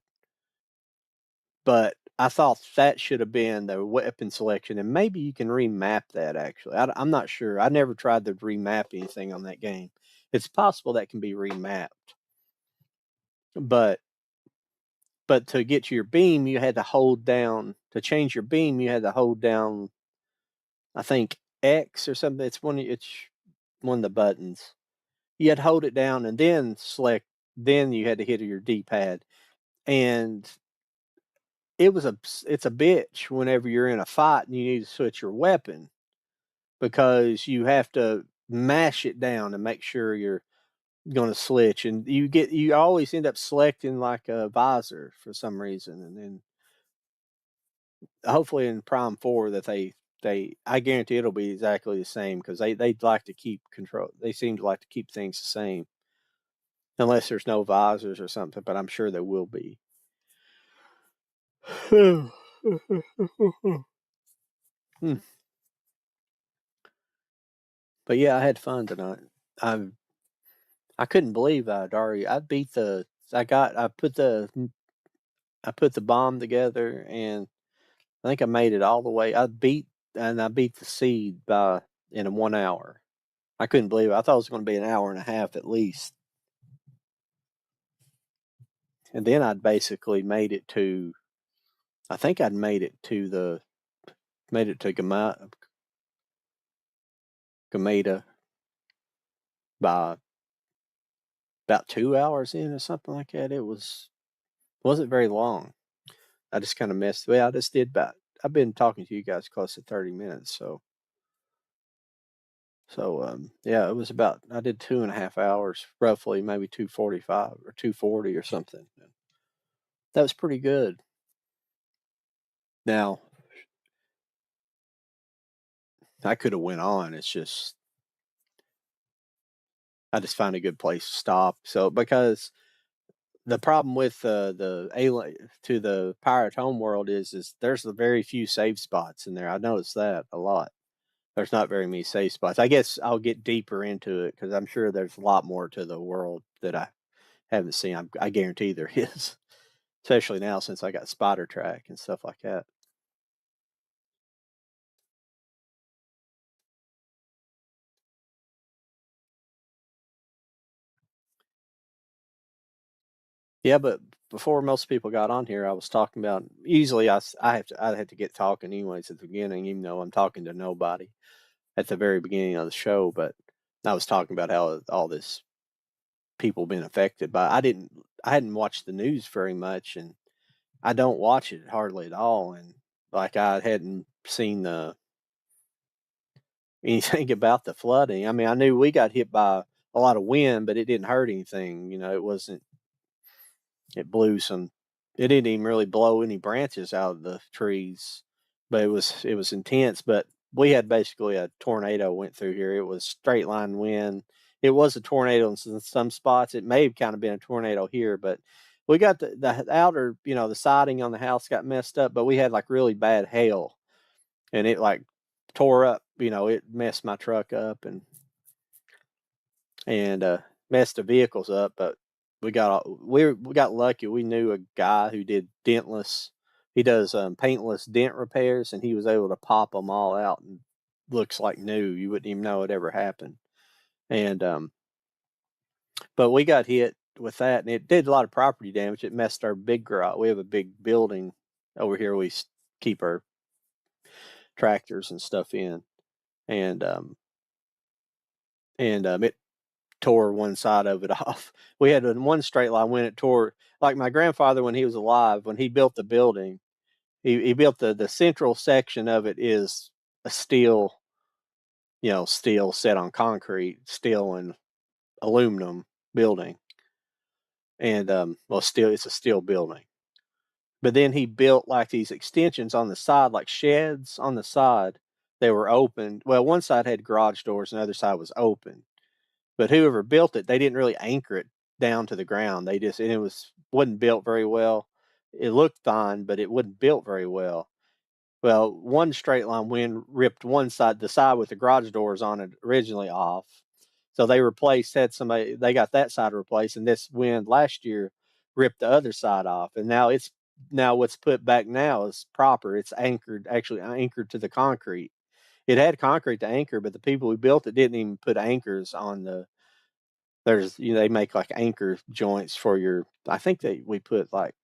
But I thought that should have been the weapon selection, and maybe you can remap that. Actually, I'm not sure. I never tried to remap anything on that game. It's possible that can be remapped, but to get your beam, you had to hold down to change your beam. You had to hold down, I think X or something. It's one of the buttons. You had to hold it down and then select. Then you had to hit your D pad, and it's a bitch whenever you're in a fight and you need to switch your weapon because you have to mash it down and make sure you're going to switch and you always end up selecting like a visor for some reason and then hopefully in Prime 4 that they I guarantee it'll be exactly the same because they'd like to keep control they seem to like to keep things the same unless there's no visors or something but I'm sure there will be. Hmm. But yeah, I had fun tonight. I I couldn't believe I'd already I beat the I got I put the bomb together and I think I made it all the way. I beat the seed by in 1 hour. I couldn't believe it. I thought it was going to be an hour and a half at least. And then I'd basically made it to I think I'd made it to Gameta by about 2 hours in or something like that. Wasn't very long. I just kind of messed. Well, I just did about. I've been talking to you guys close to 30 minutes, so yeah, it was about. I did 2.5 hours, roughly, maybe 2:45 or 2:40 or something. That was pretty good. Now I could have went on. It's just I just found a good place to stop. So because the problem with the alien to the pirate homeworld is there's a very few save spots in there. I noticed that a lot. There's not very many save spots. I guess I'll get deeper into it because I'm sure there's a lot more to the world that I haven't seen. I guarantee there is, especially now since I got Spider Track and stuff like that. Yeah, but before most people got on here, I was talking about. Usually, I have to get talking anyways at the beginning, even though I'm talking to nobody at the very beginning of the show. But I was talking about how all this people been affected by. I hadn't watched the news very much, and I don't watch it hardly at all. And like I hadn't seen anything about the flooding. I mean, I knew we got hit by a lot of wind, but it didn't hurt anything. It wasn't. It blew some. It didn't even really blow any branches out of the trees, but it was intense. But we had basically a tornado went through here. It was straight line wind. It was a tornado in some spots. It may have kind of been a tornado here, but we got the outer, the siding on the house got messed up, but we had like really bad hail, and it like tore up. It messed my truck up and messed the vehicles up. But we got lucky. We knew a guy who did dentless. He does paintless dent repairs, and he was able to pop them all out and looks like new. You wouldn't even know it ever happened. And but we got hit with that, and it did a lot of property damage. It messed our big garage. We have a big building over here. We keep our tractors and stuff in, and it tore one side of it off. We had one straight line when it tore. Like my grandfather, when he was alive, when he built the building, he built the central section of it is a steel, steel set on concrete, steel and aluminum building, and well, steel. It's a steel building. But then he built like these extensions on the side, like sheds on the side. They were open. Well, one side had garage doors, and the other side was open. But whoever built it, they didn't really anchor it down to the ground. They just and it wasn't built very well. It looked fine, but it wasn't built very well. Well, one straight line wind ripped one side, the side with the garage doors on it originally off. So they they got that side replaced, and this wind last year ripped the other side off. And now what's put back now is proper. It's actually anchored to the concrete. It had concrete to anchor, but the people who built it didn't even put anchors on they make like anchor joints for your, I think we put like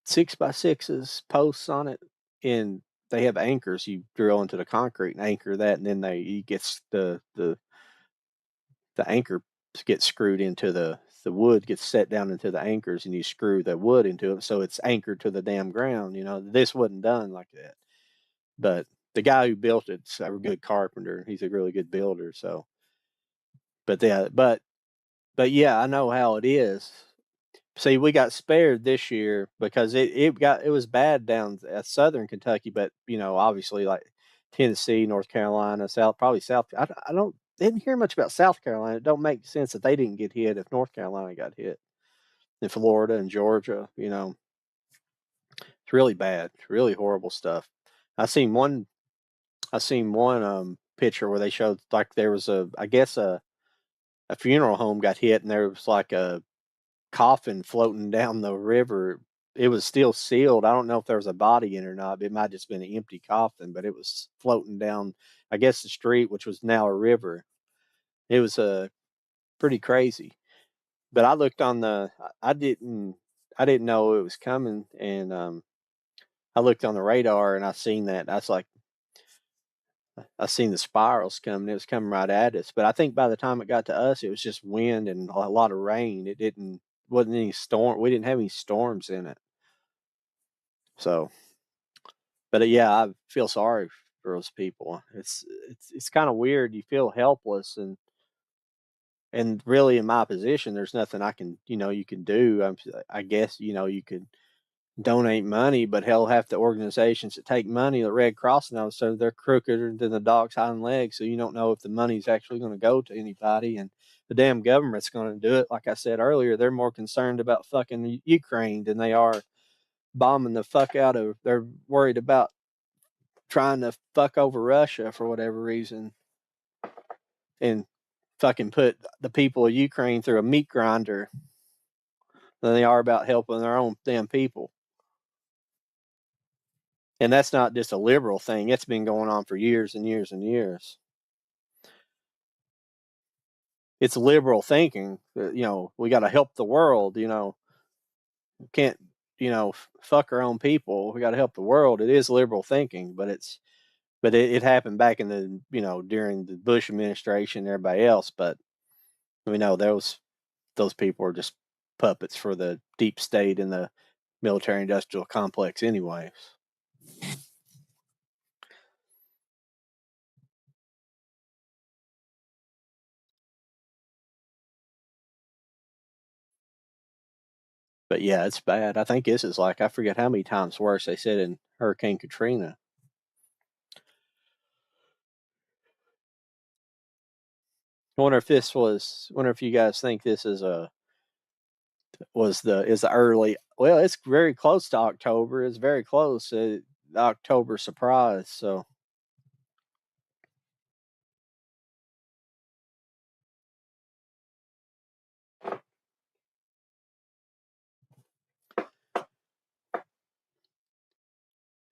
6x6s posts on it, and they have anchors you drill into the concrete and anchor that, and then you gets the anchor gets screwed into the wood gets set down into the anchors, and you screw the wood into it so it's anchored to the damn ground. This wasn't done like that, but the guy who built it's a good carpenter. He's a really good builder. So, but yeah, but yeah, I know how it is. See, we got spared this year because it was bad down at southern Kentucky, but obviously like Tennessee, North Carolina, probably South. I don't didn't hear much about South Carolina. It don't make sense that they didn't get hit if North Carolina got hit. In Florida and Georgia, it's really bad. It's really horrible stuff. I seen one. I seen one picture where they showed like there was I guess a funeral home got hit, and there was like a coffin floating down the river. It was still sealed. I don't know if there was a body in it or not. It might just been an empty coffin, but it was floating down, I guess, the street, which was now a river. It was pretty crazy. But I looked on I didn't know it was coming, and I looked on the radar and I seen that. I was like, I seen the spirals coming. It was coming right at us. But I think by the time it got to us, it was just wind and a lot of rain. It didn't wasn't any storm. We didn't have any storms in it. So, but yeah, I feel sorry for those people. It's kind of weird. You feel helpless, and really in my position, there's nothing I can you can do. I guess you could donate money, but hell, half the organizations that take money, the Red Cross and those, so they're crookeder than the dog's hind legs. So you don't know if the money's actually going to go to anybody, and the damn government's going to do it. Like I said earlier, they're more concerned about fucking Ukraine than they are bombing the fuck out of. They're worried about trying to fuck over Russia for whatever reason, and fucking put the people of Ukraine through a meat grinder than they are about helping their own damn people. And that's not just a liberal thing. It's been going on for years and years and years. It's liberal thinking that, we got to help the world, we can't, fuck our own people. We got to help the world. It is liberal thinking, but it happened back in the, during the Bush administration and everybody else. But we know those people are just puppets for the deep state and the military industrial complex anyways. But yeah, it's bad. I think this is like, I forget how many times worse they said in Hurricane Katrina. I wonder if you guys think this is is the early, well, it's very close to October. It's very close. The October surprise. So,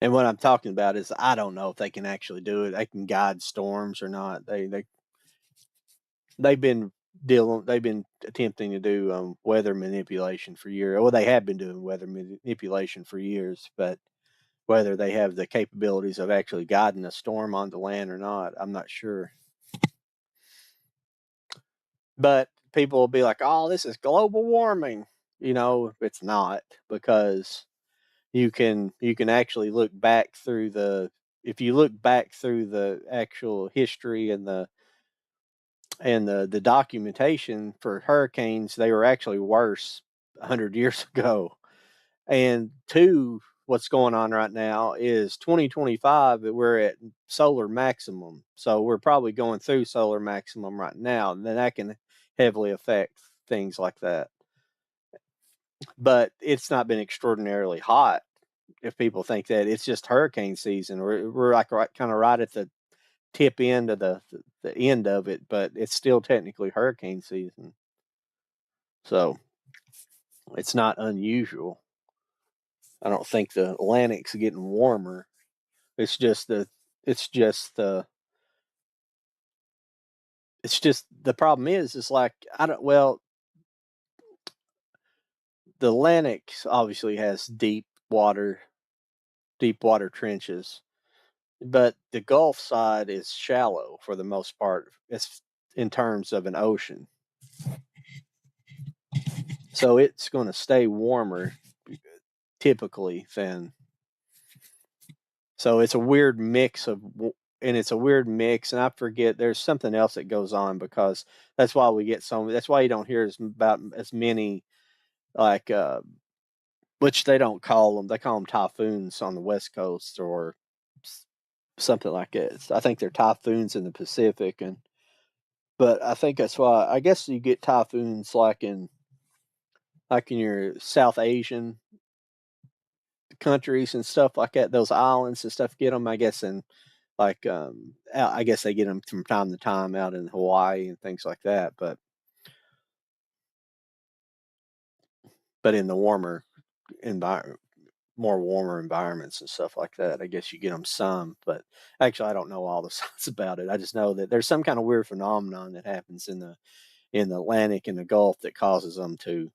and what I'm talking about is I don't know if they can actually do it. They can guide storms or not. They've been they've been attempting to do weather manipulation for years. Well, they have been doing weather manipulation for years, but whether they have the capabilities of actually guiding a storm onto land or not, I'm not sure. But people will be like, "Oh, this is global warming." It's not, because you can actually look back through the if you look back through the actual history and the documentation for hurricanes, they were actually worse 100 years ago. And two, what's going on right now is 2025, we're at solar maximum. So we're probably going through solar maximum right now. And then that can heavily affect things like that. But it's not been extraordinarily hot. If people think that it's just hurricane season, we're like kind of right at the tip end of the end of it, but it's still technically hurricane season. So it's not unusual. I don't think the Atlantic's getting warmer. It's just the it's just the it's just the problem is like I don't well the Atlantic obviously has deep water trenches, but the Gulf side is shallow for the most part. It's in terms of an ocean, so it's going to stay warmer typically than. So it's a weird mix and it's a weird mix, and I forget there's something else that goes on because that's why we get that's why you don't hear about as many like which they don't call them. They call them typhoons on the West Coast or something like that. I think they're typhoons in the Pacific, but I think that's why I guess you get typhoons like in your South Asian countries and stuff like that. Those islands and stuff get them, I guess, and like I guess they get them from time to time out in Hawaii and things like that. But in the environment, more warmer environments and stuff like that, I guess you get them some. But actually, I don't know all the science about it. I just know that there's some kind of weird phenomenon that happens in the Atlantic and the Gulf that causes them to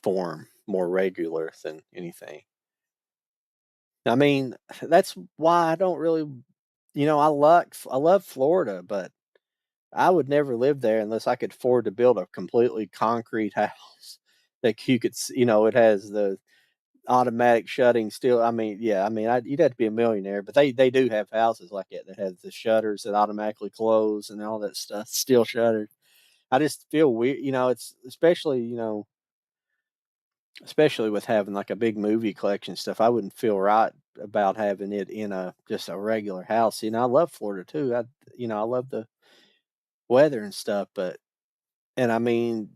form more regular than anything. I mean, that's why I don't really I love Florida, but I would never live there unless I could afford to build a completely concrete house that you could, it has the automatic shutting still. I mean, yeah, I mean, you'd have to be a millionaire, but they do have houses like that have the shutters that automatically close and all that stuff, still shuttered. I just feel weird, it's especially, especially with having like a big movie collection stuff. I wouldn't feel right about having it in a just a regular house. I love Florida too. I love the weather and stuff, and I mean,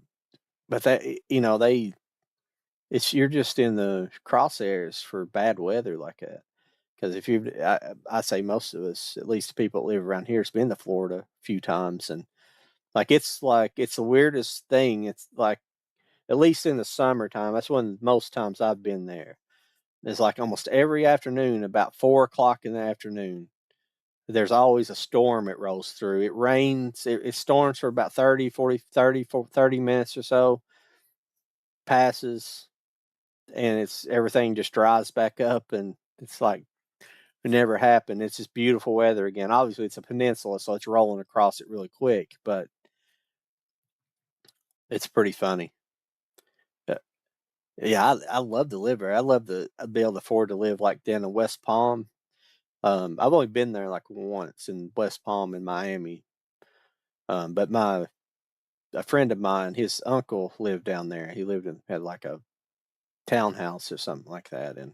but it's you're just in the crosshairs for bad weather like that. Because if I say most of us, at least the people that live around here, has been to Florida a few times, and like it's the weirdest thing. It's like at least in the summertime, that's when most times I've been there. It's like almost every afternoon, about 4 o'clock in the afternoon, there's always a storm that rolls through. It rains, it storms for about 30 minutes or so, passes, and it's everything just dries back up, and it's like it never happened. It's just beautiful weather again. Obviously, it's a peninsula, so it's rolling across it really quick, but it's pretty funny. Uh, Yeah, I love to live there. I love to be able to afford to live like down in West Palm. I've only been there like once in West Palm in Miami. But a friend of mine, his uncle lived down there. He had like a townhouse or something like that, and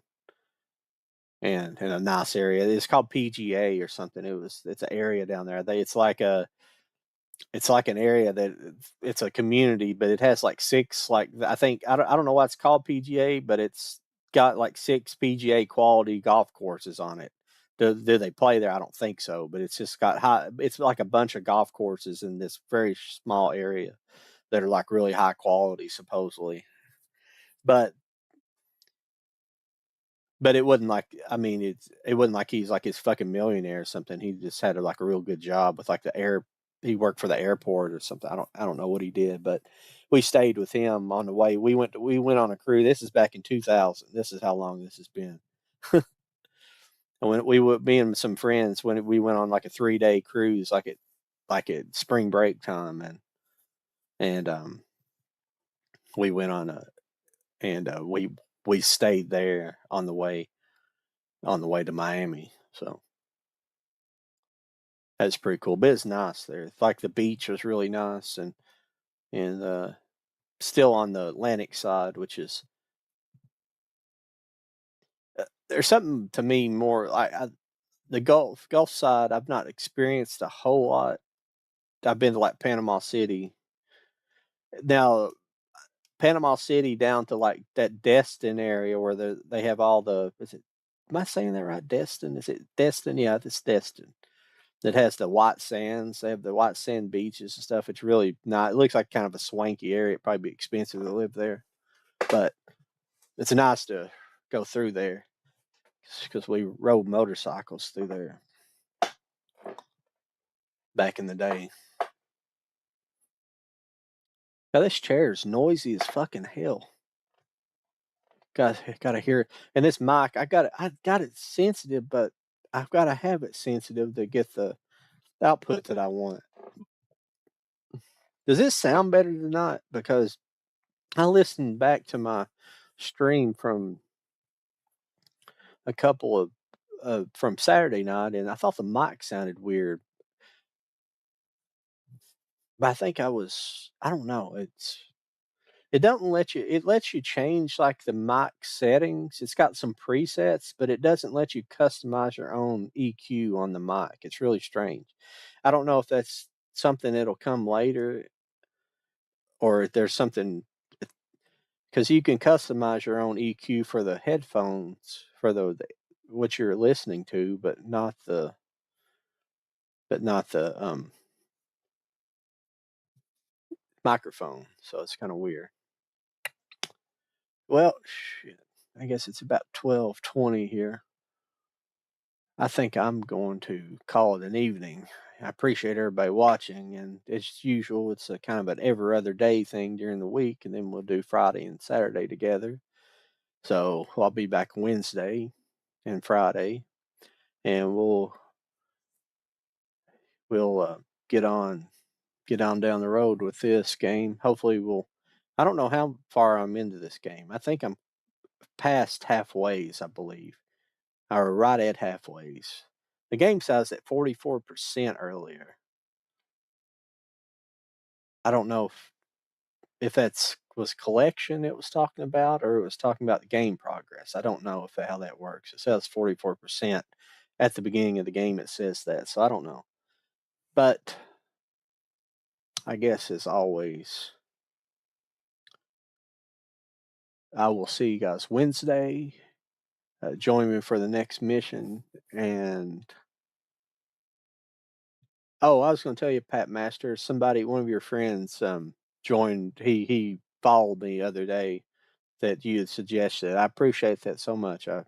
in a nice area. It's called PGA or something. It's an area down there. It's like an area that it's a community, but it has like six, like I don't know why it's called PGA, but it's got like six PGA quality golf courses on it. Do they play there? I don't think so, but it's just got high. It's like a bunch of golf courses in this very small area that are like really high quality, supposedly. But it wasn't like, I mean, it wasn't like he's like his fucking millionaire or something. He just had like a real good job with like the air. He worked for the airport or something. I don't know what he did, but we stayed with him on the way. We went on a cruise. This is back in 2000. This is how long this has been. And when me and some friends, when we went on like a 3 day cruise, like at spring break time, and we went on a and we stayed there on the way to Miami. So that's pretty cool. But it's nice there. It's like the beach was really nice, and still on the Atlantic side, which is there's something to me more like the Gulf side. I've not experienced a whole lot. I've been to like Panama City. Now Panama City down to like that Destin area where they have all the is it am I saying that right? Destin? Is it Destin? Yeah, it's Destin. That has the white sands. They have the white sand beaches and stuff. It's really not. It looks like kind of a swanky area. It'd probably be expensive to live there, but it's nice to go through there because we rode motorcycles through there back in the day. Now this chair is noisy as fucking hell. Gotta hear it. And this mic, I got it sensitive, but I've got to have it sensitive to get the output that I want. Does this sound better than not? Because I listened back to my stream from a couple of from Saturday night, and I thought the mic sounded weird. But I think I don't know. It doesn't let you. It lets you change like the mic settings. It's got some presets, but it doesn't let you customize your own EQ on the mic. It's really strange. I don't know if that's something that'll come later, or if there's something because you can customize your own EQ for the headphones for the what you're listening to, but not the microphone. So it's kind of weird. Well, shit. I guess it's about 12:20 here. I think I'm going to call it an evening. I appreciate everybody watching, and as usual, it's a kind of an every other day thing during the week, and then we'll do Friday and Saturday together. So I'll be back Wednesday and Friday, and we'll we'll get on get on down the road with this game. Hopefully, we'll. I don't know how far I'm into this game. I think I'm past halfways, I believe, or right at halfways. The game size at 44% earlier. I don't know if that's was collection it was talking about or it was talking about the game progress. I don't know if how that works. It says 44% at the beginning of the game. It says that, so I don't know. But I guess as always, I will see you guys Wednesday. Join me for the next mission. And oh, I was going to tell you, Pat Masters, somebody, one of your friends, joined. He followed me the other day that you had suggested. I appreciate that so much. I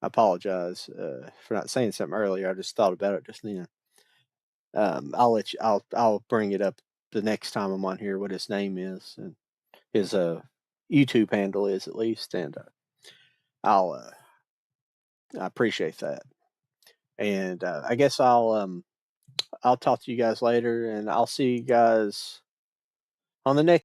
apologize for not saying something earlier. I just thought about it just then. I'll let you. I'll bring it up the next time I'm on here. What his name is and his YouTube handle is at least, and I'll I appreciate that. And I guess I'll talk to you guys later, and I'll see you guys on the next.